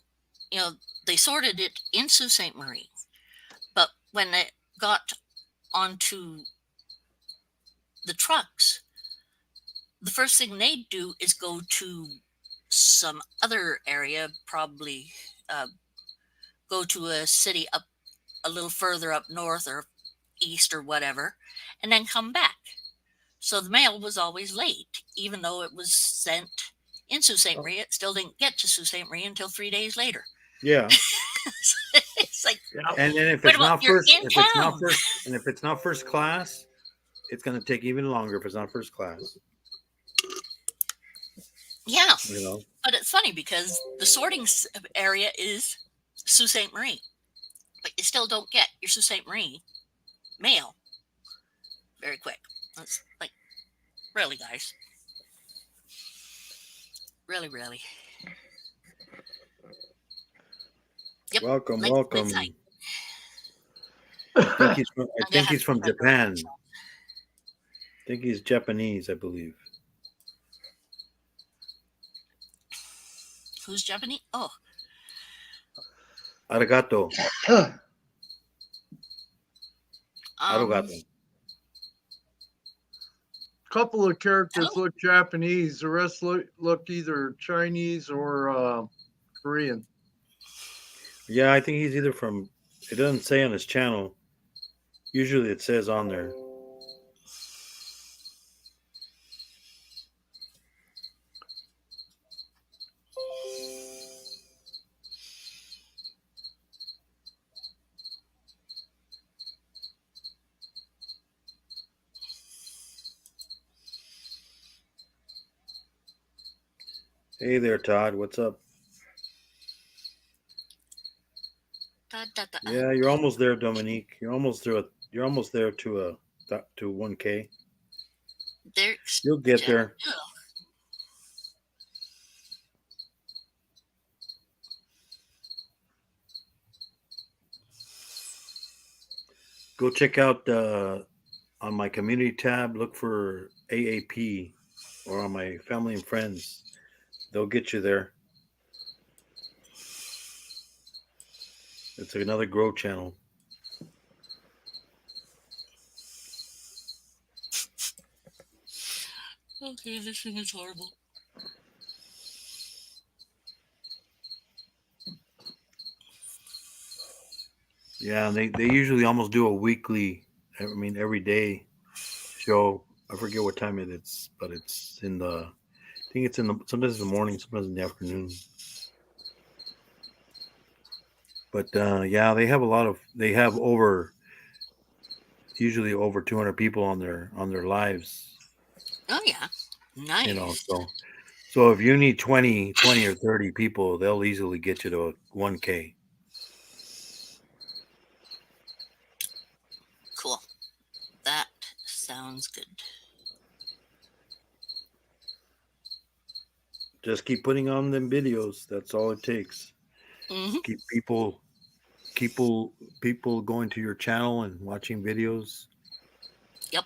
they sorted it in Sault Ste. Marie, but when it got onto the trucks, the first thing they'd do is go to some other area, probably go to a city up a little further up north or east or whatever, and then come back. So the mail was always late, even though it was sent in Sault Ste. Marie. It still didn't get to Sault Ste. Marie until 3 days later. Yeah. It's like, And then if wait it's a minute, not you're first, in town. if it's not first class, it's going to take even longer if it's not first class. Yeah. You know. But it's funny because the sorting area is Sault Ste. Marie, but you still don't get your Sault Ste. Marie mail very quick. It's like, really, guys? Really? Yep. Welcome. Let's hike. I think he's from I'm gonna have to Japan. remember. I think he's Japanese, I believe. Who's Japanese? Oh, Arigato. Arigato. Couple of characters look Japanese. The rest look either Chinese or Korean. Yeah, I think he's either from. It doesn't say on his channel. Usually, it says on there. Hey there, Todd. What's up? Yeah, you're almost there, Dominique. You're almost there. You're almost there to 1K. There's You'll get there. Go check out on my community tab. Look for AAP or on my family and friends. They'll get you there. It's another grow channel. Okay, this thing is horrible. Yeah, and they usually almost do a weekly, I mean, every day show. I forget what time it is, but it's in the, I think it's in the, sometimes in the morning, sometimes in the afternoon. But yeah, they have they have usually over 200 people on their lives, Oh yeah, nice. you know, so if you need 20 or 30 people, they'll easily get you to a 1K. Cool. That sounds good. Just keep putting on them videos. That's all it takes. Hmm. Keep people going to your channel and watching videos. Yep.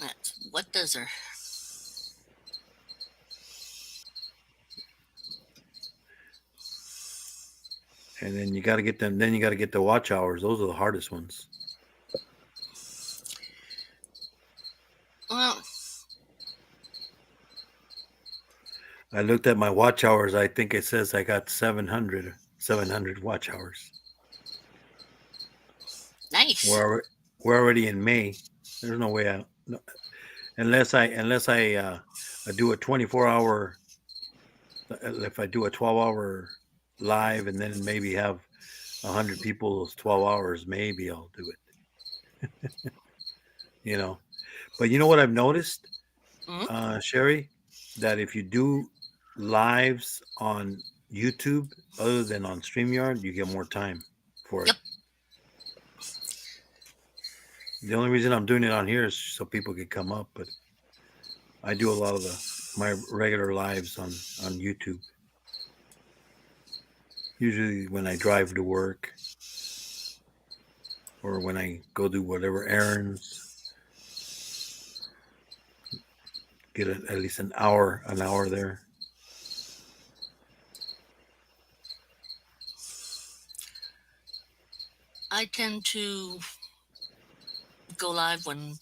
That's what does her. And then you got to get them. Then you got to get the watch hours. Those are the hardest ones. Well, I looked at my watch hours. I think it says I got 700 watch hours. nice. We're already in May. There's no way unless I do a 24-hour. If I do a 12-hour live and then maybe have 100 people those 12 hours, maybe I'll do it. You know, but you know what I've noticed, Sherry, that if you do lives on YouTube other than on StreamYard, you get more time for it. The only reason I'm doing it on here is so people can come up, but I do a lot of my regular lives on YouTube. Usually when I drive to work or when I go do whatever errands, get at least an hour there. I tend to go live when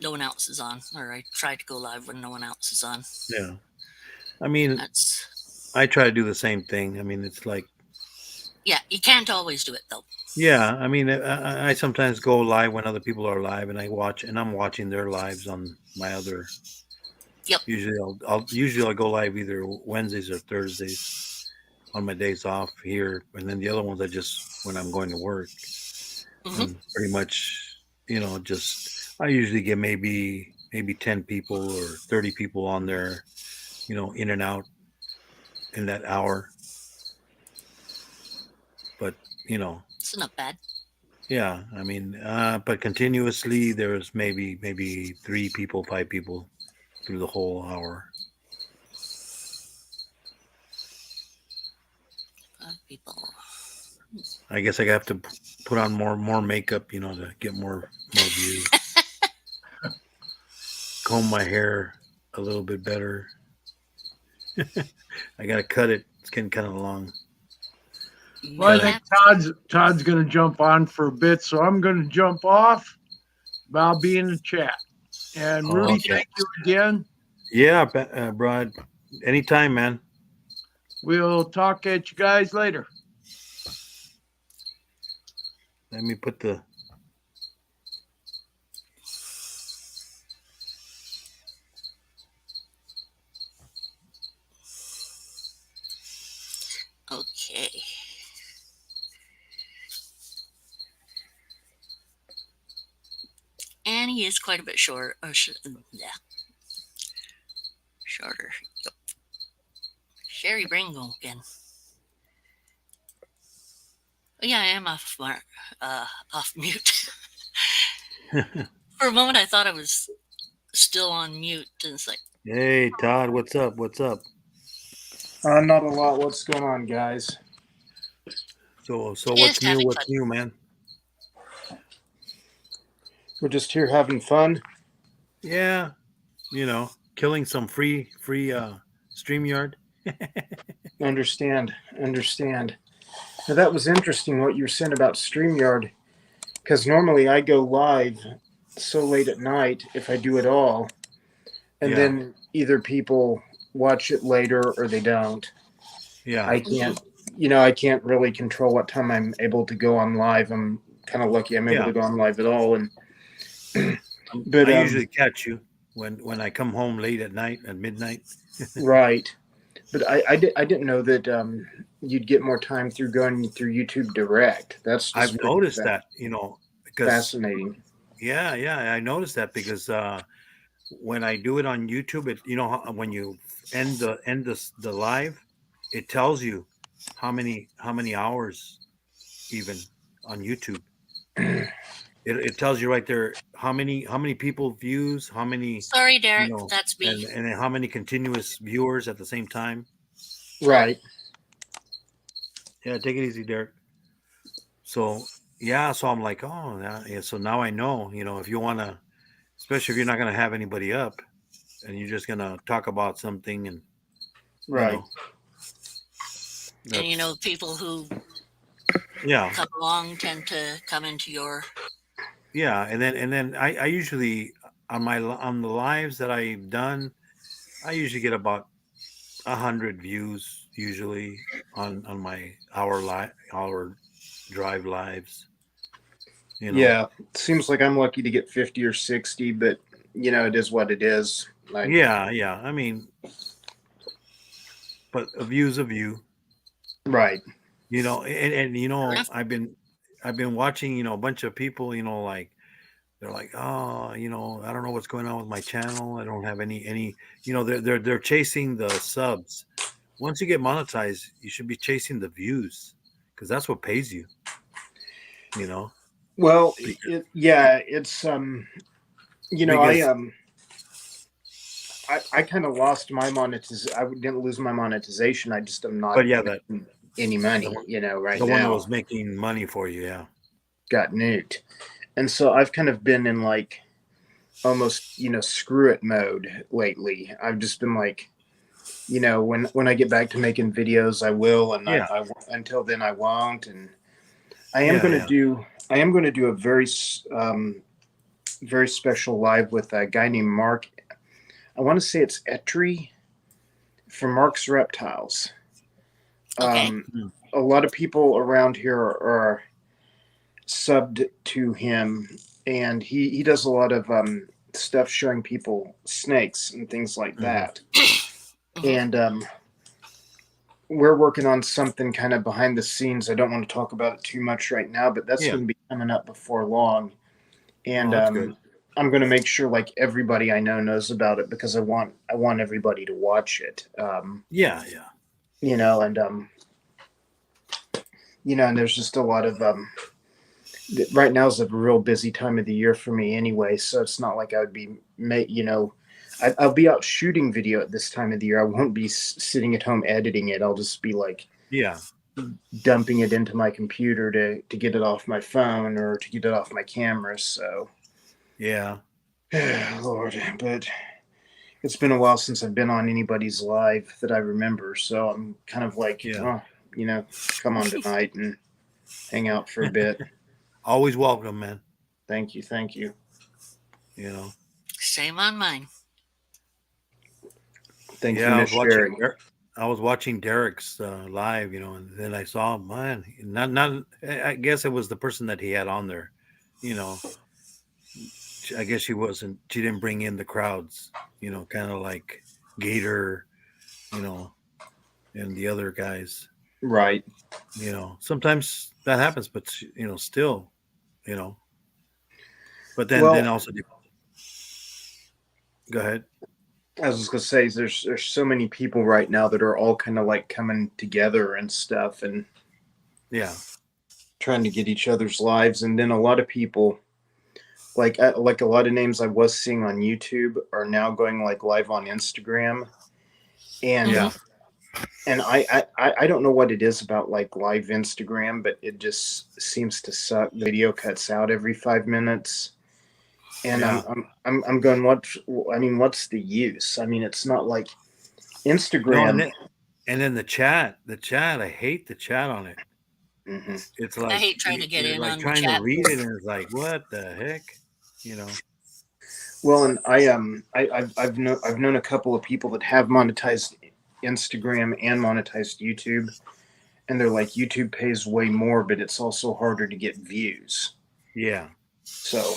no one else is on, or I try to go live when no one else is on. Yeah. I mean, That's, I try to do the same thing. I mean, it's like, yeah, you can't always do it though. yeah, I mean, I sometimes go live when other people are live, and I'm watching their lives on my other. Yep. Usually I'll go live either Wednesdays or Thursdays on my days off here, and then the other ones I just when I'm going to work. And pretty much, you know, just I usually get maybe 10 people or 30 people on there, you know, in and out in that hour. But you know, it's not bad. Yeah, I mean, but continuously there's maybe 3 people, 5 people through the whole hour. 5 people. I guess I have to put on more makeup, you know, to get more views. Comb my hair a little bit better. I gotta cut it. It's getting kind of long. Well, I think Todd's going to jump on for a bit, so I'm going to jump off. But I'll be in the chat. And Rudy, thank you again. Yeah, Brad. Anytime, man. We'll talk at you guys later. Let me put the. Okay. And he is quite a bit short. Yeah. Shorter. Yep. Sherry Bringo again. Yeah, I am off mute. For a moment, I thought I was still on mute, and it's like, Hey, Todd, what's up? What's up? Not a lot. What's going on, guys? So just what's new? having What's fun. new, man? We're just here having fun. Yeah, killing some free StreamYard. Understand. Now, that was interesting what you were saying about StreamYard, because normally I go live so late at night if I do it all, and Yeah. then either people watch it later or they don't. Yeah. I can't really control what time I'm able to go on live. I'm kind of lucky I'm able Yeah. to go on live at all, and but I usually catch you when I come home late at night at midnight. right. But I didn't know that you'd get more time through going through YouTube Direct. That's just I've pretty noticed that, because fascinating. yeah, I noticed that because when I do it on YouTube, when you end the live, it tells you how many hours even on YouTube. It tells you right there how many people views, how many, Sorry, Derek, that's me. and how many continuous viewers at the same time. Right. Yeah, take it easy, Derek. So yeah, so I'm like, oh, yeah. So now I know, if you want to, especially if you're not going to have anybody up, and you're just going to talk about something, and Right. And people who yeah, come along tend to come into your. yeah, and then I usually on the lives that I've done, I usually get about 100 views usually on my hour drive lives. Yeah. Seems like I'm lucky to get 50 or 60, but it is what it is. Yeah. I mean, but a view's a view. Right. And I've been watching, a bunch of people, like they're like, oh, I don't know what's going on with my channel. I don't have any, they're chasing the subs. Once you get monetized, you should be chasing the views, because that's what pays you. Well, it's I kind of lost my monetization. I didn't lose my monetization. I just am not making any money, right now. The one that was making money for you, yeah. Got nuked. And so I've kind of been in like almost, screw it mode lately. I've just been like, when I get back to making videos, I will, and I until then I won't. And I am going to do a very, very special live with a guy named Mark. I want to say it's Etri from Mark's Reptiles. Okay. A lot of people around here are subbed to him, and he does a lot of stuff showing people snakes and things like that. And we're working on something kind of behind the scenes. I don't want to talk about it too much right now, but that's going to be coming up before long. And I'm going to make sure like everybody I know knows about it, because I want everybody to watch it. And there's just a lot of right now is a real busy time of the year for me anyway, so it's not like I would be I'll be out shooting video at this time of the year. I won't be sitting at home editing it. I'll just be like dumping it into my computer to get it off my phone or to get it off my camera. So Lord, but it's been a while since I've been on anybody's live that I remember, so I'm kind of like come on tonight and hang out for a bit. Always welcome, man. Thank you. Same on mine. Thank you, sharing. I was watching Derek's live, and then I saw, man, not. I guess it was the person that he had on there, I guess she didn't bring in the crowds, kind of like Gator, and the other guys. Right. Sometimes that happens, but still, but then also go ahead. I was just gonna say, there's so many people right now that are all kind of like coming together and stuff, and trying to get each other's lives, and then a lot of people, like a lot of names I was seeing on YouTube, are now going like live on Instagram, and Yeah. and I don't know what it is about like live Instagram, but it just seems to suck. The video cuts out every 5 minutes. And Yeah. I'm going, what's the use? I mean, it's not like No, Instagram. and then the chat, I hate the chat on it. Mhm. It's I like hate trying to get you're in like on the trying to chat. read it, and it's like, what the heck, you know? Well, and I've known a couple of people that have monetized Instagram and monetized YouTube, and they're like, YouTube pays way more, but it's also harder to get views. Yeah. So,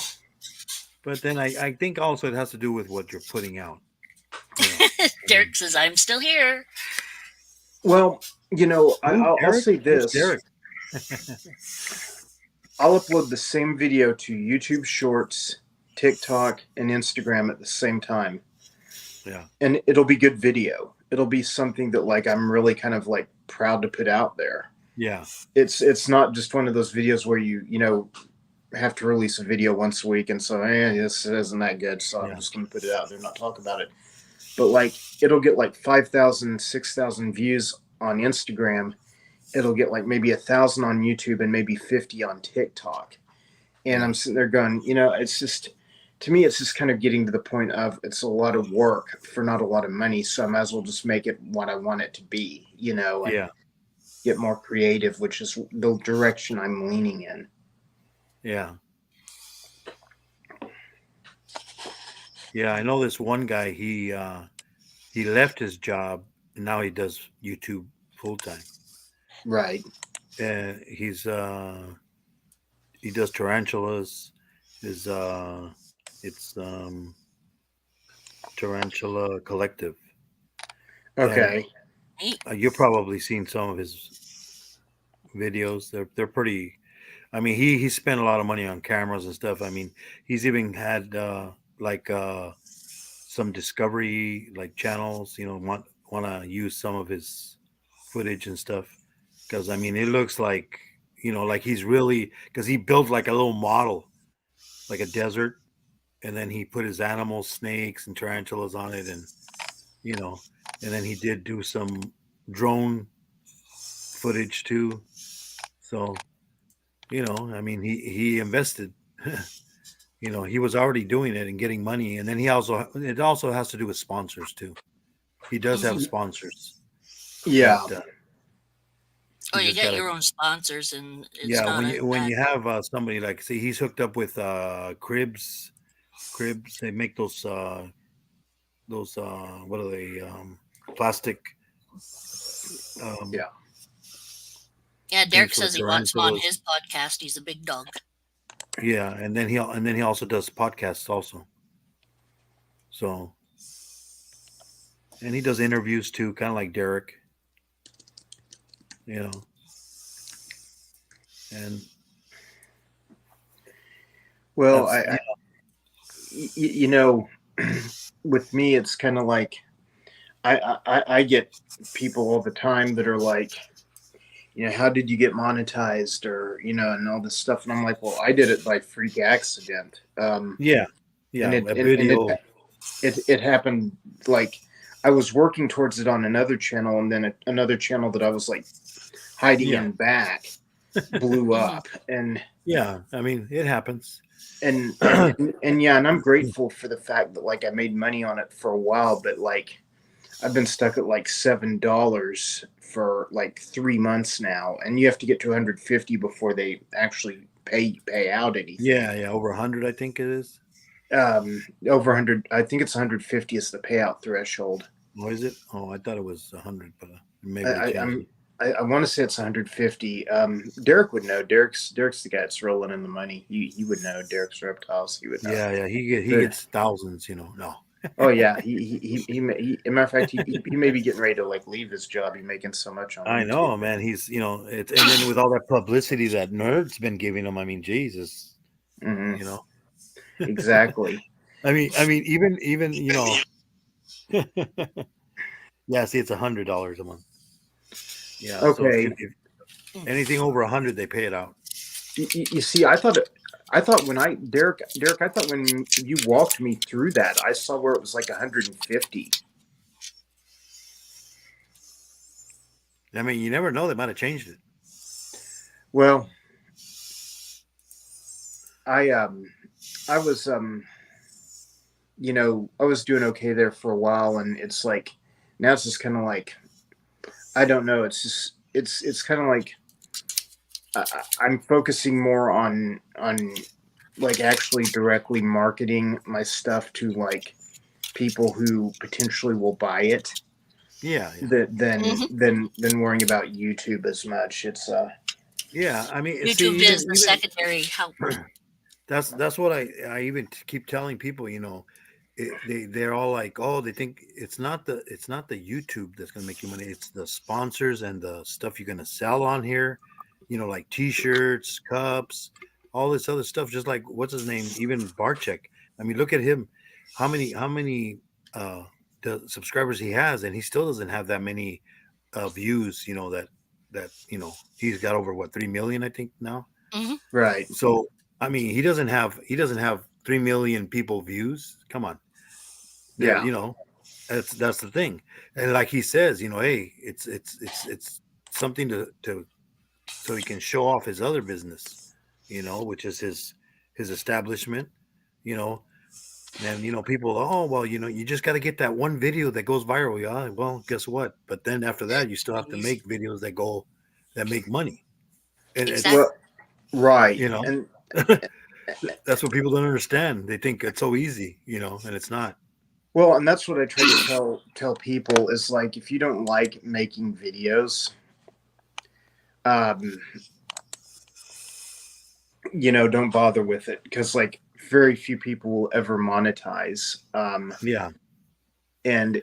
But then I think also it has to do with what you're putting out. You know? Derek says, I'm still here. well, I'll Derek? say Who's this. Derek? I'll upload the same video to YouTube Shorts, TikTok, and Instagram at the same time. Yeah. And it'll be good video. It'll be something that like I'm really kind of like proud to put out there. Yeah. It's not just one of those videos where you have to release a video once a week and so this isn't that good, so I'm just gonna put it out there and not talk about it. But like it'll get like 5,000, 6,000 views on Instagram. It'll get like maybe 1,000 on YouTube and maybe 50 on TikTok. And I'm sitting there going, it's just, to me, it's just kind of getting to the point of it's a lot of work for not a lot of money. So I might as well just make it what I want it to be, and get more creative, which is the direction I'm leaning in. Yeah. Yeah, I know this one guy, he left his job and now he does YouTube full time. Right. He does tarantulas. It's Tarantula Collective. Okay. And, you've probably seen some of his videos. They're pretty. I mean, he spent a lot of money on cameras and stuff. I mean, he's even had some Discovery channels. Want to use some of his footage and stuff. Because I mean, it looks like like he's really, because he built like a little model, like a desert, and then he put his animals, snakes and tarantulas on it, and and then he did do some drone footage too. So, I mean, he invested. He was already doing it and getting money, and then it also has to do with sponsors too. He does have sponsors. Yeah. But, you get your own sponsors, and it's yeah, not when you have somebody like, see, he's hooked up with Cribs. They make those what are they? Plastic. Yeah, Derek for says he wants him on tarantulas. his podcast. He's a big dog. Yeah, and then he also does podcasts also. So, and he does interviews too, kind of like Derek. And Well, with me, it's kind of like I get people all the time that are like, how did you get monetized, or and all this stuff, and I'm like, well, I did it by freak accident. yeah, and a video. it happened like I was working towards it on another channel, and then another channel that I was like hiding in back blew up, and yeah, I mean, it happens. And I'm grateful for the fact that like I made money on it for a while, but like I've been stuck at like $7 for like 3 months now, and you have to get to 150 before they actually pay out anything. Yeah, over 100, I think it is. Over 100, I think it's 150 is the payout threshold. Oh, is it? Oh, I thought it was 100, but maybe I want to say it's 150. Derek would know. Derek's the guy that's rolling in the money. He would know. Derek's Reptiles. He would know. Yeah. He gets thousands. No. Oh yeah. He matter of fact, he may be getting ready to like leave his job. He's making so much on YouTube. I know, man. He's it's, and then with all that publicity that Nerd's been giving him, I mean, Jesus. Mm-hmm. Exactly. I mean, even yeah. See, it's $100 a month. Yeah. Okay. So if anything over 100, they pay it out. You see, I thought when Derek, I thought when you walked me through that, I saw where it was like 150. I mean, you never know; they might have changed it. Well, I was I was doing okay there for a while, and it's like now it's just kind of like I don't know. It's just it's kind of like I'm focusing more on like actually directly marketing my stuff to like people who potentially will buy it. Yeah, Than worrying about YouTube as much. It's yeah. I mean, YouTube is the secondary help. That's what I even keep telling people. You know, they're all like, oh, they think it's not the YouTube that's gonna make you money. It's the sponsors and the stuff you're gonna sell on here. You know, like T-shirts, cups, all this other stuff. Just like what's his name, even Barchek. I mean, look at him. How many the subscribers he has, and he still doesn't have that many views. You know that he's got over 3 million, I think now. right. So I mean, he doesn't have 3 million people views. Come on. Yeah. You know, that's the thing. And like he says, you know, hey, it's something to so he can show off his other business, you know, which is his establishment, you know. And you know, people, oh well, you know, you just got to get that one video that goes viral. Yeah, well, guess what? But then after that, you still have to make videos that make money. And Exactly. Well, right. you know, And that's what people don't understand. They think it's so easy, you know, and it's not. well, and that's what I try to tell people is like if you don't like making videos, don't bother with it because like very few people will ever monetize. Yeah. And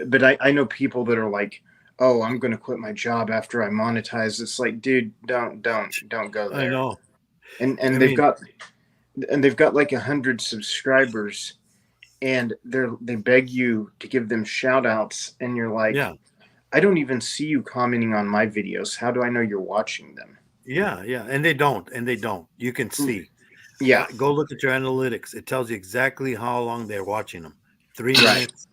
but I know people that are like, oh, I'm going to quit my job after I monetize. It's like, dude, don't go there. I know. And I they've mean, got like 100 subscribers and they beg you to give them shout outs. And you're like, yeah. I don't even see you commenting on my videos. How do I know you're watching them? Yeah. And they don't. You can see. Yeah. Go look at your analytics. It tells you exactly how long they're watching them. 3 Right. minutes.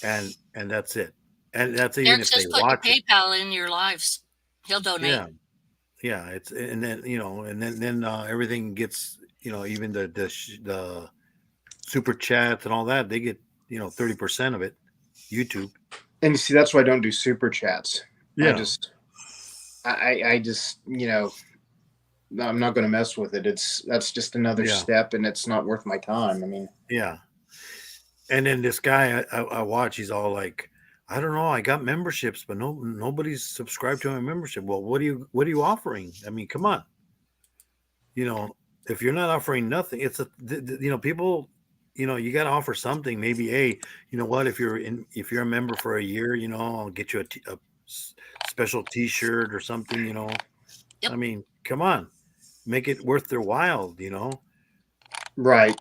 And that's it. And that's even Derek if they says put watch your it. PayPal in your lives. He'll donate. Yeah. Yeah. It's, and then, you know, and then everything gets, you know, even the super chats and all that, they get, you know, 30% of it. YouTube. And you see, that's why I don't do super chats. Yeah. I just, I'm not going to mess with it. That's just another step, and it's not worth my time. I mean, yeah. And then this guy I watch, he's all like, I don't know, I got memberships, but nobody's subscribed to my membership. Well, what are you offering? I mean, come on. You know, if you're not offering nothing, it's people, you got to offer something. Maybe, hey, you know what? If you're a member for a year, you know, I'll get you a special T-shirt or something. You know, Yep. I mean, come on, make it worth their while. You know, right.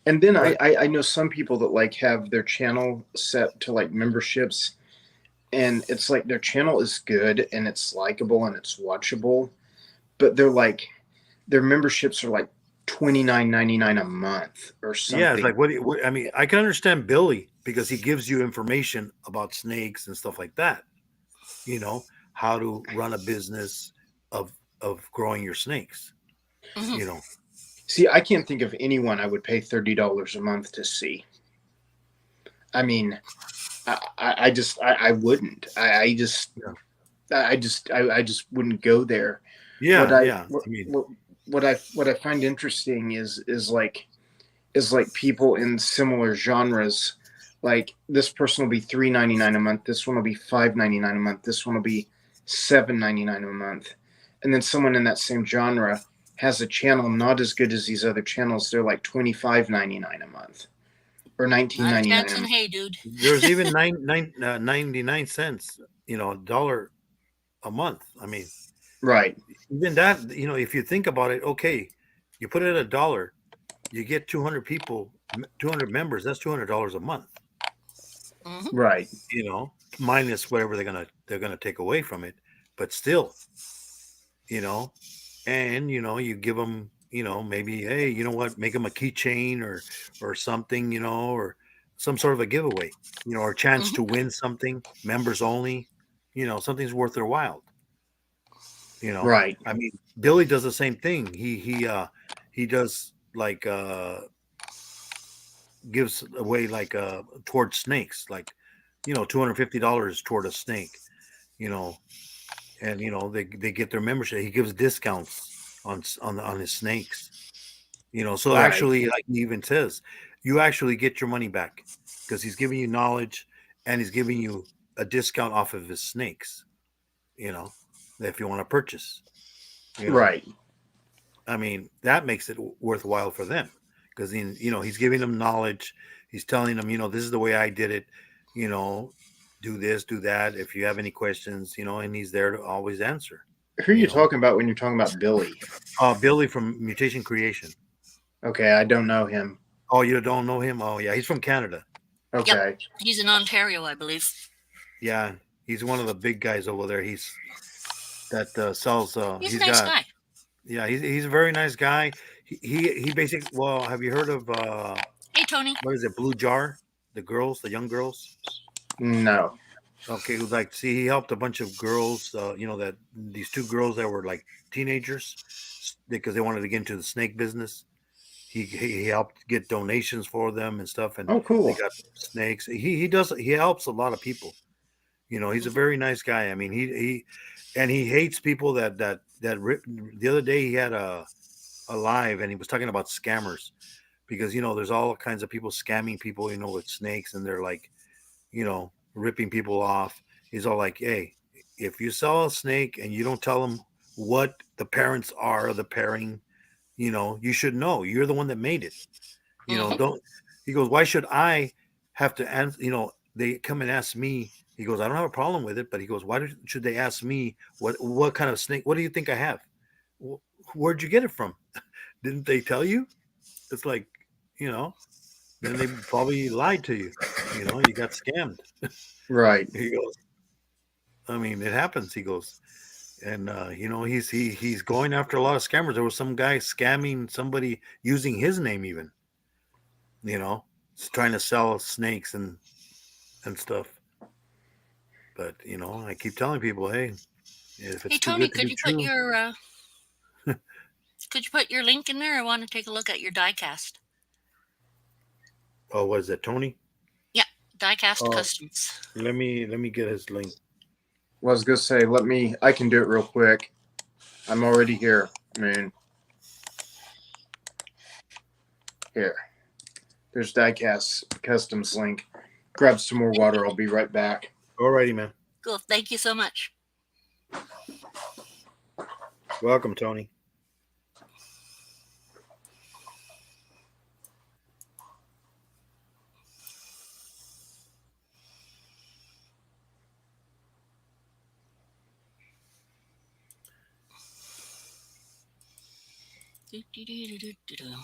And then I know some people that like have their channel set to like memberships, and it's like their channel is good and it's likable and it's watchable, but they're like their memberships are like $29.99 a month or something. Yeah, it's like I mean, I can understand Billy because he gives you information about snakes and stuff like that. You know, how to run a business of growing your snakes. Mhm. You know. See, I can't think of anyone I would pay $30 a month to see. I mean, I wouldn't. I just wouldn't go there. Yeah, What I find interesting is like people in similar genres. Like this person will be $3.99 a month. This one will be $5.99 a month. This one will be $7.99 a month. And then someone in that same genre has a channel not as good as these other channels. They're like $25.99 a month or $19.99. Hey, dude. There's even 99 cents, you know, $1 a month. I mean, right. Even that, you know, if you think about it, okay, you put it at $1, you get 200 people, 200 members. That's $200 a month. Mm-hmm. Right. You know, minus whatever they're gonna take away from it, but still, you know, and you give them, maybe, hey, you know what, make them a keychain or something, or some sort of a giveaway, or a chance Mhm. to win something, members only, something's worth their while. Right. I mean, Billy does the same thing. He does like gives away like towards snakes, like $250 toward a snake, you know, and they get their membership. He gives discounts on his snakes, So Right. actually, like he even says, you actually get your money back because he's giving you knowledge and he's giving you a discount off of his snakes, you know, if you want to purchase, you know. Right. I mean, that makes it worthwhile for them because he's giving them knowledge. He's telling them, this is the way I did it, you know, do this, do that. If you have any questions, and he's there to always answer. Who are you talking about when you're talking about Billy? Billy from Mutation Creation. Okay, I don't know him. Oh, you don't know him? Oh, yeah, he's from Canada. Okay. Yep. He's in Ontario, I believe. Yeah, he's one of the big guys over there. He's that sells. He's a nice guy. Yeah, he's a very nice guy. He basically. Well, have you heard of? Hey, Tony. What is it? Blue Jar? The young girls. No. Okay, like see, he helped a bunch of girls. That these two girls that were like teenagers because they wanted to get into the snake business. He helped get donations for them and stuff, and Oh, cool. they got snakes. He helps a lot of people. He's a very nice guy. I mean, he hates people that rip. The other day he had a live and he was talking about scammers because there's all kinds of people scamming people with snakes, and they're like ripping people off. He's all like, hey, if you sell a snake and you don't tell them what the parents are, the pairing, you should know. You're the one that made it. Don't. He goes, why should I have to answer? They come and ask me. He goes, I don't have a problem with it, but he goes, why should they ask me what kind of snake? What do you think I have? Where'd you get it from? Didn't they tell you? It's like, then they probably lied to you. You got scammed. Right. He goes, I mean, it happens. He goes, and he's going after a lot of scammers. There was some guy scamming somebody using his name, even. Trying to sell snakes and stuff. But I keep telling people, hey, if it's Hey, too Tony, good to could be you true, put your could you put your link in there? I want to take a look at your diecast. oh, what is it, Tony? Yeah, diecast Oh. customs. Let me get his link. Well, I was gonna say, I can do it real quick. I'm already here, man. Here. There's Diecast Customs link. Grab some more water. I'll be right back. Alrighty, man. Cool. Thank you so much. Welcome, Tony. Do-do-do-do-do-do.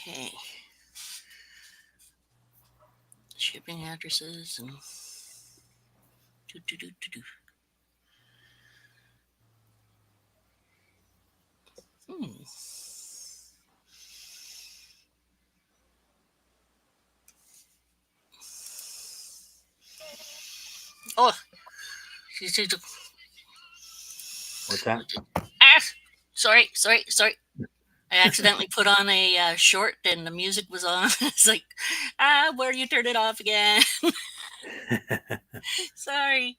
Okay. Shipping addresses and do-do-do-do-do. Oh, she's What's that? sorry. I accidentally put on a short and the music was on. It's like, where do you turn it off again? Sorry.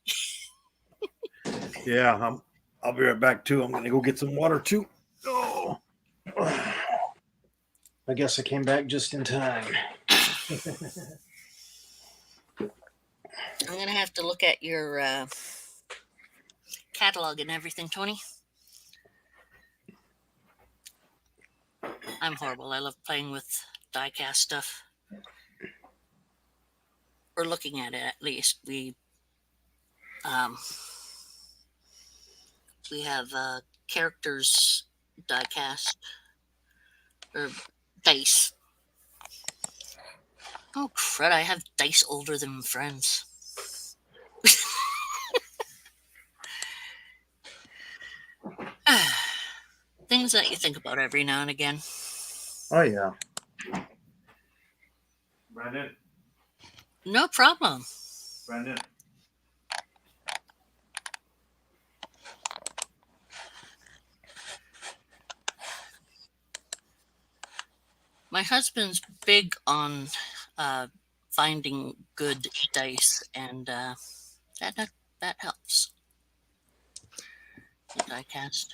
Yeah, I'll be right back too. I'm gonna go get some water too. Oh, I guess I came back just in time. I'm gonna have to look at your catalog and everything, Tony. I'm horrible. I love playing with diecast stuff. Or looking at it, at least. We have characters diecast or dice. Oh crud! I have dice older than friends. that you think about every now and again. Oh yeah. Brandon, No problem. Brandon. My husband's big on finding good dice, and that helps. The diecast.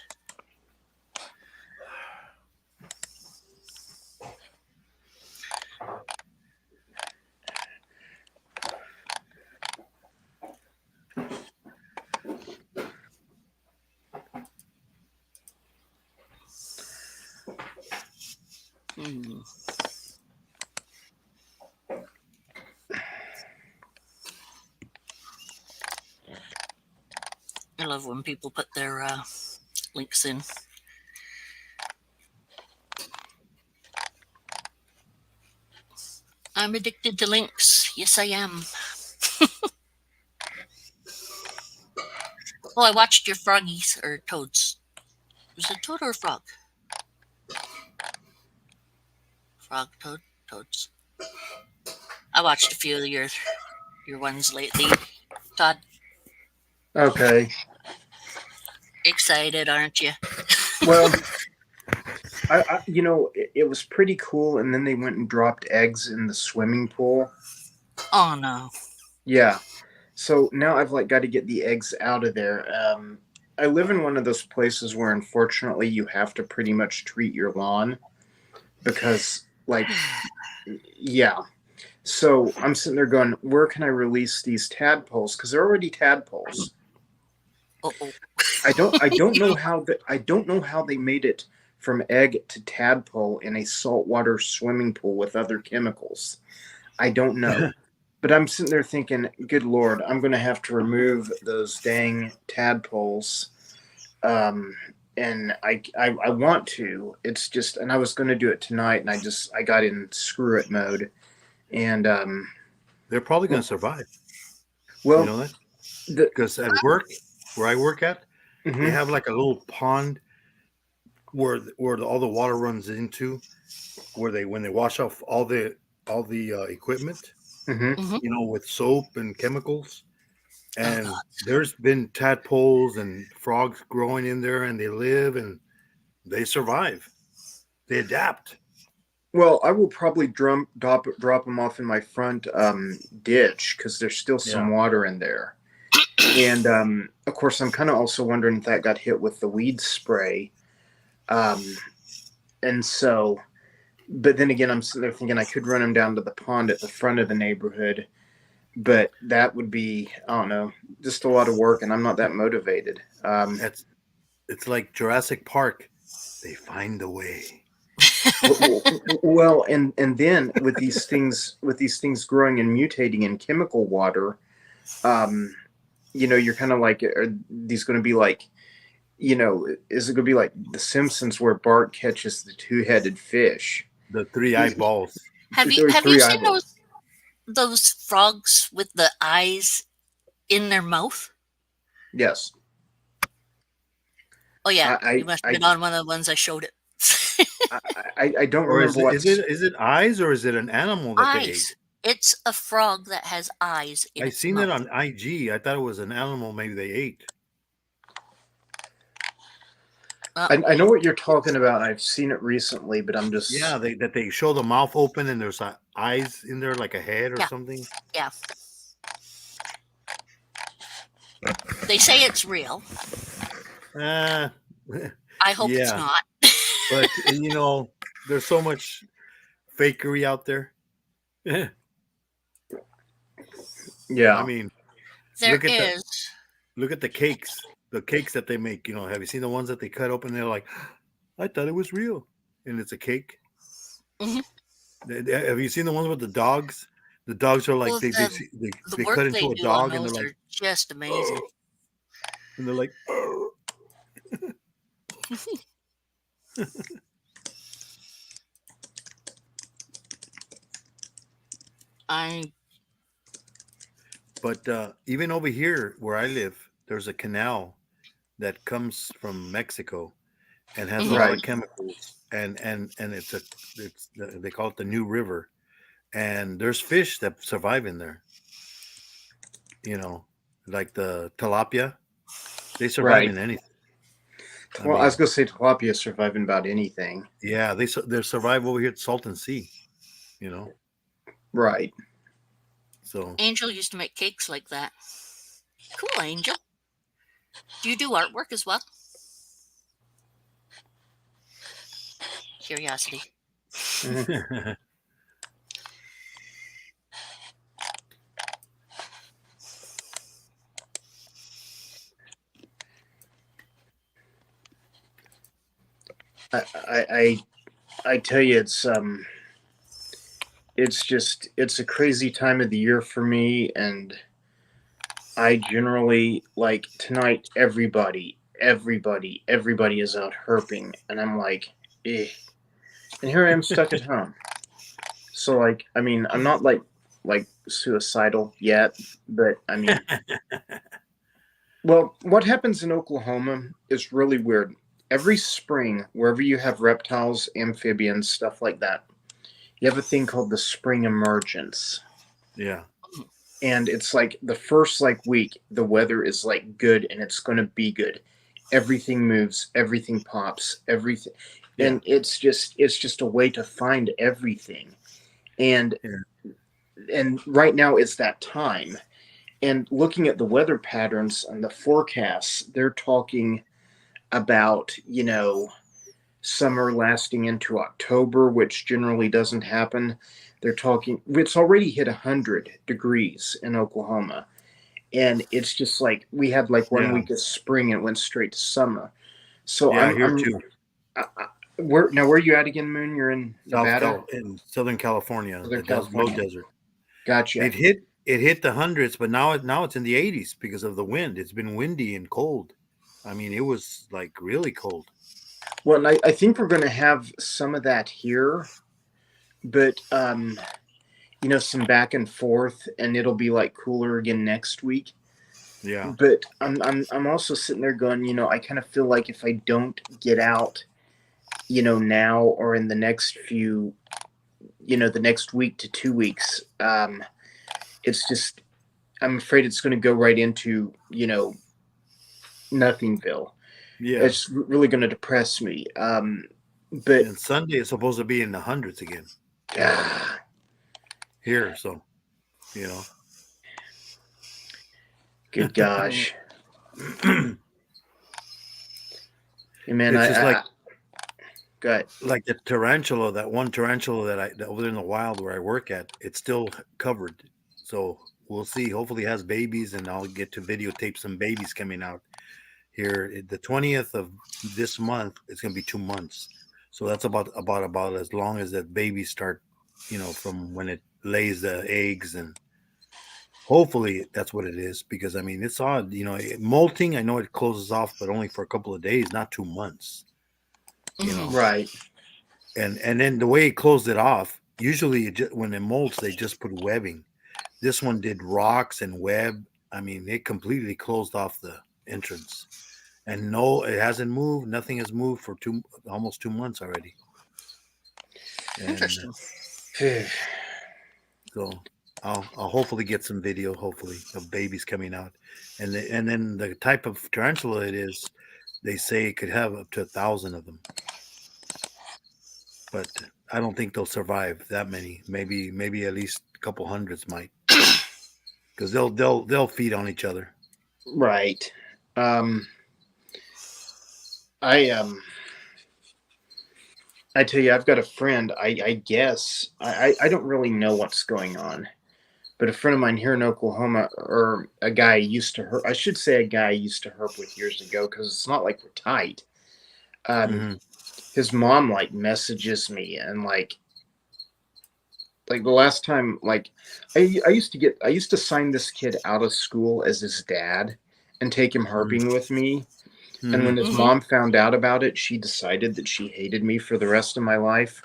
Hmm. I love when people put their links in. I'm addicted to links. Yes, I am. Oh, I watched your froggies or toads. Was it a toad or a frog? Frog, toad, toads. I watched a few of your ones lately. Todd, Okay. excited, aren't you? Well, it was pretty cool, and then they went and dropped eggs in the swimming pool. Oh no. Yeah. So now I've got to get the eggs out of there. I live in one of those places where unfortunately you have to pretty much treat your lawn because yeah. So I'm sitting there going, where can I release these tadpoles? Because they're already tadpoles. Uh-oh. I don't know how they made it from egg to tadpole in a saltwater swimming pool with other chemicals. I don't know. But I'm sitting there thinking, good Lord, I'm going to have to remove those dang tadpoles. And I want to. It's just, and I was going to do it tonight, and I got in screw it mode. And they're probably going to survive. Well, you know that? Because at work, where I work at, they have like a little pond where all the water runs into, where when they wash off all the equipment, with soap and chemicals, and there's been tadpoles and frogs growing in there, and they live and they survive. They adapt. Well, I will probably drop them off in my front ditch because there's still some water in there. And of course, I'm kind of also wondering if that got hit with the weed spray. And so, but then again, I'm sitting there thinking I could run them down to the pond at the front of the neighborhood, but that would be, I don't know, just a lot of work, and I'm not that motivated. It's like Jurassic Park. They find a way. Well, and then with these things growing and mutating in chemical water, you're kind of like, are these going to be like, is it going to be like The Simpsons where Bart catches the two-headed fish, the three eyeballs? Have you seen those frogs with the eyes in their mouth? Yes. Oh yeah, you must have been on one of the ones I showed it. I don't or remember. Is it eyes or is it an animal that they ate? It's a frog that has eyes in its seen mouth. it on IG. I thought it was an animal maybe they ate. I know what you're talking about. I've seen it recently, but I'm just that they show the mouth open and there's eyes in there like a head or something. Yeah. They say it's real. I hope it's not. But there's so much fakery out there. Yeah. I mean, look at the cakes. The cakes that they make, have you seen the ones that they cut open? They're like, I thought it was real, and it's a cake. Have you seen the ones with the dogs? The dogs are like they cut into a dog, and they're like just amazing. And they're like, But even over here where I live, there's a canal that comes from Mexico, and has a Mhm. lot of Right. chemicals, and they call it the New River, and there's fish that survive in there. You know, like the tilapia, they survive Right. in anything. I Well, I was mean, gonna say tilapia surviving about anything. yeah, they survive over here at Salton Sea. You know, Right. so Angel used to make cakes like that. Cool, Angel. Do you do artwork as well? Curiosity. Mhm. I tell you, it's a crazy time of the year for me, and I generally like tonight. Everybody is out herping, and I'm like, eh. And here I am stuck at home. So like, I mean, I'm not like suicidal yet, but I mean, well, what happens in Oklahoma is really weird. Every spring, wherever you have reptiles, amphibians, stuff like that, you have a thing called the spring emergence. yeah, And it's like the first like week, the weather is like good and it's going to be good. Everything moves, everything pops, everything. yeah, And it's just a way to find everything. And yeah, and right now it's that time. And looking at the weather patterns and the forecasts, they're talking about, summer lasting into October, which generally doesn't happen. They're talking, it's already hit 100 degrees in Oklahoma. And it's just like we had like one yeah, week of spring and it went straight to summer. So yeah. I'm, Here I'm, too, where are you at again, Moon? You're in Nevada? In Southern California, Southern the low California. desert. Gotcha. It hit the hundreds, but now it's in the 80s because of the wind. It's been windy and cold. I mean, it was like really cold. Well, and I think we're going to have some of that here, but some back and forth, and it'll be like cooler again next week. Yeah, But I'm also sitting there going, I kind of feel like if I don't get out, now or in the next few, the next week to 2 weeks, it's just I'm afraid it's going to go right into Nothingville. yeah. It's really going to depress me. But And Sunday is supposed to be in the hundreds again ah, here. So, you know, good gosh, it's hey, man, just like go ahead. the tarantula. That one tarantula that over there in the wild where I work at, it's still covered. So we'll see. Hopefully, it has babies, and I'll get to videotape some babies coming out here. The 20th of this month, it's going to be 2 months. So that's about as long as that babies start, from when it lays the eggs, and hopefully that's what it is. Because I mean, it's odd, molting. I know it closes off, but only for a couple of days, not 2 months. You know, Right. and then the way it closed it off, usually when it molts, they just put webbing. This one did rocks and web. I mean, it completely closed off the entrance. And no, it hasn't moved. Nothing has moved for almost 2 months already. And Interesting. so I'll hopefully get some video, hopefully, of babies coming out. And then the type of tarantula it is, they say it could have up to 1,000 of them. But I don't think they'll survive that many. Maybe at least a couple hundreds might, because they'll feed on each other. Right. I tell you, I've got a friend. I guess I don't really know what's going on, but a friend of mine here in Oklahoma, or a guy I used to herp. I should say a guy I used to herp with years ago, because it's not like we're tight. His mom like messages me, and like the last time, like I used to sign this kid out of school as his dad and take him herping with me. And when his mom found out about it, she decided that she hated me for the rest of my life.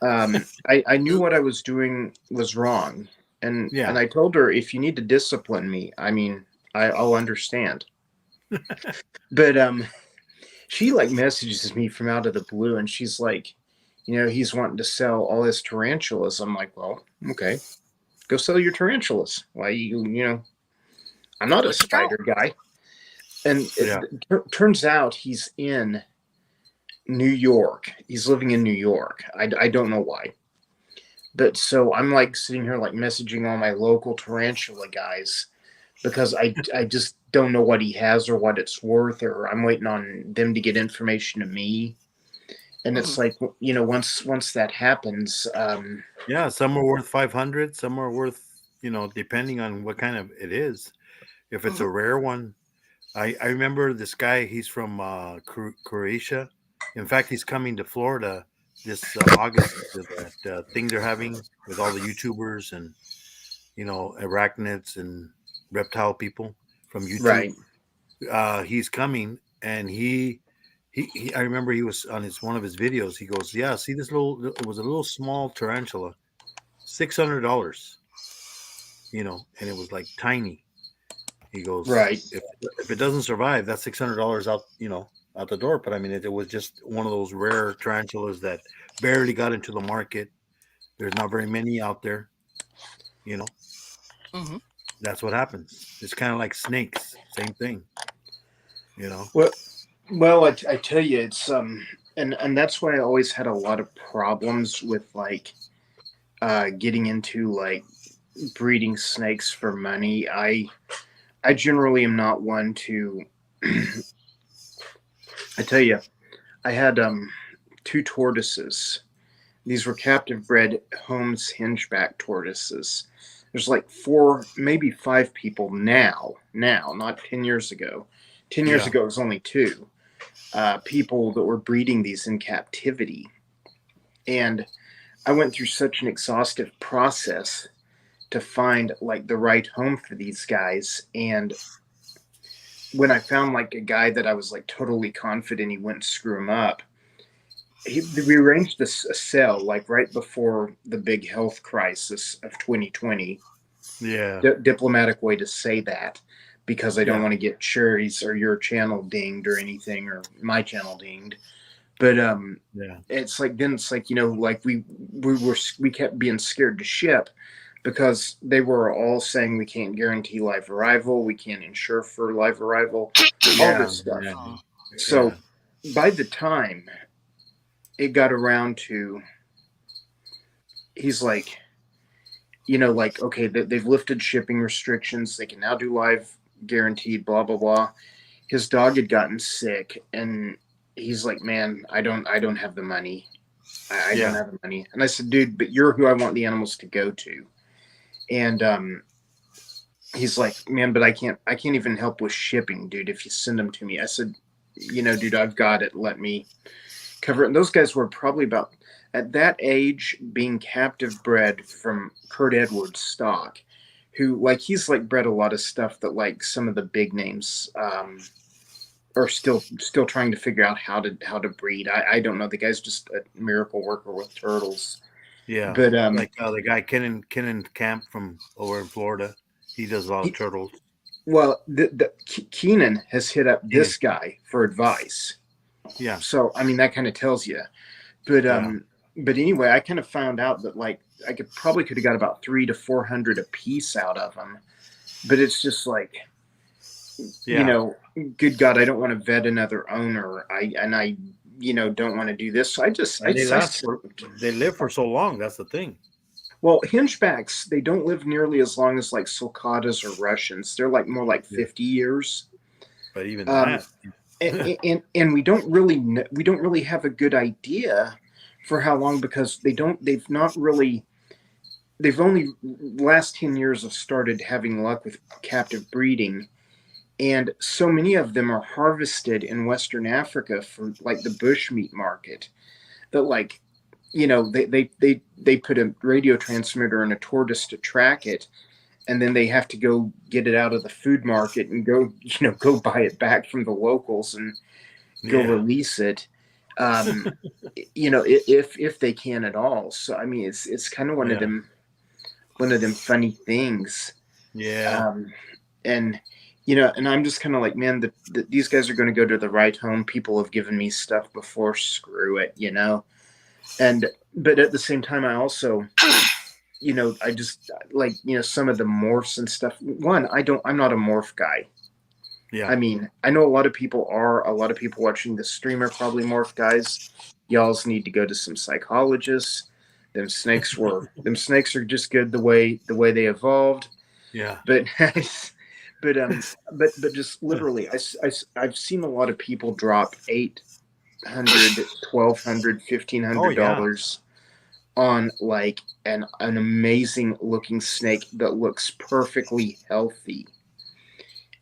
I knew what I was doing was wrong. And I told her, if you need to discipline me, I mean, I'll understand. But she like messages me from out of the blue, and she's like, he's wanting to sell all his tarantulas. I'm like, well, okay, go sell your tarantulas. Why I'm not a What you got? spider guy. And Yeah. it turns out he's in New York. He's living in New York. I don't know why. But so I'm like sitting here like messaging all my local tarantula guys because I just don't know what he has or what it's worth, or I'm waiting on them to get information to me. And it's like, once that happens, Yeah, some are worth 500, some are worth, depending on what kind of it is. If it's a rare one, I remember this guy, he's from Croatia. In fact, he's coming to Florida this August to that thing they're having with all the YouTubers and, arachnids and reptile people from YouTube. right. He's coming, and he I remember he was on one of his videos. He goes, "Yeah, see this it was a little small tarantula, $600, and it was like tiny." He goes, Right. If it doesn't survive, that's $600 out, out the door. But I mean, it was just one of those rare tarantulas that barely got into the market. There's not very many out there, Mm-hmm. That's what happens. It's kind of like snakes, same thing, Well, I tell you, it's and that's why I always had a lot of problems with like getting into like breeding snakes for money. I generally am not one to. I tell you, I had 2 tortoises. These were captive bred Holmes hingeback tortoises. There's like 4, maybe 5 people now, not 10 years ago. 10 years ago, it was only 2 people that were breeding these in captivity. And I went through such an exhaustive process to find like the right home for these guys. And when I found like a guy that I was like totally confident he wouldn't screw him up, we arranged a sale like right before the big health crisis of 2020. Yeah. Diplomatic way to say that, because I don't want to get Sherry's or your channel dinged or anything, or my channel dinged. But it's like, then it's like, like we kept being scared to ship because they were all saying we can't guarantee live arrival, we can't insure for live arrival, all this stuff. Yeah. So by the time it got around to, he's like, like, okay, they've lifted shipping restrictions, they can now do live guaranteed, blah blah blah. His dog had gotten sick, and he's like, man, I don't have the money. I don't have the money. And I said, dude, but you're who I want the animals to go to. And he's like, man, but I can't even help with shipping, dude, if you send them to me. I said, dude, I've got it, let me cover it. And those guys were probably about, at that age, being captive bred from Kurt Edwards stock, who, like, he's like bred a lot of stuff that like some of the big names are still trying to figure out how to breed. I don't know. The guy's just a miracle worker with turtles. Yeah, but like the guy Kenan Camp from over in Florida, he does a lot of turtles. Well, Keenan has hit up this guy for advice. Yeah. So I mean, that kind of tells you. But but anyway, I kind of found out that like I could have got about 300 to 400 a piece out of them, but it's just like, good God, I don't want to vet another owner. I don't want to do this. So they live for so long. That's the thing. Well, hingebacks, they don't live nearly as long as like sulcatas or Russians. They're like more like 50 years. But even that. and we don't really have a good idea for how long, because they've only last 10 years have started having luck with captive breeding. And so many of them are harvested in Western Africa for like the bushmeat market, that like, they put a radio transmitter in a tortoise to track it, and then they have to go get it out of the food market and go buy it back from the locals and go release it. If they can at all. So I mean, it's kind of one of them funny things. Yeah. And you know, and I'm just kind of like, man, these guys are going to go to the right home. People have given me stuff before. Screw it, you know. But at the same time, I also, you know, I just like, you know, some of the morphs and stuff. One, I'm not a morph guy. Yeah. I mean, I know a lot of people are. A lot of people watching the stream are probably morph guys. Y'all's need to go to some psychologists. Them snakes are just good the way they evolved. Yeah. But but just literally, I've seen a lot of people drop $800, $1,200, $1,500 on like an amazing looking snake that looks perfectly healthy.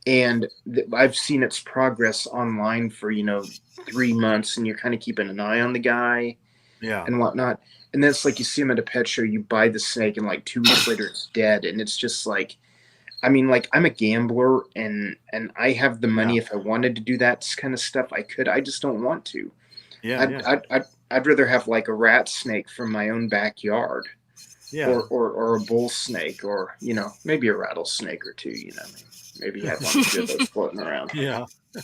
And I've seen its progress online for, you know, 3 months, and you're kind of keeping an eye on the guy, Yeah. and whatnot. And then it's like you see him at a pet show, you buy the snake, and like 2 weeks later it's dead. And it's just like, I mean, like, I'm a gambler, and I have the money. If I wanted to do that kind of stuff, I could. I just don't want to. Yeah. I'd rather have like a rat snake from my own backyard, Yeah. or a bull snake, or, you know, maybe a rattlesnake or two. You know, maybe have one or two of those floating around. Yeah. A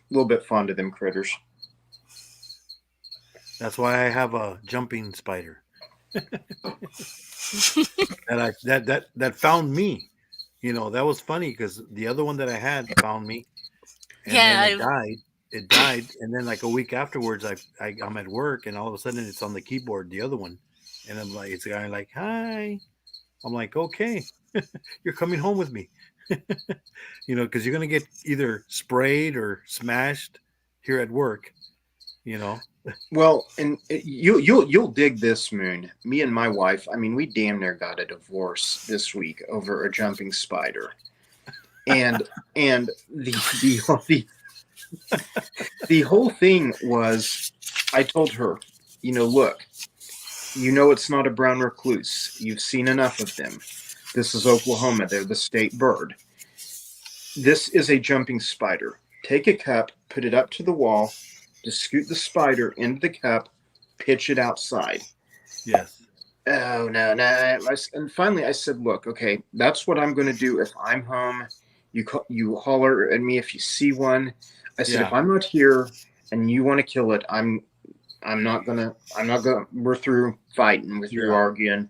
little bit fond of them critters. That's why I have a jumping spider. that found me. You know, that was funny because the other one that I had found me, and then it died, and then like a week afterwards, I'm at work, and all of a sudden it's on the keyboard, the other one, and I'm like, it's a guy like, hi. I'm like, okay, you're coming home with me, you know, because you're gonna get either sprayed or smashed here at work, you know. Well, and you'll dig this, Moon. Me and my wife, I mean, we damn near got a divorce this week over a jumping spider, and the whole thing was, I told her, you know, look, you know, it's not a brown recluse. You've seen enough of them. This is Oklahoma. They're the state bird. This is a jumping spider. Take a cup, put it up to the wall. Just scoot the spider into the cup, pitch it outside. Yes. Oh, no. And finally I said, look, okay, that's what I'm going to do if I'm home. You holler at me if you see one. I said, if I'm not here and you want to kill it, I'm not gonna, we're through fighting, we're through arguing.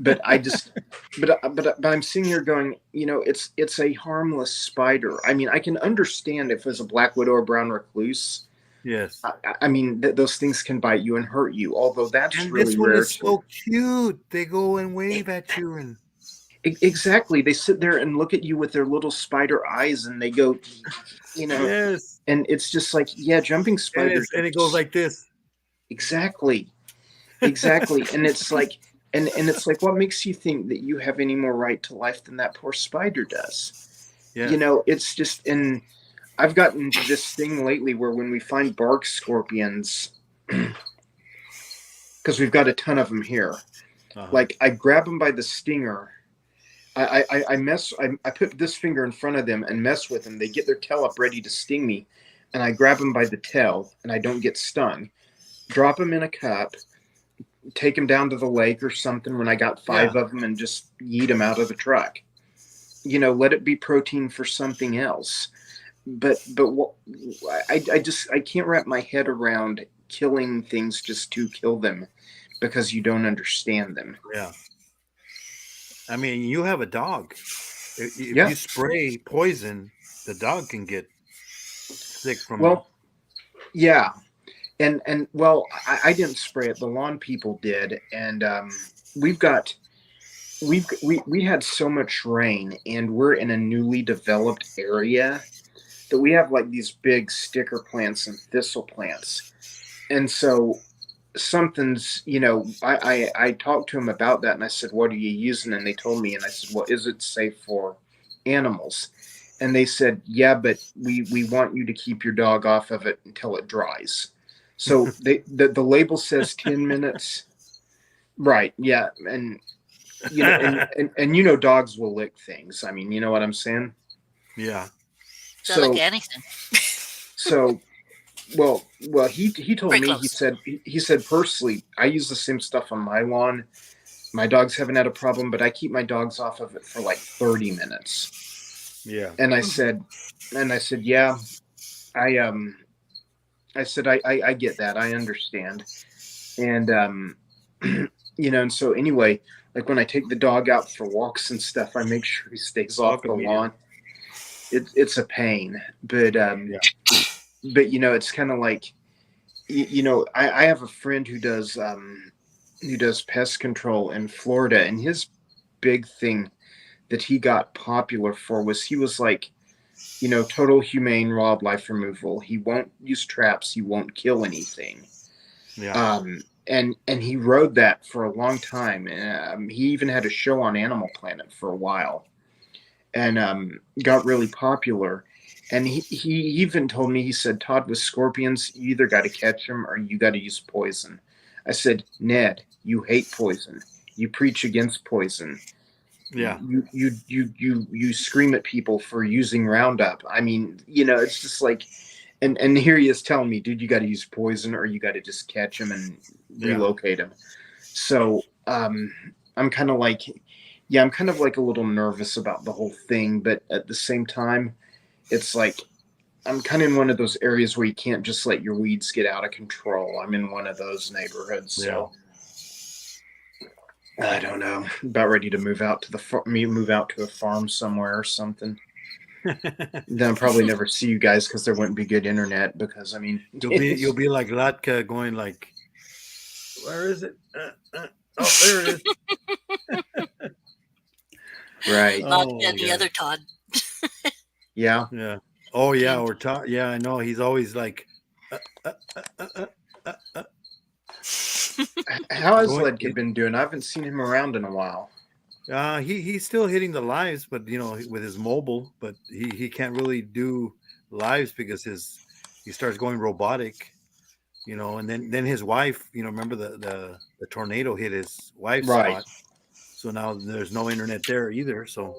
But I just, but I'm sitting here going, you know, it's a harmless spider. I mean, I can understand if it's a black widow or brown recluse. Yes. I mean, those things can bite you and hurt you, although that's and really this one rare. Is so cute. They go and wave at you, and exactly, they sit there and look at you with their little spider eyes, and they go, you know. Yes. And it's just like, yeah, jumping spiders, and it goes like this. Exactly. And it's like, and it's like, what makes you think that you have any more right to life than that poor spider does? Yeah. You know, it's just, and I've gotten into this thing lately where when we find bark scorpions, because we've got a ton of them here, like I grab them by the stinger. I put this finger in front of them and mess with them. They get their tail up ready to sting me, and I grab them by the tail, and I don't get stung. Drop them in a cup, take them down to the lake or something when I got 5 of them, and just yeet them out of the truck. You know, let it be protein for something else. But what, I can't wrap my head around killing things just to kill them because you don't understand them. Yeah. I mean, you have a dog. If you spray poison, the dog can get sick from. Well, yeah. And well, I didn't spray it. The lawn people did. And we had so much rain, and we're in a newly developed area that we have like these big sticker plants and thistle plants. And so something's, you know, I talked to them about that, and I said, what are you using? And they told me, and I said, well, is it safe for animals? And they said, yeah, but we want you to keep your dog off of it until it dries. So the label says 10 minutes. Right. Yeah. And, you know, and you know, dogs will lick things. I mean, you know what I'm saying? Yeah. So like anything. So, well, he told me, he said personally, I use the same stuff on my lawn. My dogs haven't had a problem, but I keep my dogs off of it for like 30 minutes. Yeah. And I said, yeah, I I said, I get that. I understand. And, and so anyway, like when I take the dog out for walks and stuff, I make sure he stays off the Welcome, lawn. It's a pain, but, it's kind of like, I have a friend who does pest control in Florida, and his big thing that he got popular for was he was like, total humane wildlife removal. He won't use traps. He won't kill anything. Yeah. And he rode that for a long time. He even had a show on Animal Planet for a while, and got really popular. And he even told me, he said, Todd, with scorpions, you either got to catch them or you got to use poison. I said, Ned, you hate poison. You preach against poison. Yeah. You scream at people for using Roundup. I mean, it's just like, and here he is telling me, dude, you got to use poison or you got to just catch him and relocate him. So I'm kind of like, I'm kind of like a little nervous about the whole thing, but at the same time, it's like I'm kind of in one of those areas where you can't just let your weeds get out of control. I'm in one of those neighborhoods, so I don't know. About ready to move out to move out to a farm somewhere or something. Then I'll probably never see you guys because there wouldn't be good internet. Because I mean, you'll be like Latka going like, where is it? Oh, there it is. Right. Latka, the other Todd. Yeah. Yeah. Oh yeah. Or Todd. Yeah, I know. He's always like. How has Ledka been doing? I haven't seen him around in a while. He's still hitting the lives, but with his mobile, but he can't really do lives because he starts going robotic, and then his wife, remember the tornado hit his wife's spot, so now there's no internet there either. So,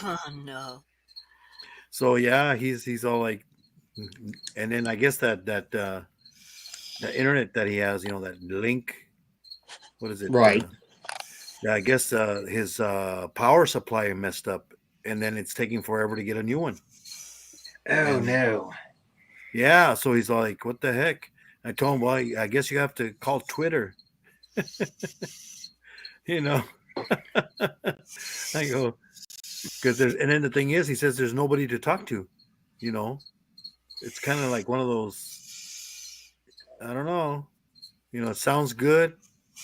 oh no. So yeah, he's all like, and then I guess that the internet that he has, that link, what is it? Right. Yeah, I guess his power supply messed up, and then it's taking forever to get a new one. Oh no! Yeah, so he's like, "What the heck?" I told him, "Well, I guess you have to call Twitter." I go, because and then the thing is, he says there's nobody to talk to. It's kind of like one of those. I don't know. It sounds good,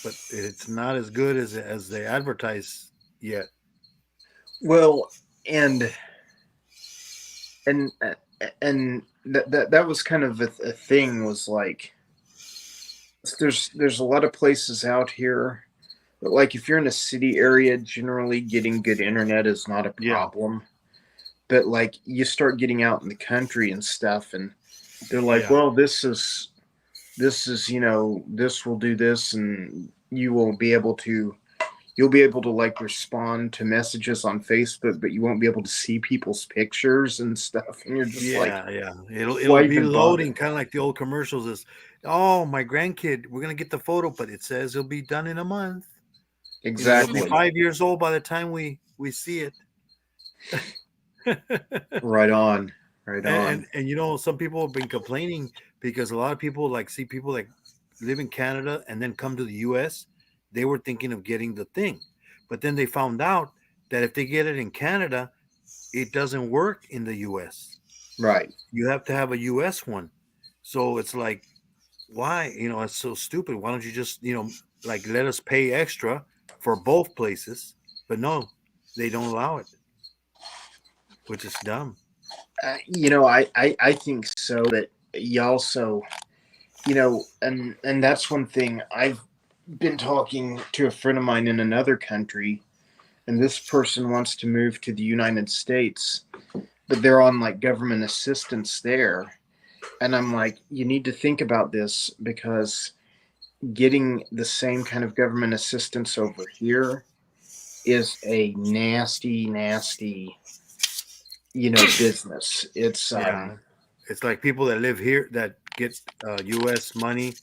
but it's not as good as they advertise yet. Well, and that was kind of a thing, was like, there's a lot of places out here, but like if you're in a city area, generally getting good internet is not a problem. But like you start getting out in the country and stuff, and they're like, well, this is this will do this, and you'll be able to like respond to messages on Facebook, but you won't be able to see people's pictures and stuff. And you're just it'll be loading, kind of like the old commercials. Is, oh, my grandkid, we're gonna get the photo, but it says it'll be done in a month. Exactly. It'll be 5 years old by the time we see it. Right on. And some people have been complaining because a lot of people see people that live in Canada and then come to the US. They were thinking of getting the thing, but then they found out that if they get it in Canada, it doesn't work in the US. Right. You have to have a US one. So it's like, why? It's so stupid. Why don't you just, let us pay extra for both places? But no, they don't allow it, which is dumb. I think so. That you also, and that's one thing. I've been talking to a friend of mine in another country, and this person wants to move to the United States, but they're on like government assistance there. And I'm like, you need to think about this, because getting the same kind of government assistance over here is a nasty business. It's it's like people that live here that get US money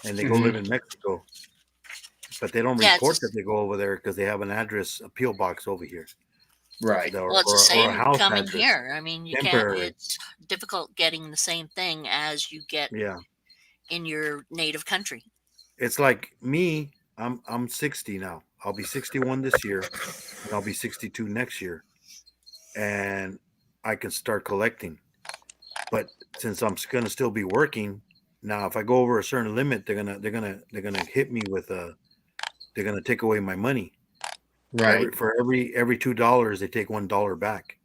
and they go live in Mexico, but they don't report that they go over there because they have an address, a PO box over here. Right. Well, it's the or a same house coming address. here. I mean, you can't. Temporary. It's difficult getting the same thing as you get Yeah. in your native country. It's like me, I'm 60 now. I'll be 61 this year, and I'll be 62 next year. And I can start collecting. But since I'm gonna still be working, now if I go over a certain limit, they're gonna hit me with they're gonna take away my money. Right. For every $2, they take $1 back.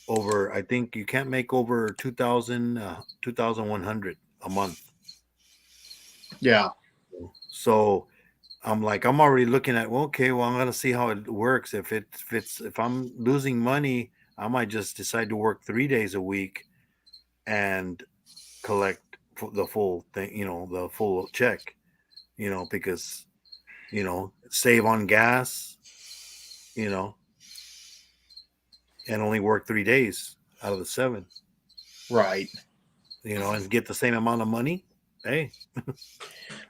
Over, I think you can't make over 2,100 a month. Yeah. So I'm already looking at, well, okay, well, I'm gonna see how it works. If I'm losing money, I might just decide to work 3 days a week and collect the full thing, the full check, because save on gas, and only work 3 days out of the 7, Right. and get the same amount of money. Hey,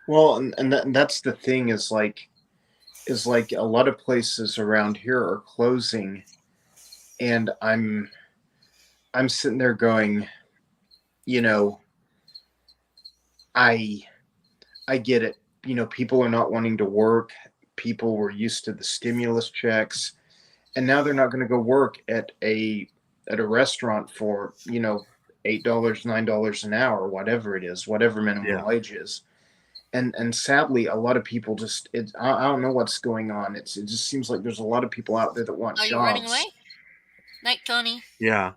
Well, and that's the thing is like a lot of places around here are closing, and I'm sitting there going, I get it. People are not wanting to work. People were used to the stimulus checks, and now they're not going to go work at a restaurant for $8, $9 an hour, whatever it is, whatever minimum wage is. And sadly, a lot of people just I don't know what's going on. It just seems like there's a lot of people out there that want Are jobs. you running away? Night, Tony. yeah,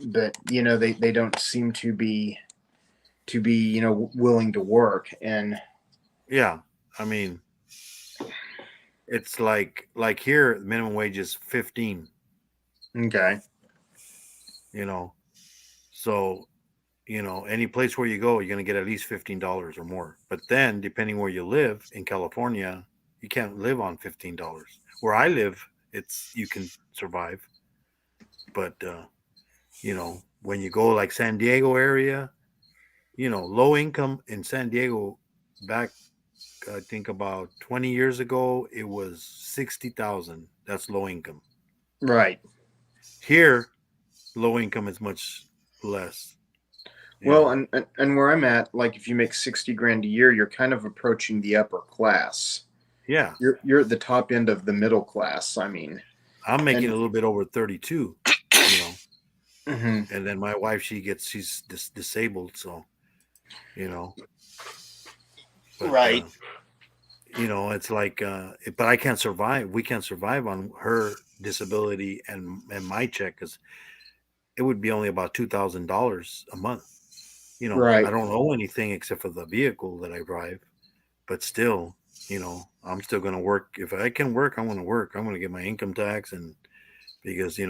But they don't seem to be willing to work. And yeah. I mean, it's like here, minimum wage is 15. okay. So any place where you go, you're going to get at least $15 or more. But then, depending where you live in California, you can't live on $15. Where I live, you can survive. But when you go like San Diego area, low income in San Diego back, I think about 20 years ago, it was 60,000. That's low income. Right. Here, low income is much less. Well, and where I'm at, like if you make 60 grand a year, you're kind of approaching the upper class. Yeah. You're at the top end of the middle class. I mean, I'm making a little bit over 32, Mhm. and then my wife, she's disabled. So, but, Right. It's like, but I can't survive. We can't survive on her disability and my check, because it would be only about $2,000 a month. Right. I don't owe anything except for the vehicle that I drive, but still, I'm still going to work. If I can work, I'm going to work. I'm going to get my income tax, and because,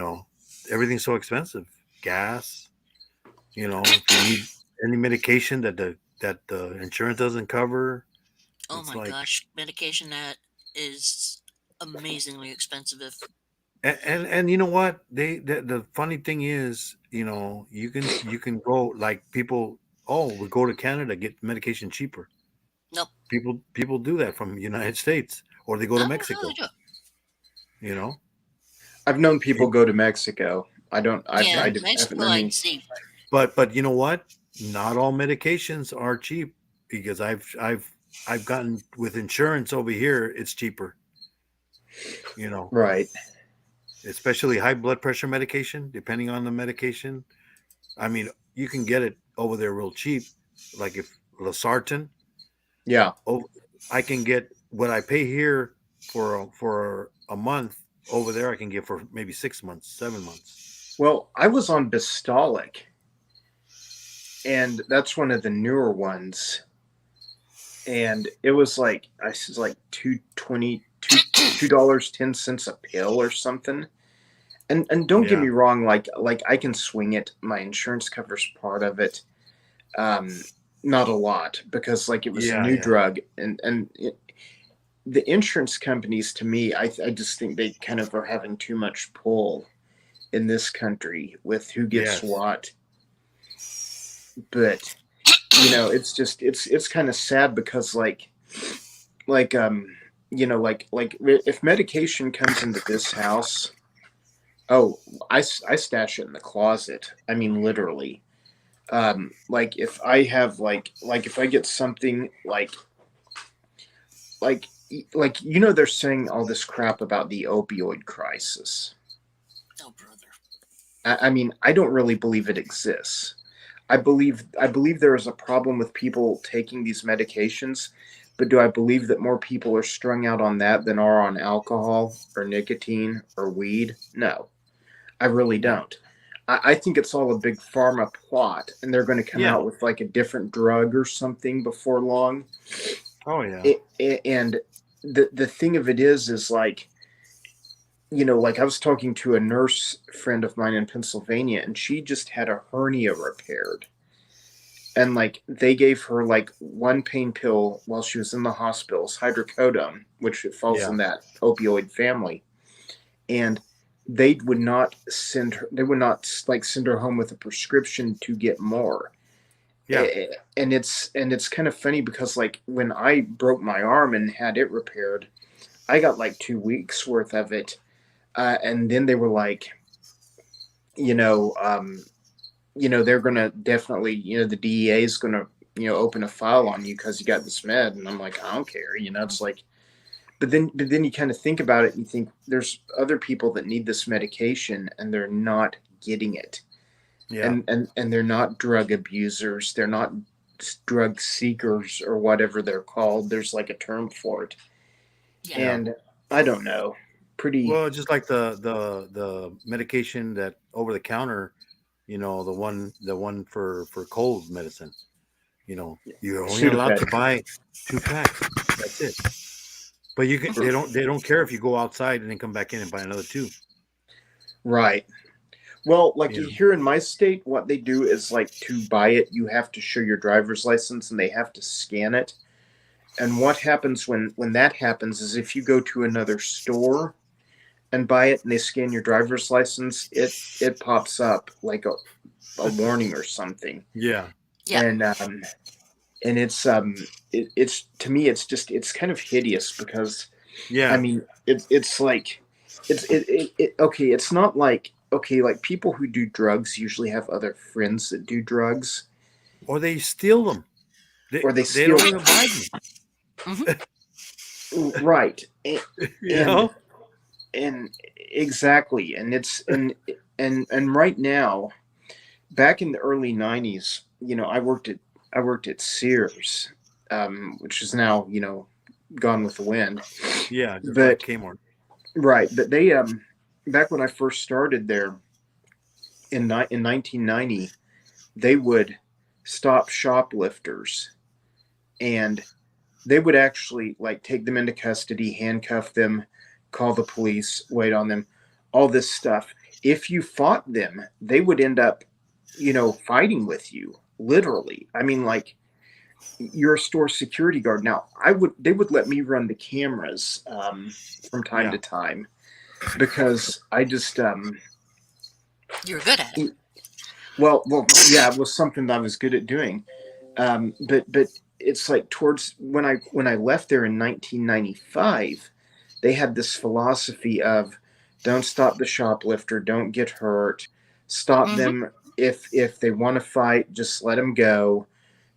everything's so expensive, gas, if you need any medication that the insurance doesn't cover. Oh my gosh, medication that is amazingly expensive. And you know what? The funny thing is, you can go, like, people, we go to Canada, get medication cheaper. Nope. People do that from the United States, or they go to Mexico. I've known people go to Mexico. Mexico, I'd see. But you know what? Not all medications are cheap, because I've gotten, with insurance over here, it's cheaper. Right. Especially high blood pressure medication, depending on the medication. I mean, you can get it over there real cheap. Like if Losartan. Yeah. Oh, I can get what I pay here for a month, over there I can get for maybe 6 months, 7 months. Well, I was on Bistolic, and that's one of the newer ones. And it was like $2.10 a pill or something. And don't get me wrong, like I can swing it. My insurance covers part of it. Not a lot, because like it was a new drug, and the insurance companies, to me, I just think they kind of are having too much pull in this country with who gets what. But it's just it's kind of sad, because if medication comes into this house, Oh, I stash it in the closet. I mean, literally. Like if I have like if I get something like you know they're saying all this crap about the opioid crisis. Oh, brother. I mean, I don't really believe it exists. I believe there is a problem with people taking these medications, but do I believe that more people are strung out on that than are on alcohol or nicotine or weed? No, I really don't. I think it's all a big pharma plot, and they're going to come Yeah. out with like a different drug or something before long. Oh yeah. And the thing of it is like, you know, like I was talking to a nurse friend of mine in Pennsylvania, and she just had a hernia repaired. And like they gave her like one pain pill while she was in the hospital, it's hydrocodone, which it falls Yeah. in that opioid family. And they would not send her, they would not like send her home with a prescription to get more. Yeah. And it's kind of funny because like when I broke my arm and had it repaired, I got like 2 weeks worth of it. And then they were like, you know, they're gonna definitely, the DEA is gonna, open a file on you because you got this med, and I'm like, I don't care, it's like, but then you kind of think about it and you think there's other people that need this medication and they're not getting it, Yeah. and they're not drug abusers, they're not drug seekers or whatever they're called. There's like a term for it, Yeah. and I don't know, pretty. Well, just like the medication that over the counter, the one for cold medicine, you're only allowed to Sudafed. buy 2 packs. That's it. But they don't care if you go outside and then come back in and buy another 2. Right. Well, like Yeah. here in my state, what they do is like to buy it, you have to show your driver's license and they have to scan it. And what happens when that happens is if you go to another store and buy it and they scan your driver's license, it pops up like a warning or something. Yeah. Yeah. And it's it's to me it's kind of hideous because Yeah. I mean it's like it okay, it's not like okay, like people who do drugs usually have other friends that do drugs. Or they steal them. Or they They steal don't even buy them. right. You And exactly, and it's and right now, back in the early '90s, I worked at Sears, which is now gone with the wind. Yeah. Just But like Kmart. right, but they back when I first started there in 1990, they would stop shoplifters, and they would actually like take them into custody, handcuff them, call the police, wait on them, all this stuff. If you fought them, they would end up, fighting with you, literally. I mean, like, you're a store security guard. Now, they would let me run the cameras from time to time because I just You're good at it. well, yeah, it was something that I was good at doing. But it's like towards when I left there in 1995, they had this philosophy of don't stop the shoplifter, don't get hurt, stop them if they want to fight, just let them go,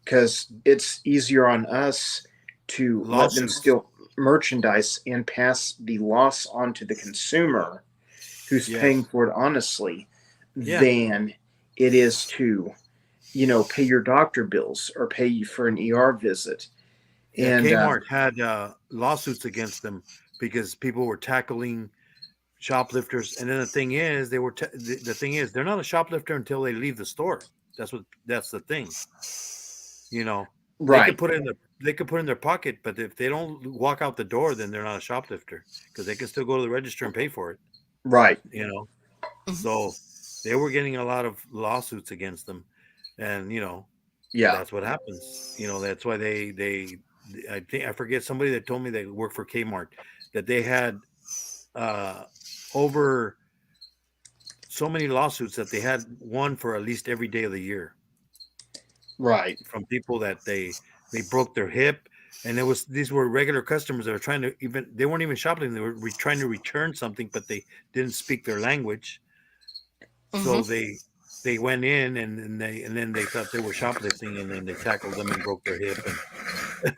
because it's easier on us to let them steal merchandise and pass the loss on to the consumer who's paying for it honestly than it is to pay your doctor bills or pay you for an ER visit. Yeah, And Kmart had lawsuits against them because people were tackling shoplifters. And then the thing is, the thing is, they're not a shoplifter until they leave the store. That's the thing. Right. They could put it in their pocket, but if they don't walk out the door, then they're not a shoplifter because they can still go to the register and pay for it. Right. So they were getting a lot of lawsuits against them, and that's what happens. That's why I think I forget somebody that told me they worked for Kmart that they had over so many lawsuits that they had one for at least every day of the year. Right. From people that they broke their hip, and these were regular customers that were trying to they weren't even shopping. They were trying to return something, but they didn't speak their language. So Mhm. they went in and then they thought they were shoplifting and then they tackled them and broke their hip and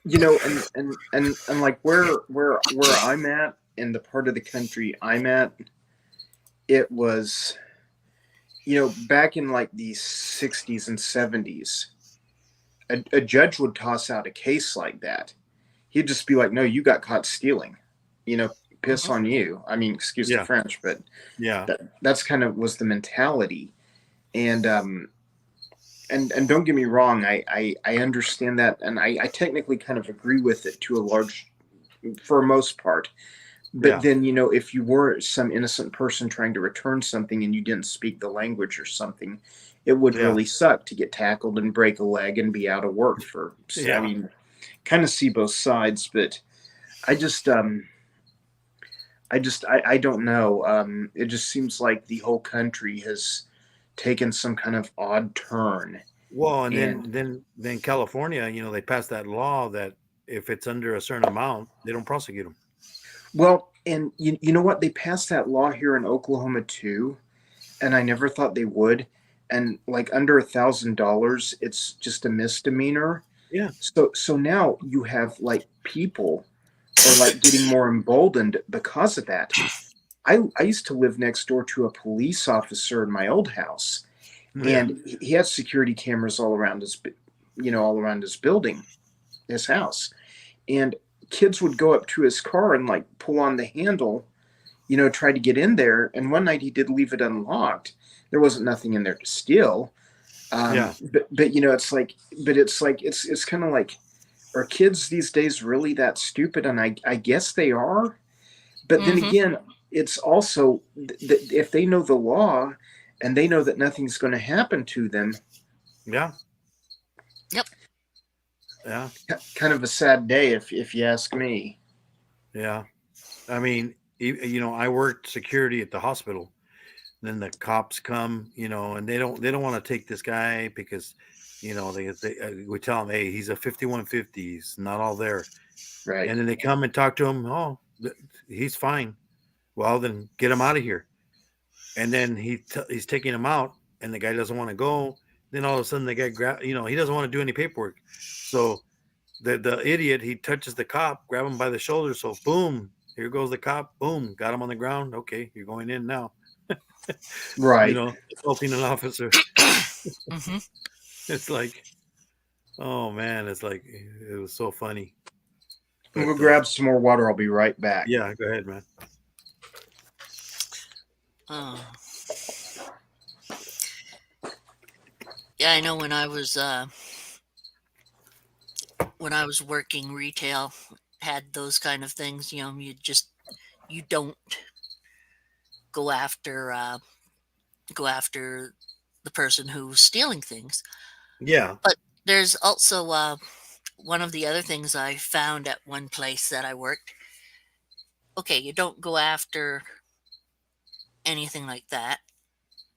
You know, and like where I'm at in the part of the country I'm at, it was, you know, back in like the 60s and 70s, a judge would toss out a case like that. He'd just be like, "No, you got caught stealing." You know, piss Mhm. on you. I mean, excuse the yeah, French, but yeah, that's kind of was the mentality. And and don't get me wrong, I understand that, and I technically kind of agree with it to a large, for most part. But yeah, then, you know, if you were some innocent person trying to return something and you didn't speak the language or something, it would yeah, really suck to get tackled and break a leg and be out of work for. I yeah. mean, kind of see both sides, but I just I don't know. It just seems like the whole country has taken some kind of odd turn. Well, and And then California, you know, they passed that law that if it's under a certain amount, they don't prosecute them. well, and you know what? They passed that law here in Oklahoma too, and I never thought they would. And like under $1,000, it's just a misdemeanor. Yeah, So now you have like people are like getting more emboldened because of that. I used to live next door to a police officer in my old house, yeah, and he had security cameras all around his, you know, all around his building, his house, and kids would go up to his car and like pull on the handle, you know, try to get in there. And one night he did leave it unlocked. There wasn't nothing in there to steal. yeah. But you know, it's kind of like, are kids these days really that stupid? And I guess they are. But then Mhm. again, it's also if they know the law and they know that nothing's going to happen to them, Yeah, Yep. yeah, kind of a sad day if you ask me. yeah. I mean, you know, I worked security at the hospital. Then the cops come, you know, and they don't want to take this guy because, you know, they we tell him, hey, he's a 5150, he's not all there, Right. and then they come and talk to him. Oh, he's fine. Well, then get him out of here. And then he's taking him out, and the guy doesn't want to go. Then all of a sudden, the guy you know, he doesn't want to do any paperwork. So the idiot, he touches the cop, grab him by the shoulder. So boom, here goes the cop. Boom, got him on the ground. Okay, you're going in now. You Right. know, assaulting an officer. Mhm. It's like, oh man, it's like it was so funny. We'll But grab some more water. I'll be right back. yeah, go ahead, man. Oh. Yeah, I know when I was working retail, had those kind of things, you know, you don't go after go after the person who's stealing things. Yeah, But there's also one of the other things I found at one place that I worked. Okay, you don't go after anything like that.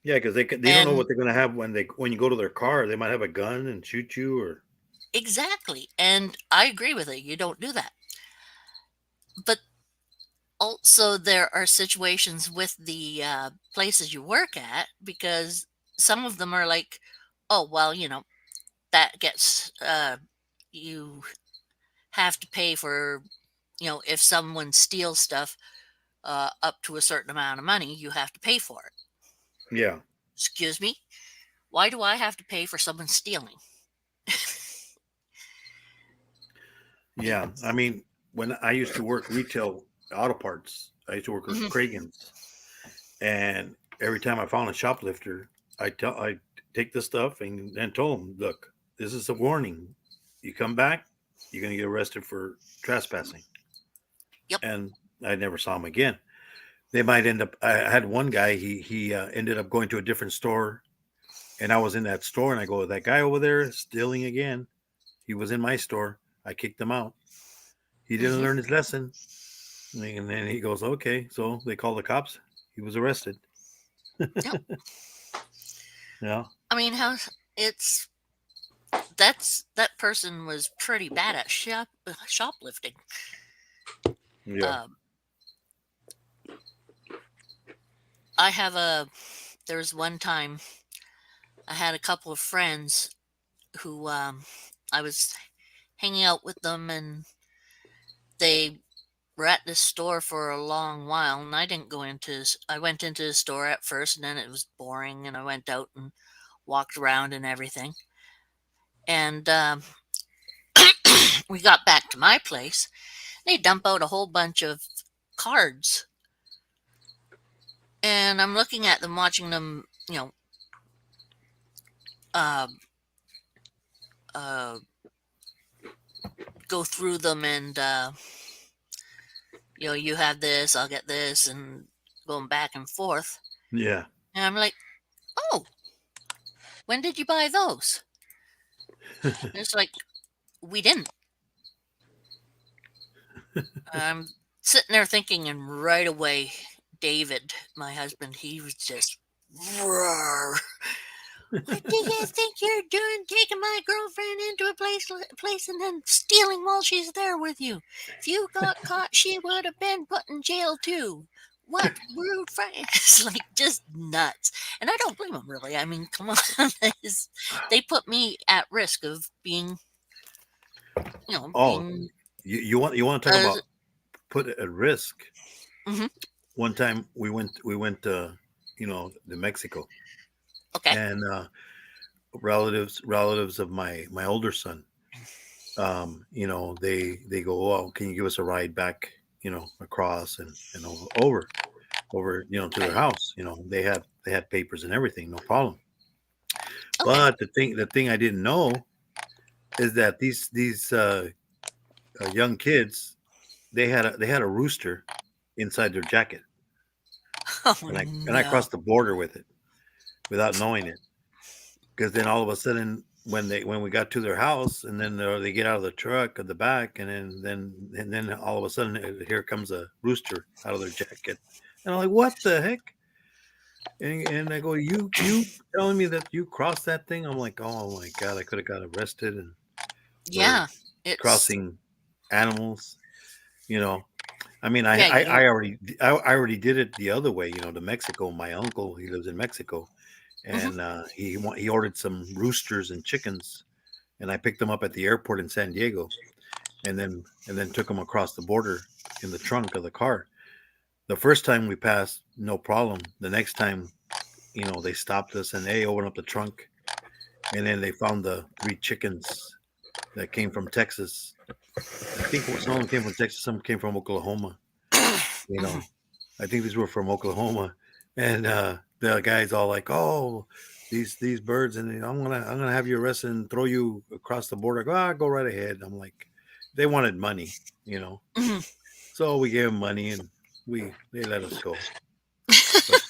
yeah, because they don't know And what they're gonna have when you go to their car. They might have a gun and shoot you, or exactly. And I agree with it. You don't do that. But also, there are situations with the places you work at because some of them are like, oh, well, you know, that gets, you have to pay for, you know, if someone steals stuff up to a certain amount of money, you have to pay for it. yeah, Excuse me? Why do I have to pay for someone stealing? yeah. I mean, when I used to work retail auto parts, I used to work with Mhm. Kragans, and every time I found a shoplifter, I take the stuff and told them, look, this is a warning. You come back, you're gonna get arrested for trespassing. Yep. And I never saw him again. They might end up. I had one guy. He ended up going to a different store, and I was in that store, and I go, that guy over there stealing again. He was in my store. I kicked him out. He didn't Hmm. learn his lesson, and then he goes, okay. So they call the cops. He was arrested. Yep. Yeah, I mean, how it's that person was pretty bad at shoplifting. yeah, Um, I have there was one time I had a couple of friends who I was hanging out with them, and they were at this store for a long while, and I didn't go into. I went into the store at first, and then it was boring, and I went out and walked around and everything. And we got back to my place. They dump out a whole bunch of cards, and I'm looking at them, watching them, uh, uh, go through them, and you have this, I'll get this, and going back and forth. Yeah. And I'm like, oh, when did you buy those? And it's like, we didn't. I'm sitting there thinking, and right away, David, my husband, he was just, roar. What do you think you're doing, taking my girlfriend into a place and then stealing while she's there with you? If you got caught, she would have been put in jail too. What rude friend? It's like just nuts. And I don't blame them, really. I mean, come on. They put me at risk of being, Oh, being, you want to talk uh, about put at risk? Mhm. One time we went to to Mexico, okay. and relatives of my older son, they go, oh, can you give us a ride back, across and over to their house? They had papers and everything, no problem. Okay. But the thing I didn't know is that these young kids, they had a rooster inside their jacket, Oh, and I crossed the border with it without knowing it. Because then all of a sudden, when we got to their house, and then they get out of the truck at the back, and then all of a sudden, here comes a rooster out of their jacket, and I'm like, what the heck? And I go, you telling me that you crossed that thing? I'm like, oh my God, I could have got arrested and yeah. It's crossing animals. I mean, Yeah, I already did it the other way, to Mexico. My uncle, he lives in Mexico, and he ordered some roosters and chickens, and I picked them up at the airport in San Diego, and then took them across the border in the trunk of the car. The first time we passed, no problem. The next time, they stopped us and they opened up the trunk, and then they found the 3 chickens that came from Texas. I think some of them came from Texas, some came from Oklahoma. I think these were from Oklahoma, and the guy's all like, "Oh, these birds, and I'm gonna have you arrested and throw you across the border." Go right ahead. I'm like, they wanted money, Mhm. so we gave them money, and they let us go. But,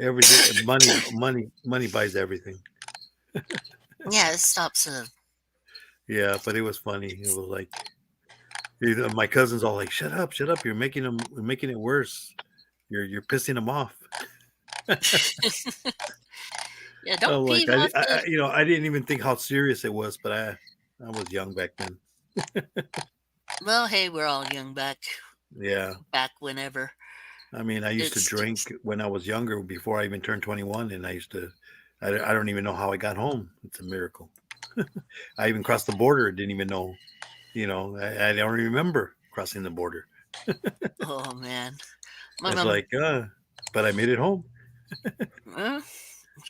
everything, money buys everything. Yeah, it stops. Yeah, but it was funny. It was like, my cousin's all like, "Shut up! You're making it worse. You're pissing them off." Yeah, don't I'm like, peeve off the. I didn't even think how serious it was, but I was young back then. Well, hey, we're all young back Yeah, whenever. I mean, I used to It's drink when I was younger, before I even turned 21, and I don't even know how I got home. It's a miracle. I even crossed the border, didn't even know. I don't remember crossing the border. Oh man, my It's mom. like, but I made it home. Well,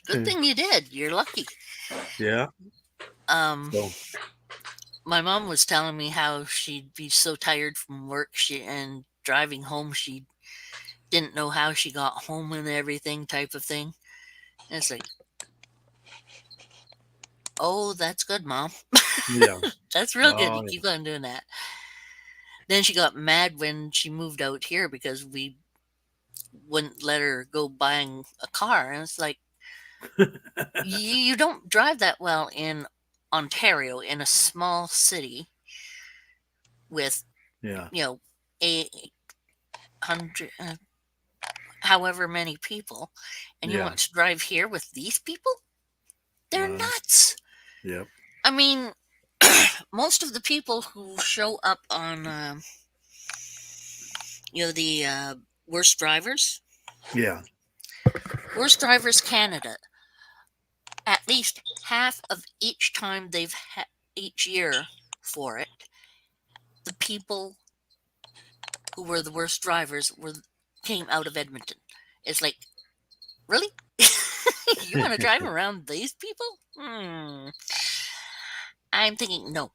good thing you did. You're lucky. Yeah. So My mom was telling me how she'd be so tired from work and driving home, she didn't know how she got home and everything, type of thing. And it's like, oh, that's good, Mom. yeah. That's real good. Oh, You keep on doing that. Then she got mad when she moved out here because we wouldn't let her go buying a car. And it's like, you don't drive that well in Ontario, in a small city with, yeah. 800, however many people, and you Yeah. want to drive here with these people? They're nuts. Yep. I mean, most of the people who show up on, the worst drivers, Yeah. Worst Drivers Canada, at least half of each time each year for it, the people who were the worst drivers came out of Edmonton. It's like, really? You want to drive around these people? I'm thinking no.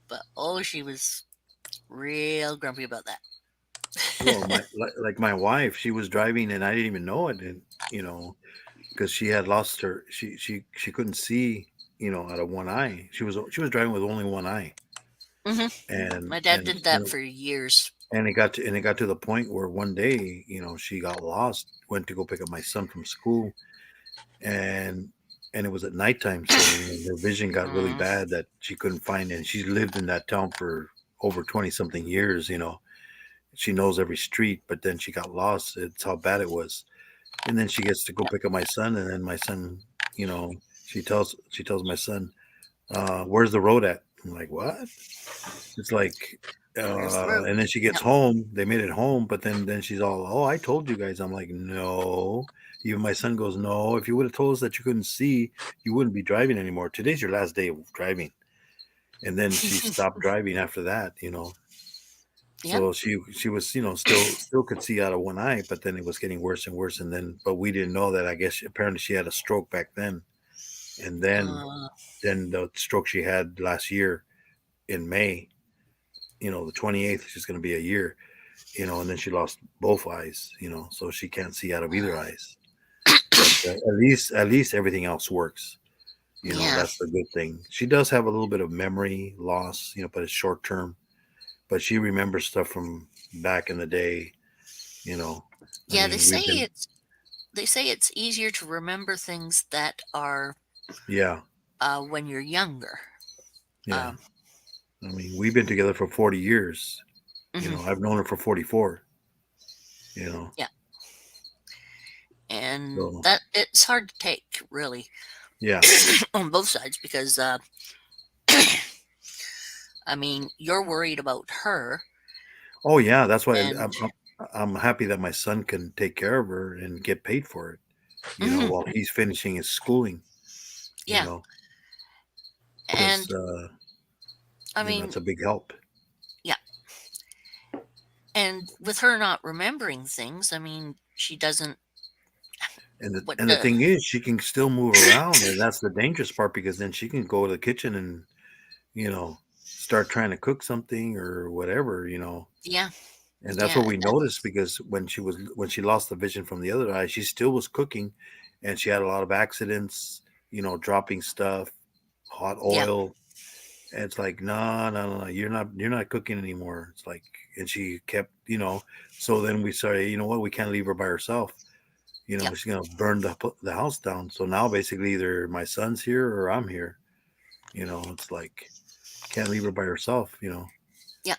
But oh, she was real grumpy about that. Well, like my wife, she was driving and I didn't even know it, and because she had lost her, she couldn't see, out of one eye. She was driving with only one eye, Hmm. and My dad and did that for years. and it got to the point where one day, she got lost, went to go pick up my son from school, and it was at nighttime, so her vision got really bad that she couldn't find it. And she lived in that town for over 20 something years. She knows every street, but then she got lost. It's how bad it was. And then she gets to go pick up my son, and then my son, she tells my son, where's the road at? I'm like, what? It's like, Where's the road? and then she gets home. They made it home, but then she's all, oh, I told you guys. I'm like, no. Even my son goes, no. If you would have told us that you couldn't see, you wouldn't be driving anymore. Today's your last day of driving. And then she stopped driving after that. Yep. So she was, still could see out of one eye, but then it was getting worse and worse. And then, but we didn't know that. I guess apparently she had a stroke back then, and then the stroke she had last year in May, the 28th, she's going to be a year, and then she lost both eyes, so she can't see out of either eyes. But at least everything else works. Yeah. That's the good thing. She does have a little bit of memory loss, but it's short term. But she remembers stuff from back in the day, Yeah, they say it's easier to remember things that are when you're younger. Yeah. I mean, we've been together for 40 years. I've known her for 44. Yeah. And that it's hard to take, really. Yeah. On both sides, because I mean, you're worried about her. Oh yeah, that's why I'm happy that my son can take care of her and get paid for it. While he's finishing his schooling. Yeah. And I mean, that's a big help. Yeah. And with her not remembering things, I mean, she doesn't. And the thing is, she can still move around, and that's the dangerous part, because then she can go to the kitchen and, start trying to cook something or whatever, Yeah. And that's what we noticed, because when she lost the vision from the other eye, she still was cooking, and she had a lot of accidents, dropping stuff, hot oil. And it's like, no, you're not cooking anymore. It's like, and she kept, so then we started, we can't leave her by herself. She's going to burn the house down. So now basically either my son's here or I'm here. It's like, can't leave her by herself, Yeah.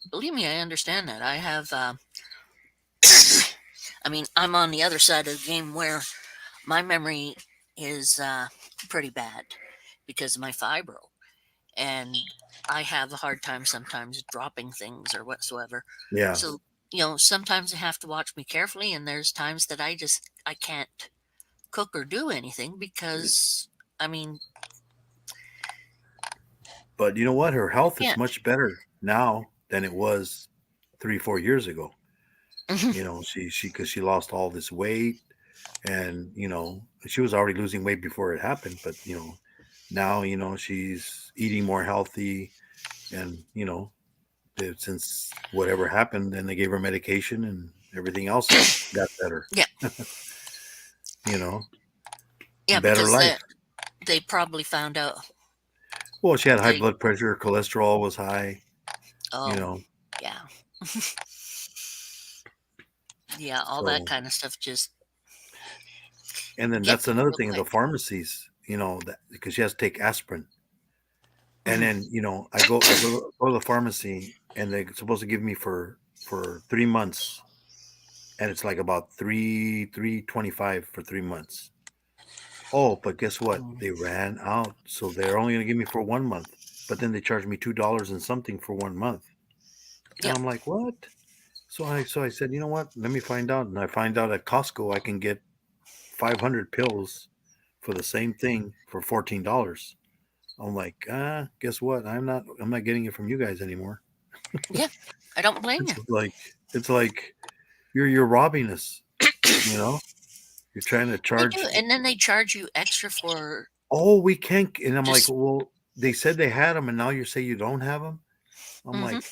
Believe me, I understand that. I have, I mean, I'm on the other side of the game where my memory is pretty bad because of my fibro. And I have a hard time sometimes dropping things or whatsoever. Yeah. So, sometimes I have to watch me carefully, and there's times that I can't cook or do anything because, I mean. But you know what? Her health is much better now than it was 3-4 years ago. Because she lost all this weight, and she was already losing weight before it happened, but now she's eating more healthy, and since whatever happened, then they gave her medication and everything else got better. Yeah. Yeah, better because life. They probably found out. Well, she had high blood pressure, cholesterol was high. Oh, yeah. Yeah, all that kind of stuff just. And then that's another thing, the pharmacies, that because she has to take aspirin. And then, I go to the pharmacy, and they're supposed to give me for 3 months. And it's like about $3.25 for 3 months. Oh, but guess what? They ran out. So they're only going to give me for 1 month. But then they charged me $2 and something for 1 month. And I'm like, what? So I said, you know what? Let me find out. And I find out at Costco I can get 500 pills for the same thing for $14. I'm like, guess what? I'm not getting it from you guys anymore. Yeah, I don't blame you. It's like you're robbing us, you know? You're trying to They charge. do, and then they charge you extra for. Oh, we can't. And I'm Just- like, well, they said they had them, and now you say you don't have them. I'm Mhm. like,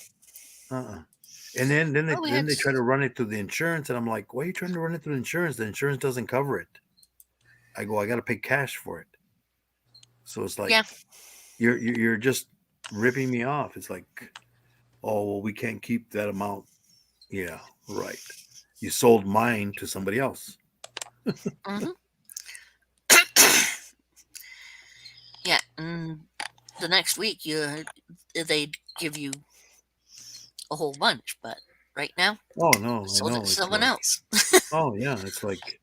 And then Oh, we had they try to run it through the insurance, and I'm like, why are you trying to run it through the insurance? The insurance doesn't cover it. I go, I got to pay cash for it. So it's like, Yeah. you're just ripping me off. It's like, oh, well, we can't keep that amount. Yeah, right. You sold mine to somebody else. Mhm. Yeah, and the next week they'd give you a whole bunch, but right now Oh no, I sold know. it to It's someone like, else. oh yeah, it's like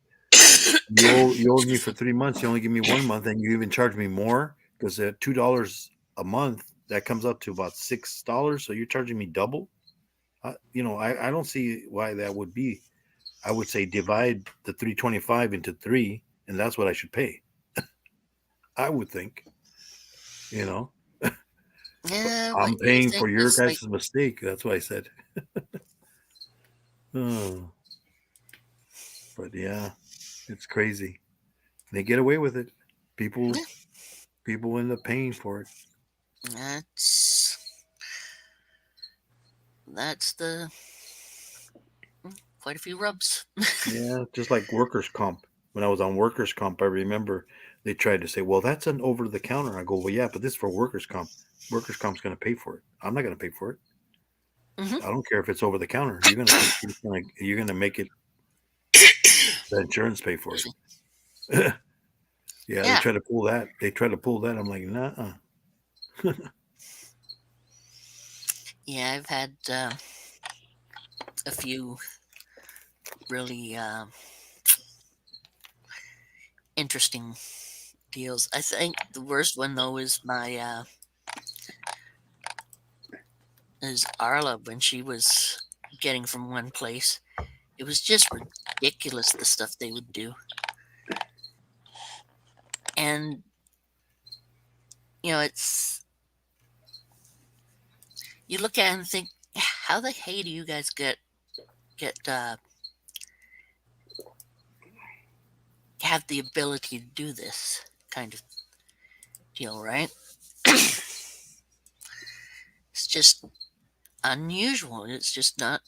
you owed me for 3 months. You only give me 1 month, and you even charge me more because at $2 a month, that comes up to about $6. So you're charging me double. I don't see why that would be. I would say divide the 325 into 3, and that's what I should pay. I would think. You know, Yeah, I'm what you paying think for your is like, guys' mistake. That's what I said. Oh, but yeah, it's crazy. They get away with it. People Yeah. people end up paying for it. that's the quite a few rubs. Yeah, just like workers' comp. When I was on workers' comp, I remember they tried to say, "Well, that's an over the counter." I go, "Well, yeah, but this is for workers' comp. Workers' comp's going to pay for it. I'm not going to pay for it. Mhm. I don't care if it's over the counter. You're gonna make it the insurance pay for it." Yeah, they Yeah. try to pull that. I'm like, nah. Yeah, I've had a few really interesting deals. I think the worst one though is is Arla when she was getting from one place. It was just ridiculous the stuff they would do. And it's you look at it and think, how the hey do you guys get have the ability to do this kind of deal, right? It's just unusual. It's just not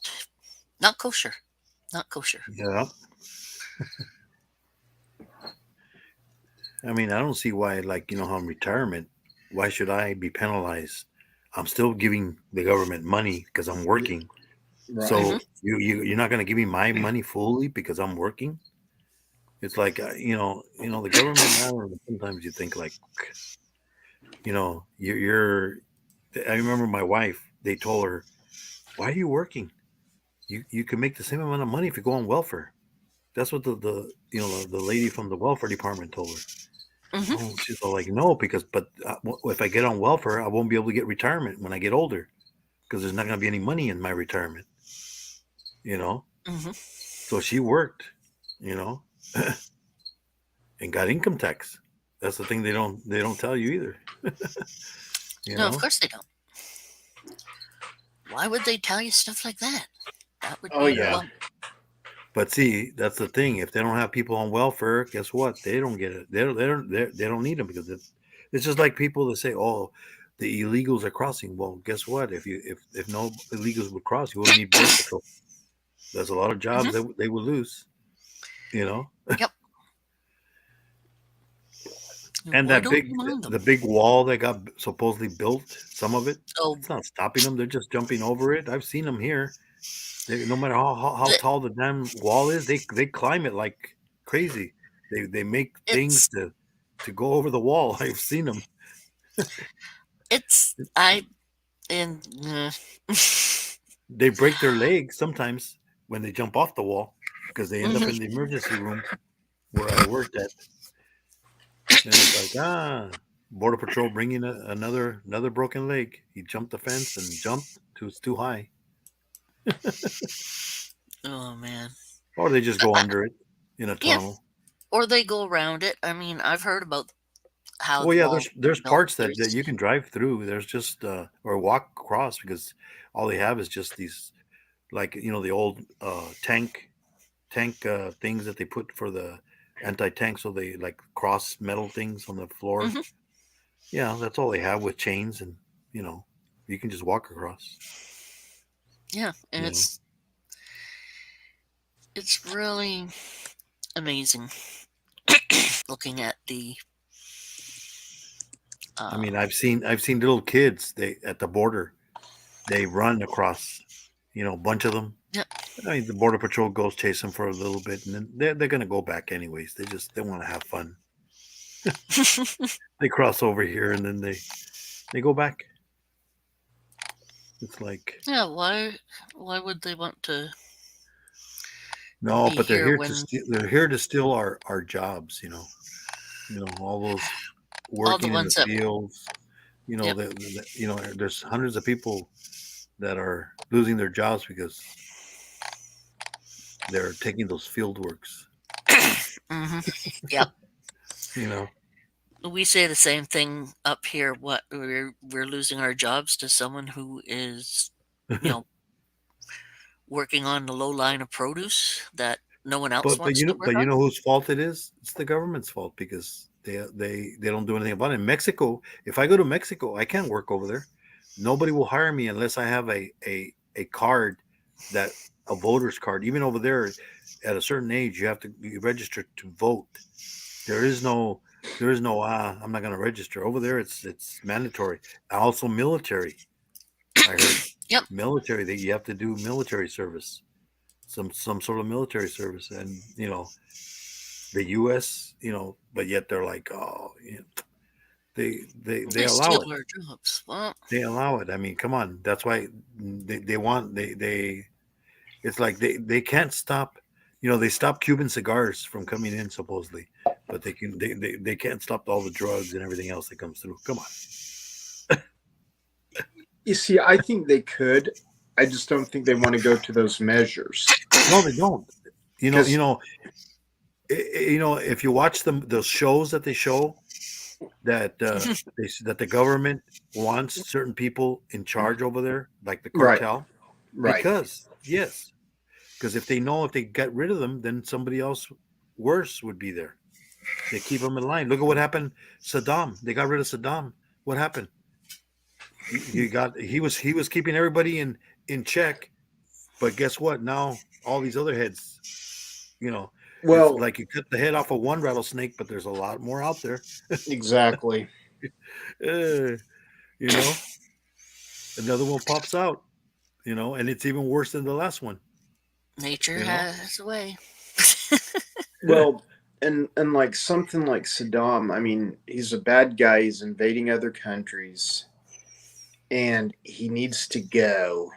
kosher. Not kosher. Yeah. I mean, I don't see why, like, how in retirement, why should I be penalized? I'm still giving the government money because I'm working. Right. So you're not going to give me my money fully because I'm working? It's like, the government, I don't know, sometimes you think like, you're I remember my wife, they told her, why are you working? You can make the same amount of money if you go on welfare. That's what the lady from the welfare department told her. Mhm. Oh, she's all like, no, but if I get on welfare, I won't be able to get retirement when I get older because there's not going to be any money in my retirement. Mhm. So she worked, and got income tax. That's the thing they don't tell you either. No, of course they don't. Why would they tell you stuff like that? That would Oh, be yeah. But see, that's the thing. If they don't have people on welfare, guess what? They don't get it. They don't need them because it's just like people that say, "Oh, the illegals are crossing." Well, guess what? If no illegals would cross, you wouldn't need border patrol. There's a lot of jobs that they would lose. Yep. And Why that don't you mind them? the big wall that got supposedly built, some of it, Oh, it's not stopping them. They're just jumping over it. I've seen them here. No matter how The- tall the damn wall is, they climb it like crazy. They make things it's to go over the wall. I've seen them. it's I and They break their legs sometimes when they jump off the wall because they end up in the emergency room where I worked at. And it's like, Border Patrol bringing another broken leg. He jumped the fence and jumped. It's too high. Oh man. Or they just go under it in a Yeah. tunnel. Or they go around it. I mean, I've heard about how Well, the yeah, walls there's built. parts that you can drive through. There's just or walk across because all they have is just these, like, the old tank things that they put for the anti-tank, so they like cross metal things on the floor. Mhm. Yeah, that's all they have with chains, and you can just walk across. Yeah, and You know. it's really amazing looking at the. I mean, I've seen little kids at the border. They run across, a bunch of them. Yeah. I mean, the border patrol goes chase them for a little bit, and then they're gonna go back anyways. They want to have fun. They cross over here, and then they go back. It's like, Yeah, why would they want to no, be but they're here here when to they're here to steal our jobs. All those all the working in the ones that fields. Yep. There's hundreds of people that are losing their jobs because they're taking those field works. Yep. You We say the same thing up here. What we're losing our jobs to someone who is, working on the low line of produce that no one else but wants to work but on. whose fault it is? It's the government's fault because they don't do anything about it. In Mexico, if I go to Mexico, I can't work over there. Nobody will hire me unless I have a card, a voter's card. Even over there, at a certain age, you have to be registered to vote. There is no I'm not going to register over there. It's mandatory. Also military. I heard. Yep. Military, that you have to do military service, some sort of military service, and the U.S. But yet they're like, oh, they allow steal it. our jobs. Well, They allow it. I mean, come on. That's why they want they. It's like they can't stop. They stop Cuban cigars from coming in supposedly, but they can't stop all the drugs and everything else that comes through. Come on. You see, I think they could. I just don't think they want to go to those measures. No, they don't. If you watch those shows that they show, that that the government wants certain people in charge over there, like the cartel, Right. Because if they know if they get rid of them, then somebody else worse would be there. They keep them in line. Look at what happened. Saddam. They got rid of Saddam. What happened? He was keeping everybody in check, but guess what? Now all these other heads, Well, like you cut the head off of one rattlesnake, but there's a lot more out there. Exactly. Another one pops out, and it's even worse than the last one. nature has a way. Well, and like something like Saddam, I mean, he's a bad guy. He's invading other countries, and he needs to go.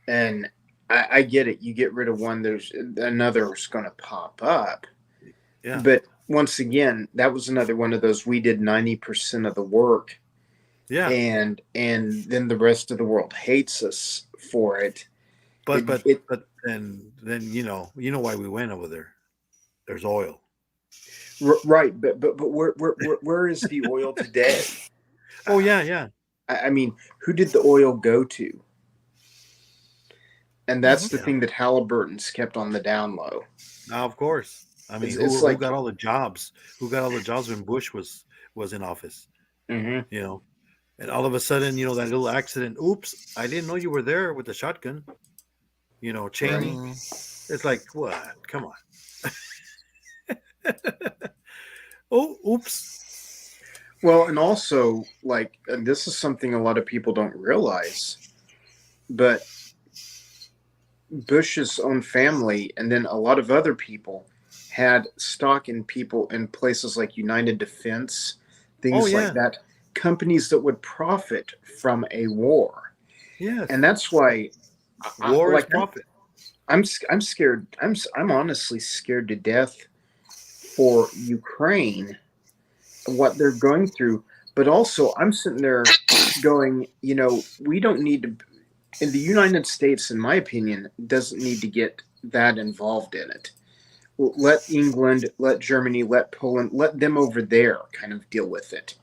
And I get it. You get rid of one, there's another's going to pop up. Yeah. But once again, that was another one of those. We did 90% of the work. Yeah. And then the rest of the world hates us for it. But then you know why we went over there. There's oil. Right, but where is the oil today? Oh yeah. I mean, who did the oil go to? And that's the thing that Halliburton's kept on the down low. Now, of course. I mean, who got all the jobs? Who got all the jobs when Bush was in office? Mm-hmm. And all of a sudden, that little accident. Oops, I didn't know you were there with the shotgun. Cheney. Right. It's like, what? Come on. Oh, oops. Well, and also, and this is something a lot of people don't realize, but Bush's own family and then a lot of other people had stock in people in places like United Defense, things like that, companies that would profit from a war. Yeah. And that's why war is profit. I'm scared. I'm honestly scared to death for Ukraine, what they're going through. But also, I'm sitting there going, we don't need to. In the United States, in my opinion, doesn't need to get that involved in it. Let England, let Germany, let Poland, let them over there kind of deal with it,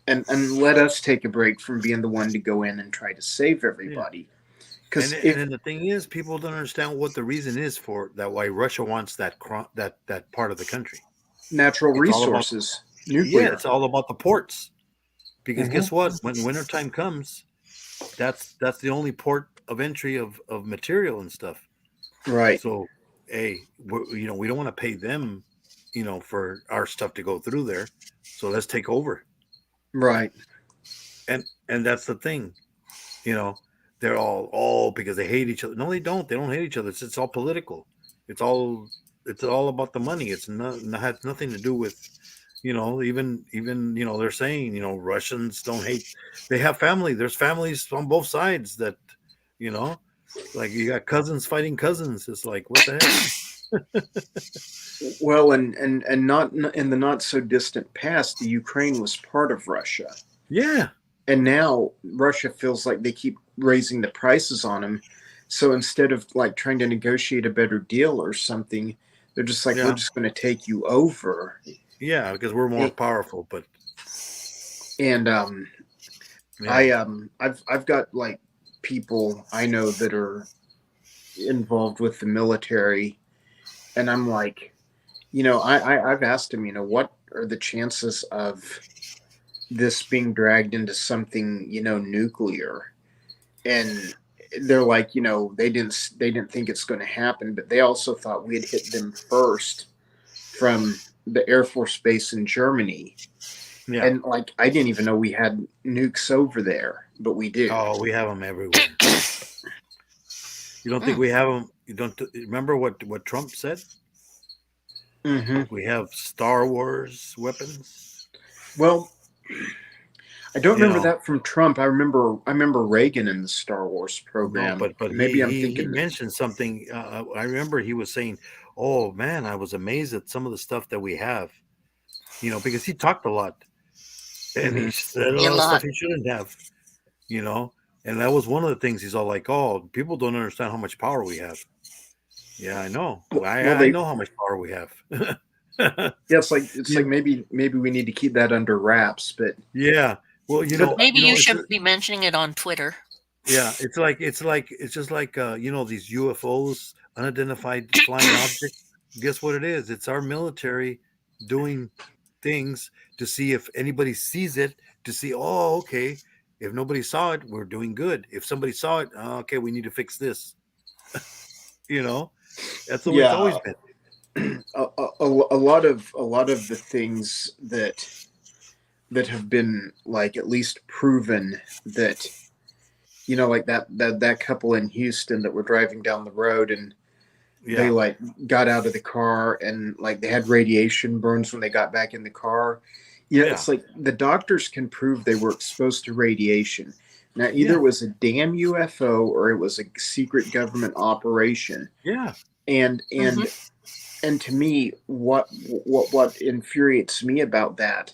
and let us take a break from being the one to go in and try to save everybody. Because And then the thing is, people don't understand what the reason is for that. Why Russia wants that part of the country. natural It's all about resources, nuclear. it's all about the ports. Because Mhm. guess what? When wintertime comes, that's the only port of entry of material and stuff. Right. So, hey, we don't want to pay them, for our stuff to go through there. So let's take over. Right. And that's the thing, you know. They're all because they hate each other. No, they don't. They don't hate each other. It's all political. It's all about the money. It's not has nothing to do with, even they're saying, Russians don't hate. They have family. There's families on both sides that, you know, like you got cousins fighting cousins. It's like, what the heck? Well, and not in the not so distant past, the Ukraine was part of Russia. Yeah. And now Russia feels like they keep raising the prices on them. So instead of like trying to negotiate a better deal or something, they're just like, we're Yeah. just going to take you over. Yeah, because we're more powerful. But And yeah. I've got like people I know that are involved with the military, and I'm like, I've asked them, what are the chances of this being dragged into something, nuclear? And they're like, they didn't think it's going to happen, but they also thought we had hit them first from the Air Force base in Germany. Yeah. And like, I didn't even know we had nukes over there, but we do. Oh, we have them everywhere. You don't think we have them? You don't remember what Trump said? Mm-hmm. We have Star Wars weapons. Well, I don't remember that from Trump. I remember Reagan in the Star Wars program. No, but maybe I'm he thinking mentioned something. I remember he was saying, "Oh man, I was amazed at some of the stuff that we have." Because he talked a lot, and he said a lot of stuff he shouldn't have. And that was one of the things he's all like, "Oh, people don't understand how much power we have." Yeah, I know. I know how much power we have. Yeah, it's like maybe we need to keep that under wraps, but yeah. Well, maybe you shouldn't be mentioning it on Twitter. Yeah, it's just like these UFOs, unidentified flying objects. Guess what it is? It's our military doing things to see if anybody sees it. To see, oh, okay, if nobody saw it, we're doing good. If somebody saw it, okay, we need to fix this. That's the way it's always been. A lot of the things that have been like at least proven that like that couple in Houston that were driving down the road and they like got out of the car and like they had radiation burns when they got back in the car. It's like the doctors can prove they were exposed to radiation. Now either it was a damn UFO or it was a secret government operation. Yeah. And to me, what infuriates me about that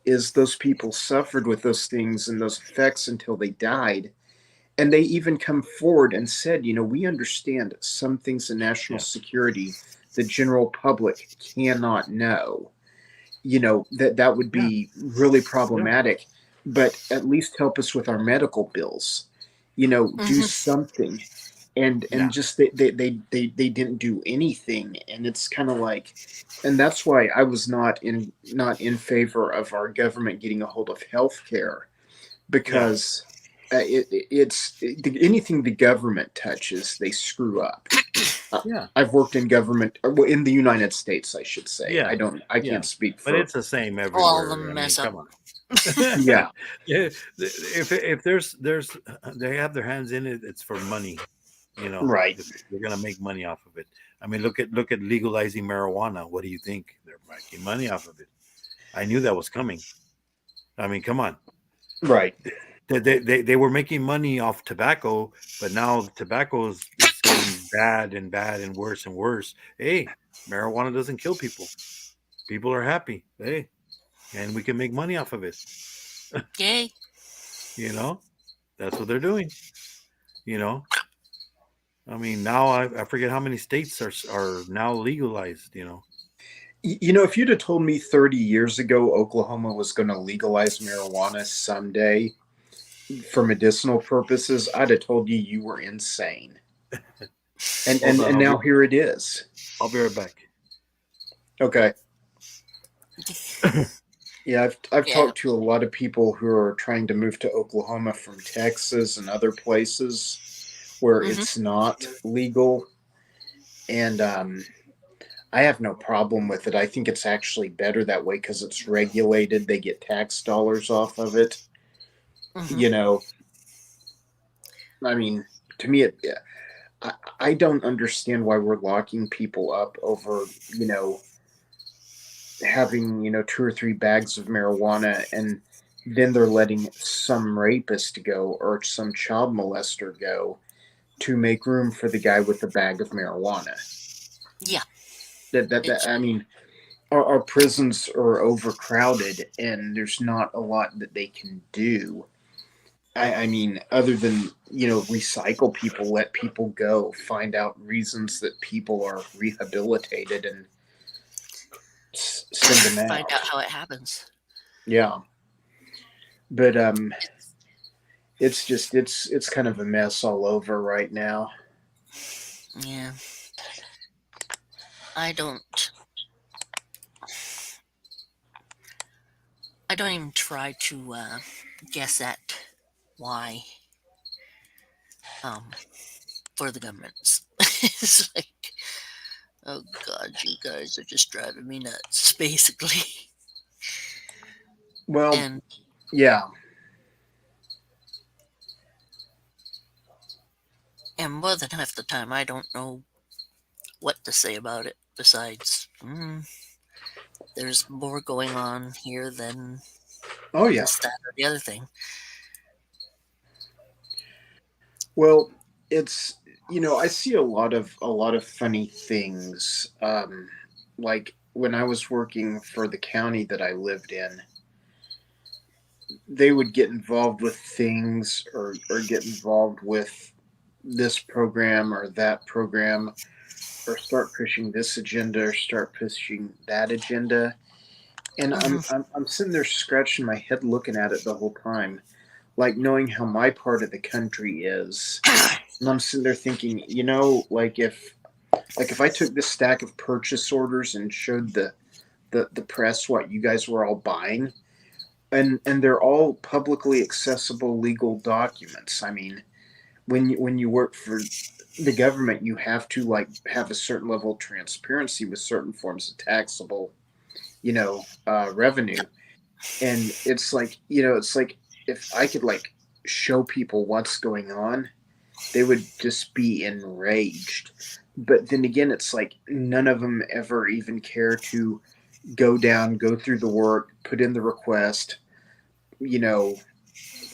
is those people suffered with those things and those effects until they died. And they even come forward and said, we understand some things in national security the general public cannot know. That would be really problematic, but at least help us with our medical bills. Do something. And just they didn't do anything, and it's kind of like, and that's why I was not in favor of our government getting a hold of healthcare, because it's anything the government touches, they screw up. I've worked in government, in the United States, I should say. I can't speak for. But it's the same everywhere. All of them mess up. Come on. Yeah. If there's they have their hands in it, it's for money. Right. They're gonna make money off of it. I mean, look at legalizing marijuana. What do you think? They're making money off of it. I knew that was coming. I mean, come on. Right. They were making money off tobacco, but now tobacco is getting bad and worse and worse. Hey, marijuana doesn't kill people. People are happy. Hey, and we can make money off of it. Yay. That's what they're doing. I mean, now I forget how many states are now legalized. You know, if you'd have told me 30 years ago Oklahoma was going to legalize marijuana someday for medicinal purposes, I'd have told you you were insane. And Hold on, now here it is. I'll be right back. Okay. Yeah, I've Yeah. talked to a lot of people who are trying to move to Oklahoma from Texas and other places where Mhm. it's not legal, and I have no problem with it. I think it's actually better that way because it's regulated. They get tax dollars off of it. Mhm. You know, I mean, to me, I don't understand why we're locking people up over, having 2 or 3 bags of marijuana, and then they're letting some rapist go or some child molester go to make room for the guy with the bag of marijuana. Yeah. That I mean, our prisons are overcrowded and there's not a lot that they can do. I mean, other than recycle people, let people go, find out reasons that people are rehabilitated, and send them Find out. out how it happens. Yeah, but it's just it's kind of a mess all over right now. Yeah. I don't even try to guess at why for the governments. It's like, oh God, you guys are just driving me nuts, basically. Well, And yeah, more than half the time, I don't know what to say about it besides, there's more going on here than oh yeah. this, that, or the other thing. Well, it's I see a lot of funny things. Like when I was working for the county that I lived in, they would get involved with things or get involved with this program or that program, or start pushing this agenda or start pushing that agenda. And I'm sitting there scratching my head looking at it the whole time, like knowing how my part of the country is. And I'm sitting there thinking, like if I took this stack of purchase orders and showed the press what you guys were all buying, and they're all publicly accessible legal documents. I mean, when you work for the government, you have to have a certain level of transparency with certain forms of taxable, revenue. And it's like if I could show people what's going on, they would just be enraged. But then again, it's like none of them ever even care to go through the work, put in the request,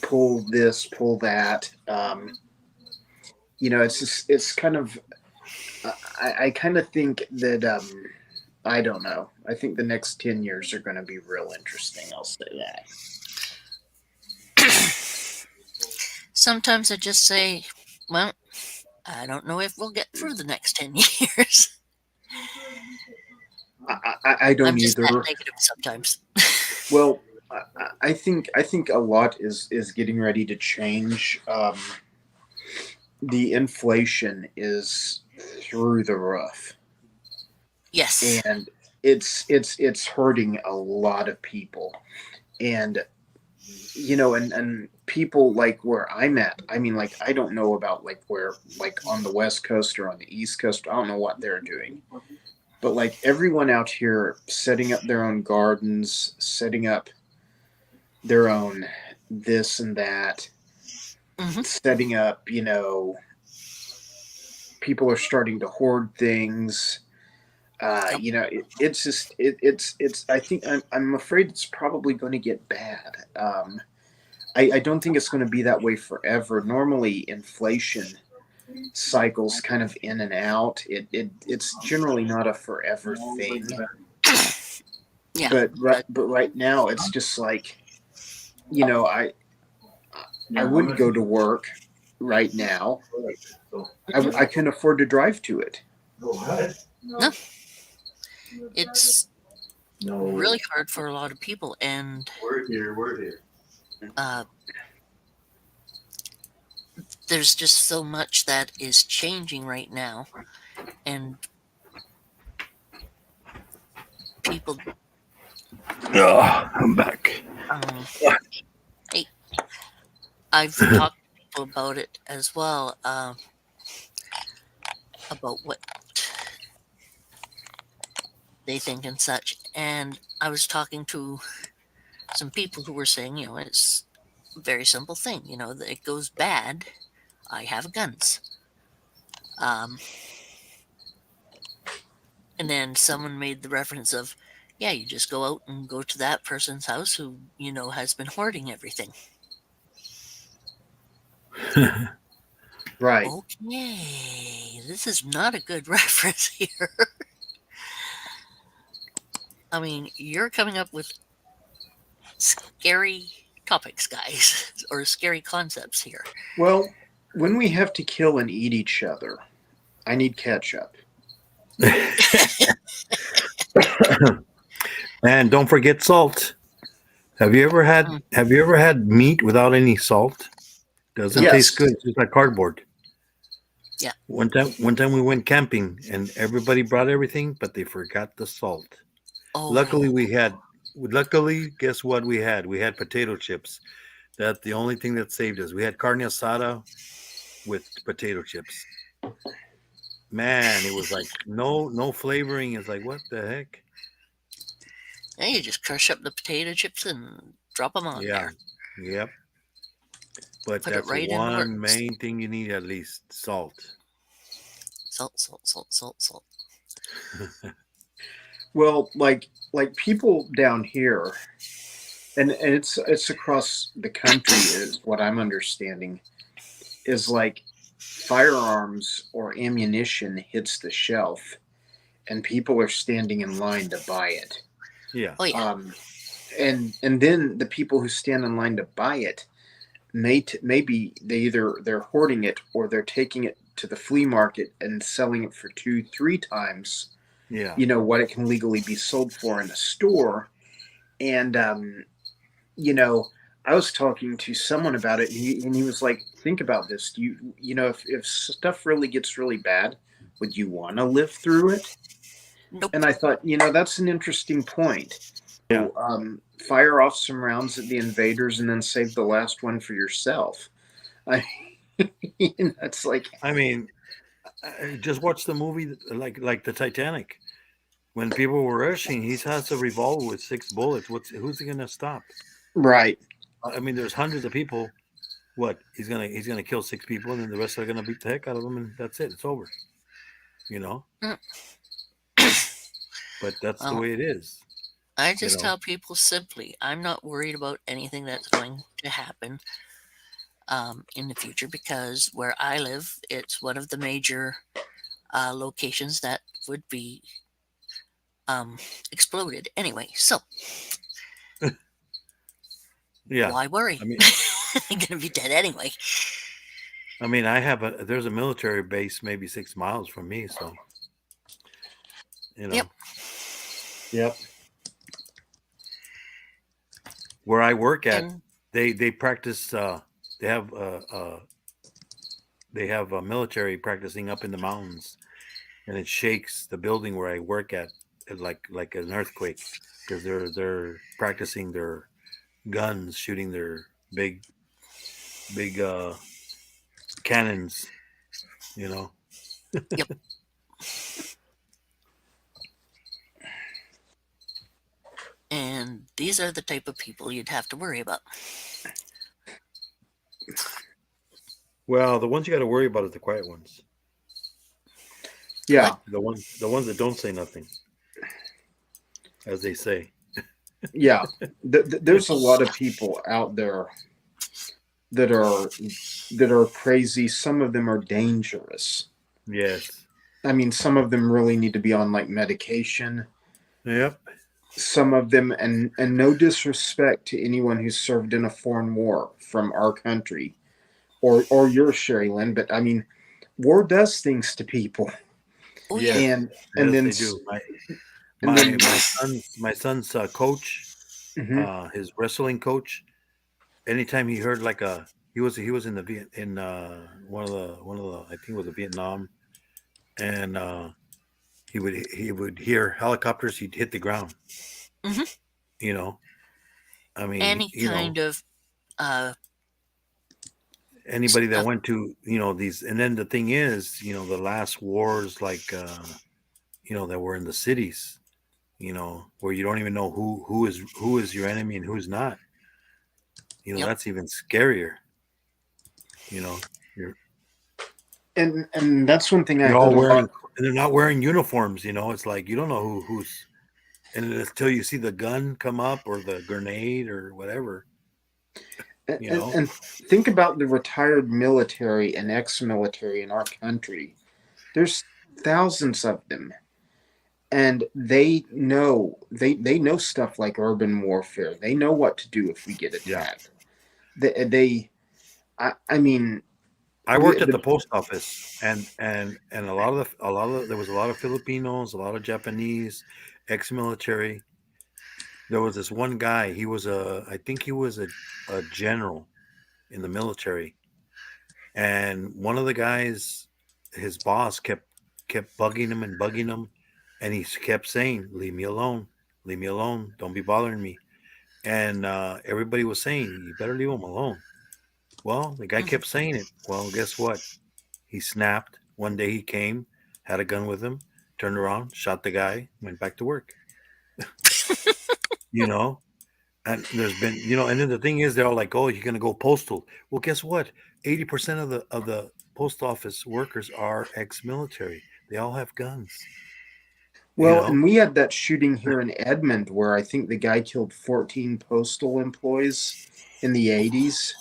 pull this, pull that. It's kind of, I kind of think that, I don't know. I think the next 10 years are going to be real interesting. I'll say that. Sometimes I just say, well, I don't know if we'll get through the next 10 years. I don't I'm just either. that negative sometimes. Well, I think a lot is getting ready to change. The inflation is through the roof. Yes. And it's hurting a lot of people. And and people like where I'm at, I mean, I don't know about where on the West Coast or on the East Coast, I don't know what they're doing. But everyone out here setting up their own gardens, setting up their own this and that, setting up, people are starting to hoard things. It's just it's I think I'm afraid it's probably going to get bad. I don't think it's going to be that way forever. Normally inflation cycles kind of in and out. It's generally not a forever thing. Yeah. But right now it's just I wouldn't go to work right now. So, I can afford to drive to it. go ahead. No, it's No. really hard for a lot of people, and We're here. uh, there's just so much that is changing right now, and people. I'm back. Hey, I've talked to people about it as well, about what they think and such. And I was talking to some people who were saying, it's a very simple thing. That it goes bad. I have guns. And then someone made the reference of, yeah, you just go out and go to that person's house who, has been hoarding everything. Right. Okay, this is not a good reference here. I mean, you're coming up with scary topics, guys, or scary concepts here. Well, when we have to kill and eat each other, I need ketchup. And don't forget salt. Have you ever had meat without any salt? Doesn't Yes. taste good. It's just like cardboard. Yeah. One time we went camping and everybody brought everything, but they forgot the salt. Oh, Luckily, guess what we had? We had potato chips. That's the only thing that saved us. We had carne asada with potato chips. Man, it was like no flavoring. It's like, what the heck? yeah, you just crush up the potato chips and drop them on there. Yep. But Put it that's right in one works. main thing you need, at least salt. Salt. Well, like people down here, and it's across the country is what I'm understanding, is like firearms or ammunition hits the shelf, and people are standing in line to buy it. Yeah. Oh yeah. And then the people who stand in line to buy it, maybe they're hoarding it or they're taking it to the flea market and selling it for 2-3 times. Yeah. What it can legally be sold for in a store. And I was talking to someone about it, and he was like, think about this. If stuff really gets really bad, would you want to live through it? Nope. And I thought, that's an interesting point. Yeah. Fire off some rounds at the invaders and then save the last one for yourself. It's like, I mean, just watch the movie like the Titanic. When people were rushing, he has a revolver with 6 bullets. Who's he gonna stop? right. I mean, there's hundreds of people. What he's gonna kill 6 people, and then the rest are gonna beat the heck out of them, and that's it. It's over. But that's the way it is. I just tell people simply, I'm not worried about anything that's going to happen in the future, because where I live, it's one of the major locations that would be exploded anyway. So Yeah. why worry? I mean, I'm gonna be dead anyway. there's a military base maybe 6 miles from me, so Yep. Where I work at, And they practice. They have a military practicing up in the mountains, and it shakes the building where I work at like an earthquake, because they're practicing their guns, shooting their big cannons. Yep. And these are the type of people you'd have to worry about. Well, the ones you got to worry about is the quiet ones. Yeah. The ones that don't say nothing, as they say. Yeah. There's a lot of people out there that are crazy. Some of them are dangerous. Yes. I mean, some of them really need to be on like medication. Yep. Some of them, and no disrespect to anyone who's served in a foreign war from our country, or yours, Sherry Lynn. But I mean, war does things to people, Oh Yes. yeah. and Yes, then they do. and then My son's coach, mhm. his wrestling coach. Anytime he heard like he was in the in one of the I think it was the Vietnam, and he would hear helicopters. He'd hit the ground. Hmm. You know, I mean, Any kind of uh, anybody that uh went to these, and then the thing is, the last wars like that were in the cities, where you don't even know who is your enemy and who's not. yep. That's even scarier. You're And that's one thing I you're heard all a wearing, lot. and they're not wearing uniforms. It's like you don't know who's, and until you see the gun come up or the grenade or whatever. And think about the retired military and ex-military in our country. There's thousands of them, and they know stuff like urban warfare. They know what to do if we get Yeah. attacked. I mean, I worked at the post office, and there was a lot of Filipinos, a lot of Japanese, ex-military. There was this one guy. I think he was a general in the military, and one of the guys, his boss kept bugging him and bugging him, and he kept saying, "Leave me alone, leave me alone, don't be bothering me." And everybody was saying, "You better leave him alone." Well, the guy kept saying it. Well, guess what? He snapped. One day he came, had a gun with him, turned around, shot the guy, went back to work. you know, and there's been, and then the thing is, they're all like, "Oh, you're gonna go postal." Well, guess what? 80% of the post office workers are ex-military. They all have guns. well, and we had that shooting here in Edmond where I think the guy killed 14 postal employees in the 80s.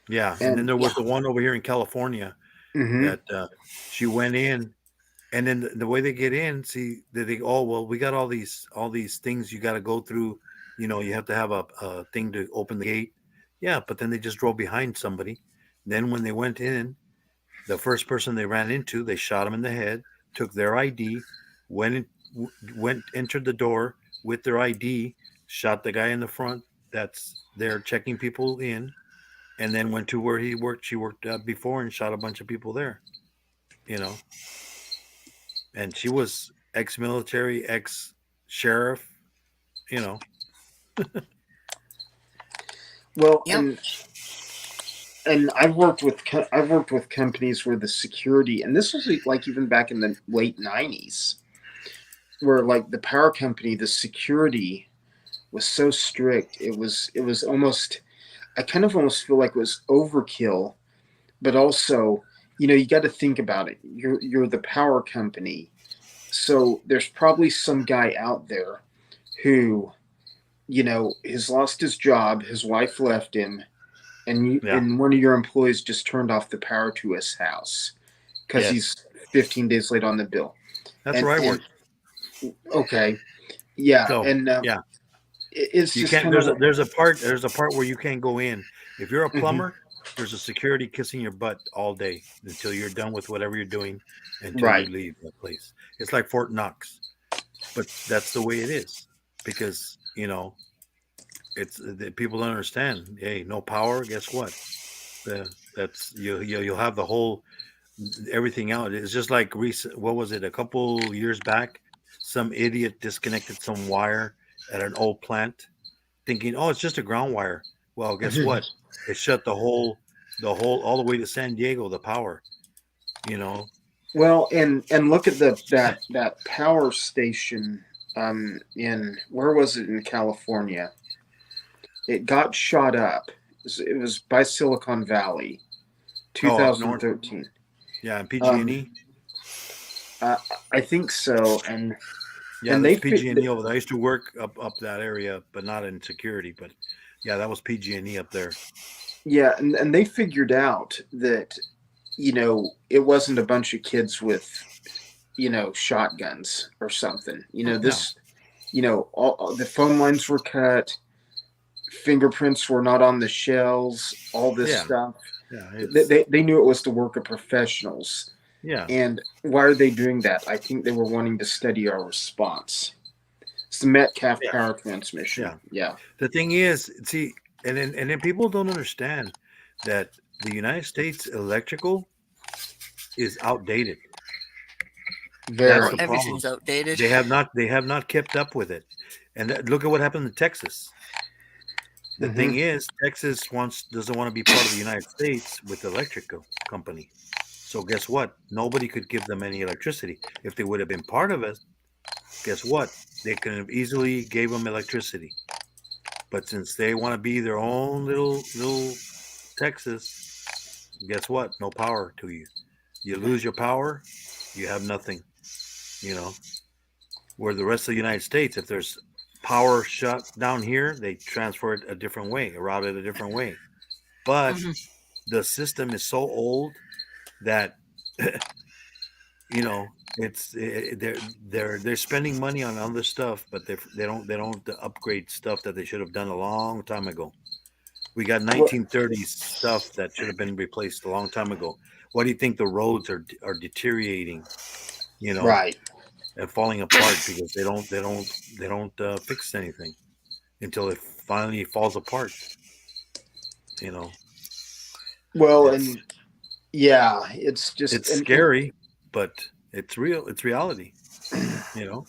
Yeah, and then there was the one over here in California Mhm. that she went in, and then the way they get in, see, they oh well, we got all these things you got to go through. You have to have a thing to open the gate. Yeah, but then they just drove behind somebody. Then when they went in, the first person they ran into, they shot him in the head, took their ID, entered the door with their ID, shot the guy in the front that's there checking people in, and then went to where she worked before, and shot a bunch of people there. And she was ex-military, ex-sheriff. Well, Yep. and I've worked with companies where the security, and this was like even back in the late 90s, where like the power company, the security was so strict. It was almost, I kind of almost feel like it was overkill, but also, you got to think about it. You're the power company, so there's probably some guy out there who, has lost his job, his wife left him, and one of your employees just turned off the power to his house because he's 15 days late on the bill. That's where I work. Okay, yeah, So, and yeah, it's you just can't. kind of There's a part where you can't go in. If you're a plumber, there's a security kissing your butt all day until you're done with whatever you're doing, until Right. you leave that place. It's like Fort Knox, but that's the way it is because it's the people don't understand. Hey, no power. Guess what? That's you'll have the whole everything out. It's just like recent. What was it? A couple years back, some idiot disconnected some wire at an old plant, thinking, "Oh, it's just a ground wire." Well, guess what? It shut the whole all the way to San Diego. The power. well, and look at that power station in, where was it, in California? It got shot up. It was by Silicon Valley, Up north. 2013. Yeah, and PG&E. I think so, and Yeah, and that's they PG&E over there. I used to work up that area, but not in security. But yeah, that was PG&E up there. yeah, and they figured out that it wasn't a bunch of kids with shotguns or something. All the phone lines were cut, fingerprints were not on the shells, all this Yeah. stuff. Yeah, They knew it was the work of professionals. yeah. And why are they doing that? I think they were wanting to study our response. It's the Metcalf Yeah. power transmission. Yeah. Yeah. The thing is, see, and then people don't understand that the United States electrical is outdated. That's Very. the problem. Everything's outdated. They have not kept up with it. And look at what happened in Texas. The thing is, Texas doesn't want to be part of the United States with the electrical company. So guess what? Nobody could give them any electricity. If they would have been part of it, guess what? They could have easily gave them electricity. But since they want to be their own little Texas, guess what? No power to you. You lose your power, you have nothing. You know, where the rest of the United States, if there's power shut down here, they transfer it a different way, route it a different way. But the system is so old that you know they're spending money on other stuff, but they don't upgrade stuff that they should have done a long time ago. We got 1930s stuff that should have been replaced a long time ago. What do you think the roads are deteriorating? You know, Right. and falling apart because they don't fix anything until it finally falls apart. You know. Well, and yeah, it's just it's scary, but it's real. It's reality. You know.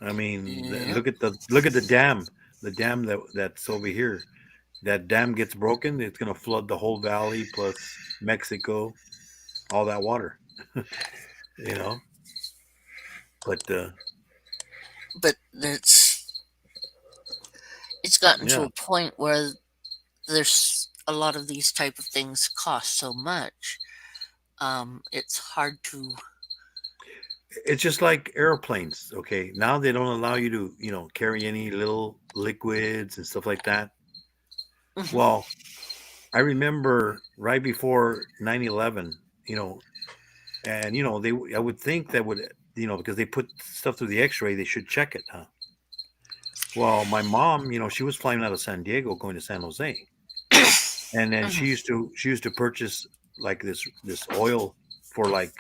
I mean, look at the dam. The dam that's over here. That dam gets broken, it's going to flood the whole valley plus Mexico, all that water. You know. But it's gotten to a point where there's a lot of these type of things cost so much. It's hard to. It's just like airplanes. Okay, now they don't allow you to carry any little liquids and stuff like that. Well, I remember right before 9/11, and I would think that would because they put stuff through the X-ray, they should check it, huh? Well, my mom, she was flying out of San Diego going to San Jose, and then she used to purchase like this oil for like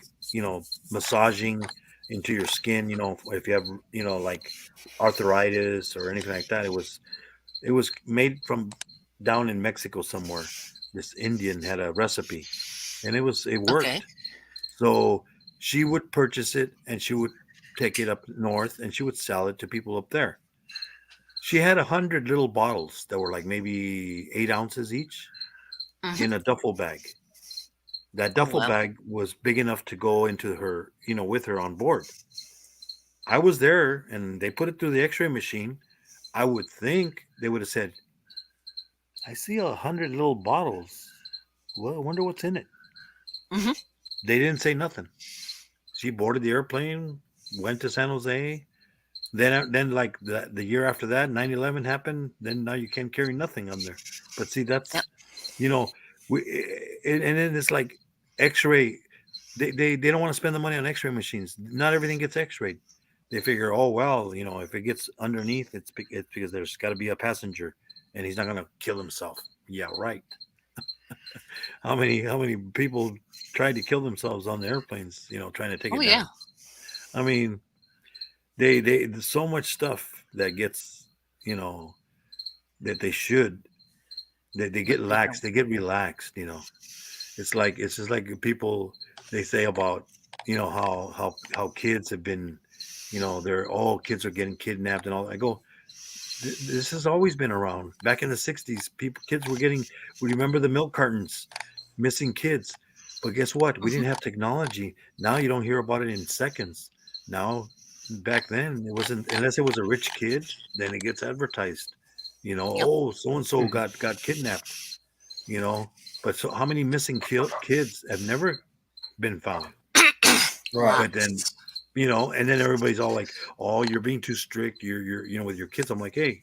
massaging into your skin. If you have like arthritis or anything like that, it was made from down in Mexico somewhere. This Indian had a recipe, and it worked. Okay. So she would purchase it and she would take it up north and she would sell it to people up there. She had 100 little bottles that were like maybe 8 ounces each in a duffel bag. That duffel bag was big enough to go into her, with her on board. I was there and they put it through the X-ray machine. I would think they would have said, I see 100 little bottles. Well, I wonder what's in it. They didn't say nothing. She boarded the airplane, went to San Jose. Then like the year after that, 9/11 happened. Then now you can't carry nothing on there. But see, that's and then it's like X-ray. They don't want to spend the money on X-ray machines. Not everything gets X-rayed. They figure, oh well, if it gets underneath, it's because there's got to be a passenger, and he's not going to kill himself. Yeah, right. How many people tried to kill themselves on the airplanes? Trying to take it down. Yeah. I mean, they there's so much stuff that gets that they should they get lax. They get relaxed. It's just like people they say about how kids have been kids are getting kidnapped and all. I go, this has always been around. Back in the 60s, kids were getting. We remember the milk cartons, missing kids. But guess what? We didn't have technology. Now you don't hear about it in seconds. Now, back then, it wasn't unless it was a rich kid. Then it gets advertised. Oh, so and so got kidnapped. But so how many missing kids have never been found? Right. But then. And then everybody's all like, "Oh, you're being too strict. You're with your kids." I'm like, "Hey,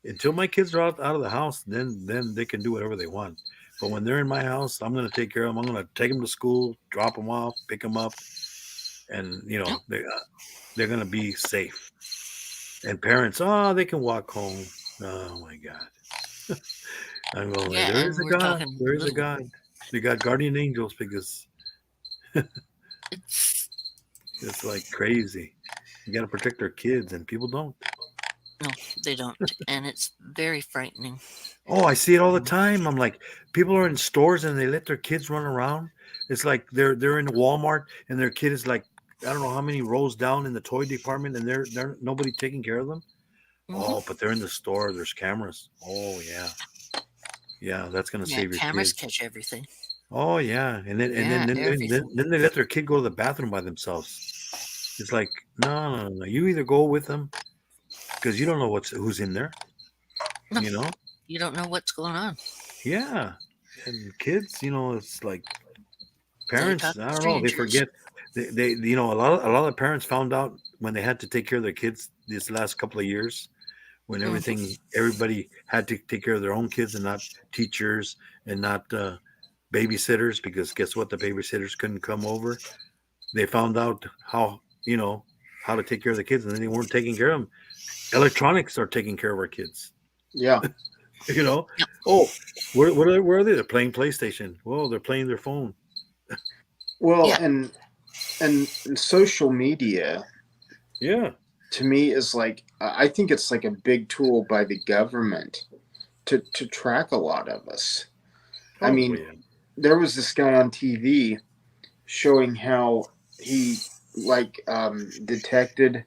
until my kids are out of the house, then they can do whatever they want. But when they're in my house, I'm going to take care of them. I'm going to take them to school, drop them off, pick them up, and they're going to be safe." And parents, they can walk home. Oh my God. I'm going like, Yeah, there and is a we're God. talking There is a little. God. They got guardian angels because It's it's like crazy. You got to protect their kids, and people don't. no, they don't, and it's very frightening. Oh, I see it all the time. I'm like, people are in stores and they let their kids run around. It's like they're in Walmart and their kid is like, I don't know how many rows down in the toy department, and they're nobody taking care of them. Hmm. Oh, but they're in the store. There's cameras. Oh yeah, yeah. That's gonna Yeah, save your cameras kids. catch everything. Oh yeah, and then and then Yeah, then, then, then, everything. then they let their kid go to the bathroom by themselves. It's like no. You either go with them because you don't know who's in there. No, You know. you don't know what's going on. Yeah, and kids, it's like They parents. talk I to don't know. They strangers. forget. They a lot of parents found out when they had to take care of their kids this last couple of years when Mm, everybody had to take care of their own kids and not teachers and not babysitters, because guess what, the babysitters couldn't come over. They found out how to take care of the kids, and then they weren't taking care of them. Electronics are taking care of our kids. Yeah. Yep. Oh, where are they? They're playing PlayStation. Well, they're playing their phone. Well, Yeah. and social media Yeah. to me is like, I think it's like a big tool by the government to track a lot of us. I mean, Probably. there was this guy on TV showing how he detected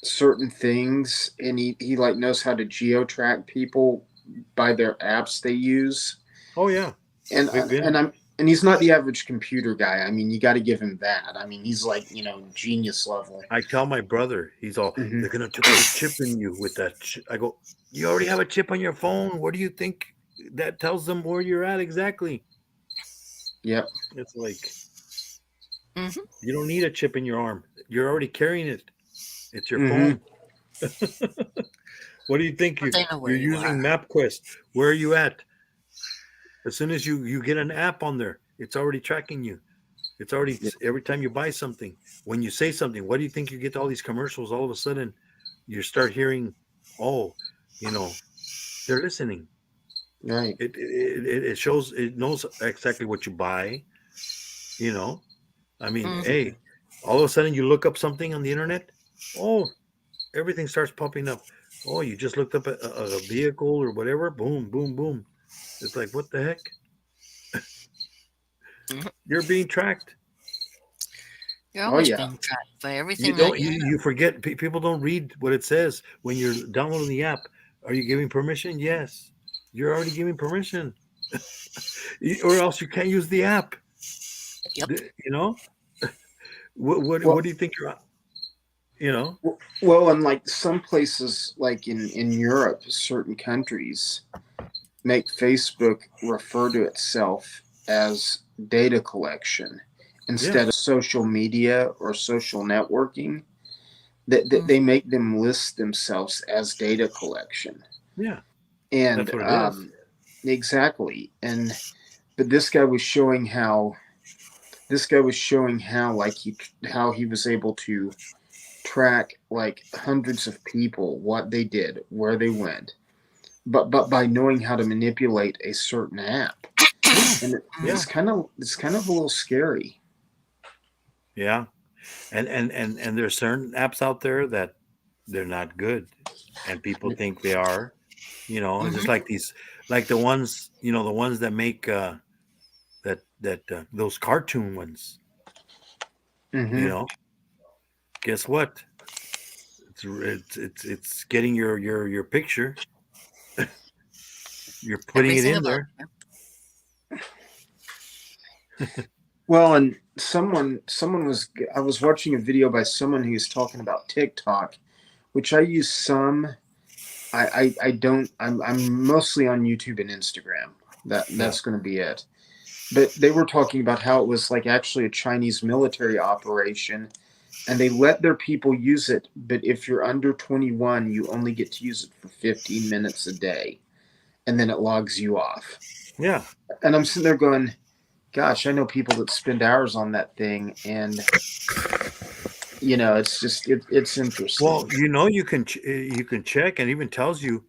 certain things, and he like knows how to geo-track people by their apps they use. Oh yeah. And Yeah. and he's not the average computer guy. I mean, you got to give him that. I mean, he's like, genius level. I tell my brother, he's all, Mhm. they're gonna put a chip in you with that. I go, you already have a chip on your phone. What do you think that tells them where you're at exactly? Yep. It's like Mhm. you don't need a chip in your arm. You're already carrying it. It's your Mhm. phone. What do you think But they know where you're you using are. MapQuest? Where are you at? As soon as you get an app on there, it's already tracking you. It's already every time you buy something, when you say something, what do you think you get all these commercials? All of a sudden, you start hearing, oh, they're listening. Right. It shows, it knows exactly what you buy. I mean, Mhm. hey, all of a sudden you look up something on the internet. Oh, everything starts popping up. Oh, you just looked up a vehicle or whatever. Boom, boom, boom. It's like, what the heck? Mhm. You're being tracked. You're Oh always yeah. being tracked by You everything that don't. you. You forget. People don't read what it says when you're downloading the app. Are you giving permission? Yes. You're already giving permission, or else you can't use the app. Yep. You know. What Well, do you think you're? You know. well, and like some places, like in Europe, certain countries make Facebook refer to itself as data collection instead of Yes. social media or social networking. That Mm. they make them list themselves as data collection. Yeah. And That's what it is. exactly. And but this guy was showing how like how he was able to track like hundreds of people, what they did, where they went, but by knowing how to manipulate a certain app. And Yeah. it's kind of a little scary. Yeah. And there's certain apps out there that they're not good, and people think they are. It's just Mhm. like like the ones, the ones that make those cartoon ones. Mm-hmm. Guess what? It's getting your picture. You're putting it Everything in about there. you. Well, and I was watching a video by someone who's talking about TikTok, which I use some. I don't. I'm mostly on YouTube and Instagram. That's going to be it. But they were talking about how it was like actually a Chinese military operation, and they let their people use it. But if you're under 21, you only get to use it for 15 minutes a day, and then it logs you off. Yeah. And I'm sitting there going, gosh, I know people that spend hours on that thing, and it's just it's interesting. Well, you can check, and even tells you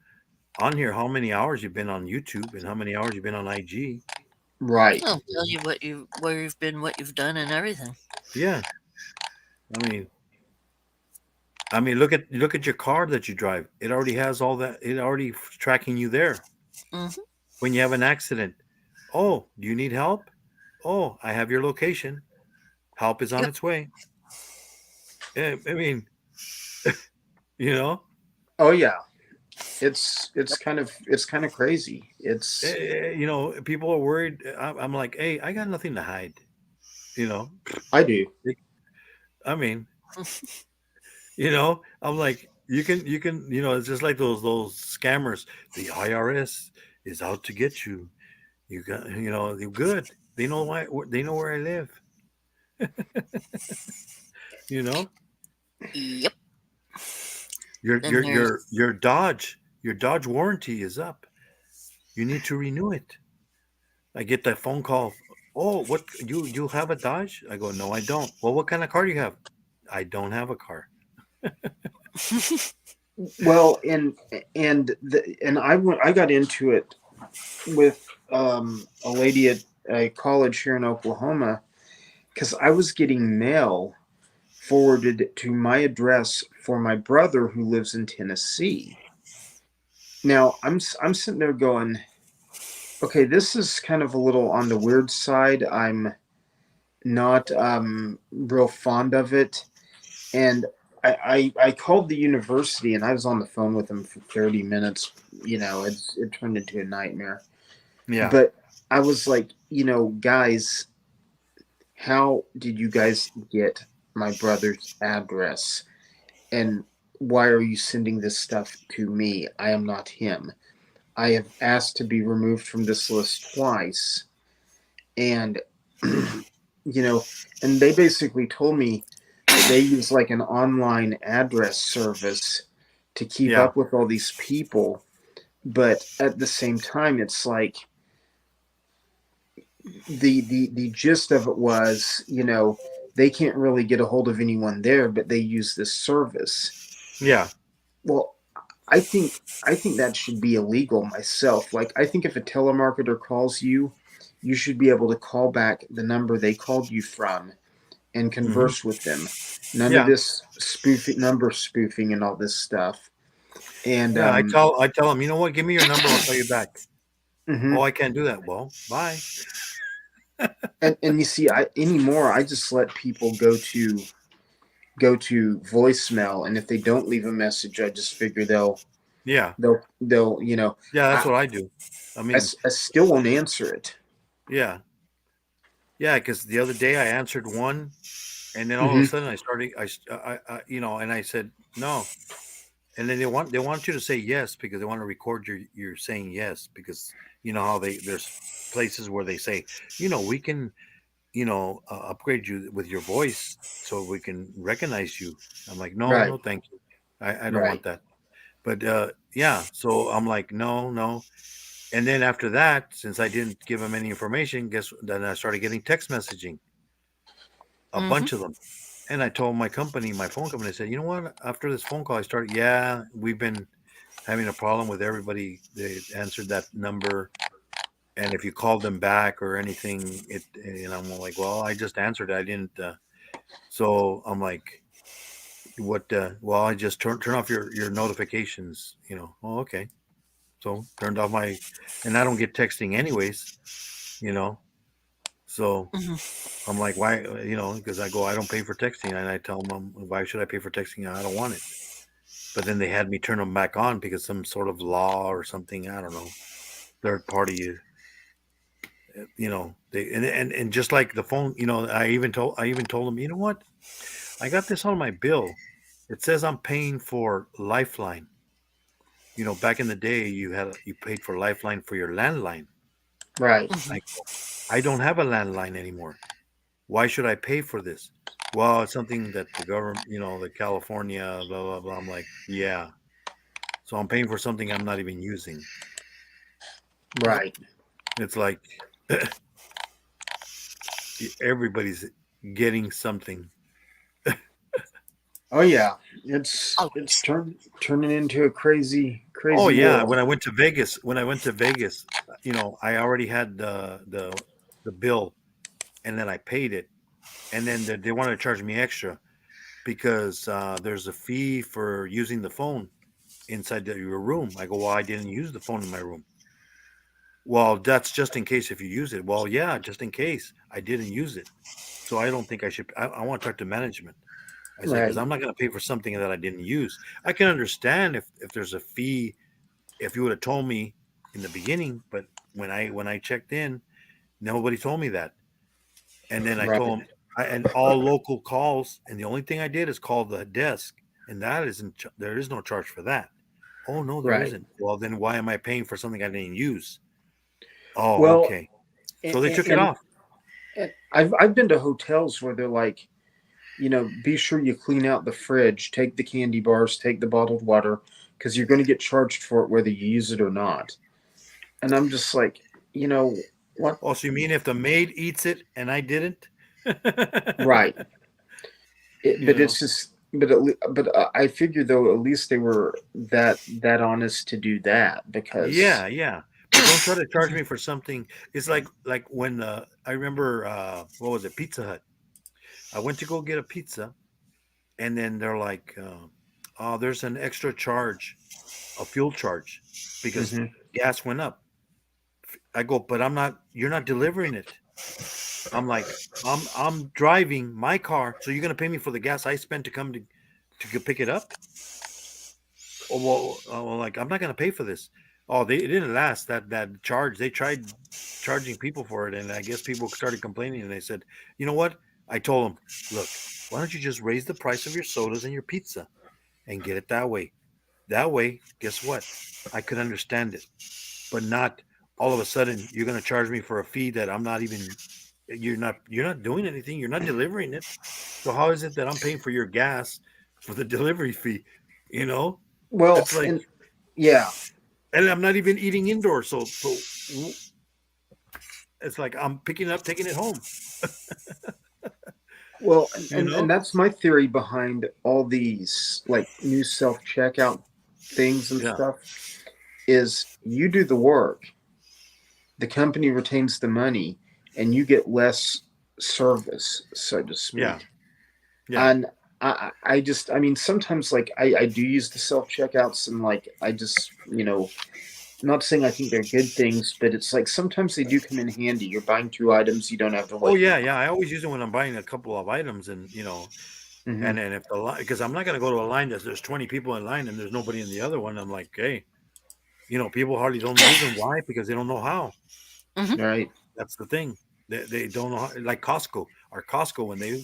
on here how many hours you've been on YouTube and how many hours you've been on IG. Right. I'll tell you where you've been, what you've done, and everything. Yeah. I mean, look at your car that you drive. It already has all that. It already tracking you there. Hmm. When you have an accident, oh, do you need help? Oh, I have your location. Help is on Yep. its way. Yeah, I mean, you know, Oh yeah. It's kind of crazy. It's people are worried. I'm like, hey, I got nothing to hide. You know, I do. I mean, I'm like, you can, it's just like those scammers. The IRS is out to get you. You got, they're good. They know why. They know where I live. You know, Yep. your Then your there's your your Dodge warranty is up. You need to renew it. I get that phone call. Oh, what you have a Dodge? I go, no, I don't. Well, what kind of car do you have? I don't have a car. Well, and I got into it with a lady at a college here in Oklahoma because I was getting mail forwarded to my address for my brother who lives in Tennessee. Now I'm sitting there going, okay, this is kind of a little on the weird side. I'm not real fond of it, and I called the university and I was on the phone with them for 30 minutes. It turned into a nightmare. Yeah. But I was like, guys, how did you guys get my brother's address? And why are you sending this stuff to me? I am not him. I have asked to be removed from this list twice. And, and they basically told me that they use like an online address service to keep Yeah. up with all these people. But at the same time, it's like, the gist of it was, they can't really get a hold of anyone there, but they use this service. Yeah. Well, I think that should be illegal myself. Like, I think if a telemarketer calls you, you should be able to call back the number they called you from and converse with them. None of this number spoofing and all this stuff. And yeah, I tell them, you know what? Give me your number. I'll call you back. mhm. Oh, I can't do that. Well, bye. And you see, anymore I just let people go to voicemail, and if they don't leave a message, I just figure they'll Yeah. Yeah, that's what I do. I mean, I still won't answer it. yeah. Yeah, because the other day I answered one, and then all of a sudden I started, and I said no, and then they want you to say yes because they want to record you're saying yes, because you know how there's places where they say, we can, upgrade you with your voice so we can recognize you. I'm like, no, Right. no, thank you. I don't Right. want that. But yeah, so I'm like, no. And then after that, since I didn't give them any information, then I started getting text messaging, a bunch of them. And I told my phone company, I said, you know what? After this phone call, I started, we've been having a problem with everybody. They answered that number. And if you called them back or anything, I'm like, well, I just answered it. I didn't. So I'm like, what? Well, I just turn off your notifications, Oh, okay. So turned off and I don't get texting anyways, So I'm like, why? Because I don't pay for texting, and I tell them, why should I pay for texting? I don't want it. But then they had me turn them back on because some sort of law or something. I don't know. Third party, they and just like the phone, I even told them, you know what? I got this on my bill. It says I'm paying for Lifeline. Back in the day, you paid for Lifeline for your landline. Right. I don't have a landline anymore. Why should I pay for this? Well, it's something that the government, the California, blah, blah, blah. I'm like, yeah. So I'm paying for something I'm not even using. Right. It's like everybody's getting something. Oh yeah. It's Oh, turning into a crazy Oh yeah, world. when I went to Vegas, I already had the bill, and then I paid it, and then they wanted to charge me extra because there's a fee for using the phone inside your room. I go, well, I didn't use the phone in my room. Well, that's just in case if you use it. Well, yeah, just in case I didn't use it. So I don't think I should. I want to talk to management. I said, because Right. I'm not going to pay for something that I didn't use. I can understand if there's a fee, if you would have told me in the beginning, but when I checked in, nobody told me that. And then I Right. told them, and all local calls, and the only thing I did is call the desk, and that isn't there is no charge for that. Oh no, there Right. isn't. Well, then why am I paying for something I didn't use? Oh, Well, okay. and, So they took it and off. I've been to hotels where they're like, be sure you clean out the fridge, take the candy bars, take the bottled water, because you're going to get charged for it whether you use it or not. And I'm just like, what? Oh, so you mean if the maid eats it and I didn't? Right. You But know. it's just, I figure though, at least they were that honest to do that because. Yeah, yeah. But don't try to charge me for something. It's like when I remember what was it, Pizza Hut. I went to go get a pizza, and then they're like, "Oh, there's an extra charge, a fuel charge, because Mhm. gas went up." I go, "But I'm not. You're not delivering it." I'm like, I'm driving my car, so you're gonna pay me for the gas I spent to come to pick it up? Well, like I'm not gonna pay for this. Oh, it didn't last that charge. They tried charging people for it, and I guess people started complaining. And they said, you know what? I told them, look, why don't you just raise the price of your sodas and your pizza and get it that way? That way, guess what? I could understand it, but not all of a sudden you're gonna charge me for a fee that I'm not even. You're not doing anything. You're not delivering it. So how is it that I'm paying for your gas for the delivery fee? You know, Well, it's like, and yeah, and I'm not even eating indoors. So it's like I'm picking it up, taking it home. well, You and know? that's my theory behind all these like new self checkout things and Yeah, stuff is you do the work, the company retains the money, and you get less service, so to yeah, speak. yeah. And I mean, sometimes like I do use the self checkouts and like I just, I'm not saying I think they're good things, but it's like sometimes they do come in handy. You're buying two items, you don't have to Oh wait. yeah, yeah. I always use it when I'm buying a couple of items, and Hmm. and then if the line, because I'm not gonna go to a line that there's 20 people in line and there's nobody in the other one. I'm like, hey, people hardly don't use them. Why? Because they don't know how. Right. That's the thing. They don't know how, like Costco. Our Costco, when they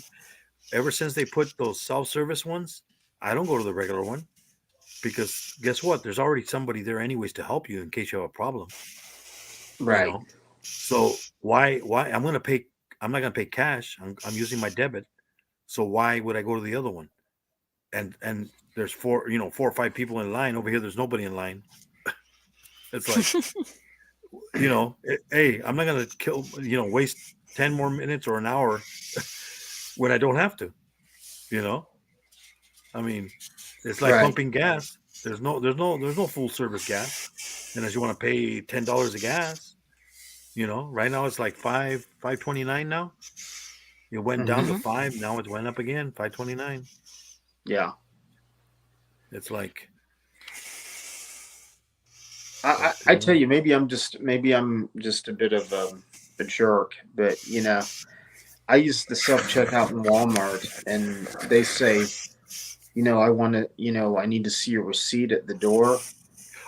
ever since they put those self-service ones, I don't go to the regular one because guess what? There's already somebody there anyways to help you in case you have a problem. You Right. know, so why I'm not gonna pay cash. I'm using my debit. So why would I go to the other one? And there's four or five people in line over here. There's nobody in line. It's like hey, I'm not gonna waste 10 more minutes or an hour when I don't have to. You know, I mean, it's like Right. pumping gas. There's no full service gas, unless you want to pay $10 a gas. Right now it's like 5.29 now. It went Hmm. down to Mm-hmm. 5. Now it went up again, 5.29. Yeah. It's like, I tell you, maybe I'm just a bit of a jerk, but I use the self checkout in Walmart, and they say, I want to, I need to see a receipt at the door,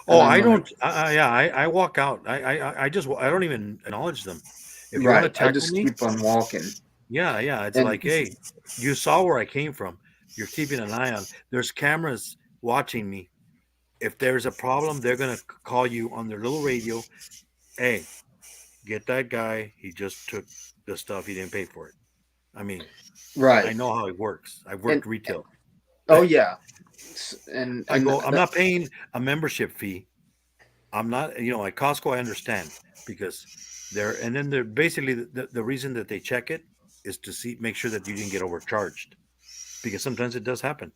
oh, and I'm I like, don't. Yeah, I walk out. I don't even acknowledge them. If you want to right. I tackle just me, keep on walking, yeah, yeah. It's and like, hey, you saw where I came from. You're keeping an eye on. There's cameras watching me. If there's a problem, they're gonna call you on their little radio. Hey, get that guy. He just took the stuff. He didn't pay for it. I mean, I right, know how it works. I've and worked retail. oh yeah, I and go, I'm not paying a membership fee. I'm not, at Costco, I understand because and then they're basically the reason that they check it is to make sure that you didn't get overcharged because sometimes it does happen.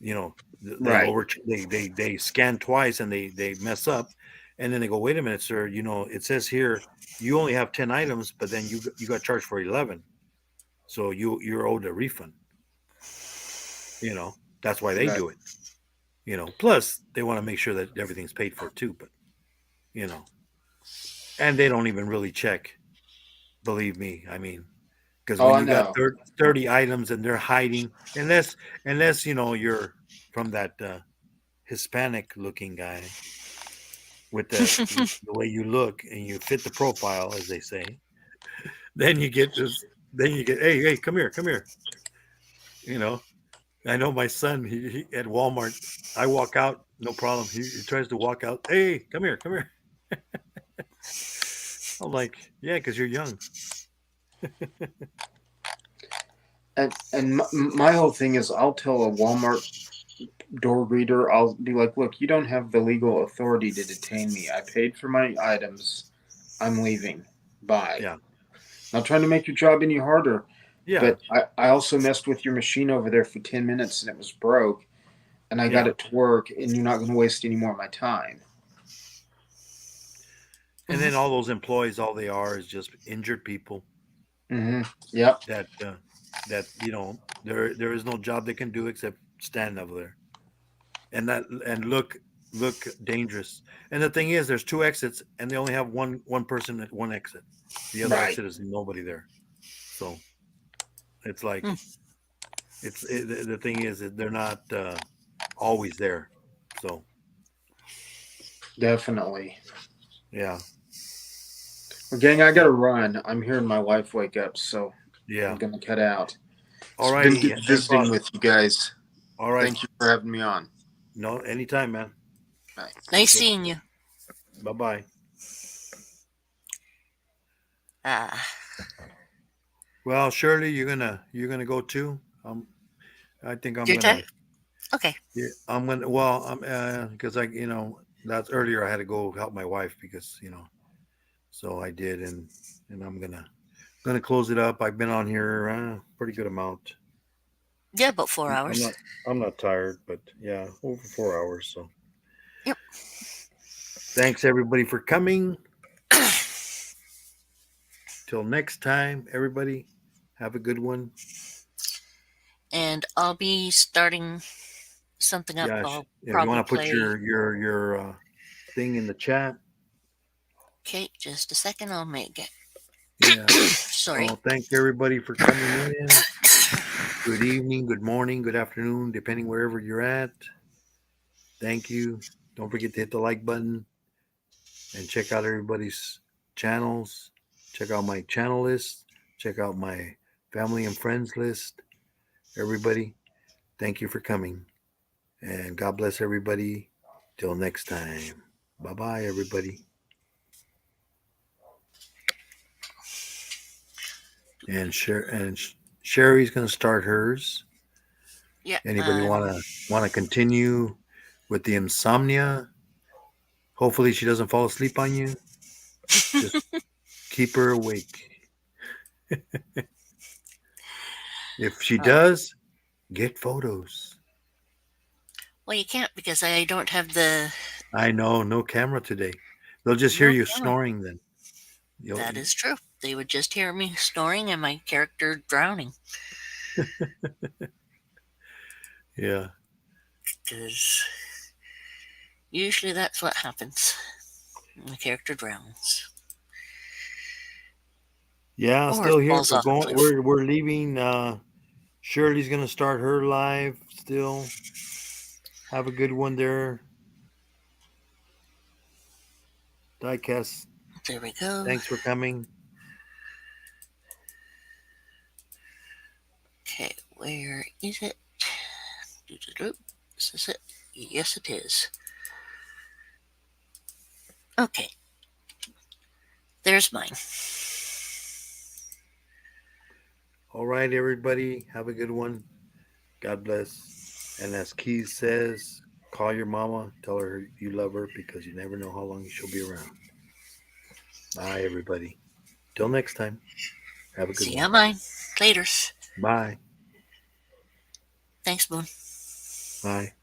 you know, they Right. they scan twice and they mess up, and then they go, wait a minute, sir, you know, it says here you only have 10 items, but then you got charged for 11, so you're owed a refund. You know, that's why they Right. do it. You know, plus they want to make sure that everything's paid for too. But you know, and they don't even really check. Believe me, I mean, because Oh, when I you got know. 30 items and they're hiding, unless you know you're from that Hispanic looking guy with the way you look and you fit the profile, as they say, then you get this. Then you get, hey, come here, come here. You know, I know my son. He at Walmart. I walk out, no problem. He tries to walk out. Hey, come here, come here. I'm like, yeah, because you're young. And my whole thing is, I'll tell a Walmart door greeter, I'll be like, look, you don't have the legal authority to detain me. I paid for my items. I'm leaving. Bye. Yeah, Not trying to make your job any harder, yeah, but I also messed with your machine over there for 10 minutes and it was broke, and I got yeah. it to work, and you're not going to waste any more of my time. And then all those employees, all they are is just injured people Mm-hmm. Yep. that you know there is no job they can do except stand over there and look dangerous. And the thing is, there's two exits, and they only have one person at one exit. The other Right. exit is nobody there. So it's like the thing is that they're not always there. So Definitely. yeah, Well, gang, I got to run. I'm hearing my wife wake up, so yeah. I'm going to cut out. All It's righty. been good visiting with you guys. All right. Thank you for having me on. No, anytime, man. Bye. Nice seeing you. Bye bye. Well, Shirley, you're gonna go too. I think I'm Your gonna. turn? Okay. Yeah, I'm gonna. Well, I'm because I, you know, that's earlier. I had to go help my wife because you know, so I did, and I'm gonna close it up. I've been on here pretty good amount. Yeah, about 4 I'm hours. I'm not tired, but yeah, over 4 hours. So Yep. thanks everybody for coming. Till next time, everybody, have a good one. And I'll be starting something up. Yeah, I'll if you probably want to put play. your thing in the chat. Okay, just a second. I'll make it. Yeah. Sorry. Well, thank everybody for coming in. Good evening, good morning, good afternoon, depending wherever you're at. Thank you. Don't forget to hit the like button and check out everybody's channels. Check out my channel list. Check out my family and friends list. Everybody, thank you for coming. And God bless everybody. Till next time. Bye-bye, everybody. And Sherry's going to start hers. Yeah. Anybody want to continue with the insomnia? Hopefully she doesn't fall asleep on you. Just keep her awake. If she does, get photos. Well, you can't because I don't have the. I know, no camera today. They'll just hear No you camera. snoring then. That is true. They would just hear me snoring and my character drowning. Yeah. Because usually that's what happens. The character drowns. Yeah, Or still here. falls off a cliff. We're leaving. Shirley's gonna start her live still. Have a good one there. Diecast. There we go. Thanks for coming. Okay, where is it? Is this it? Yes, it is. Okay. There's mine. All right, everybody. Have a good one. God bless. And as Keith says, call your mama. Tell her you love her because you never know how long she'll be around. Bye, everybody. Till next time. Have a good See one. ya, mine. Laters. Bye. Thanks, Boone. Aye.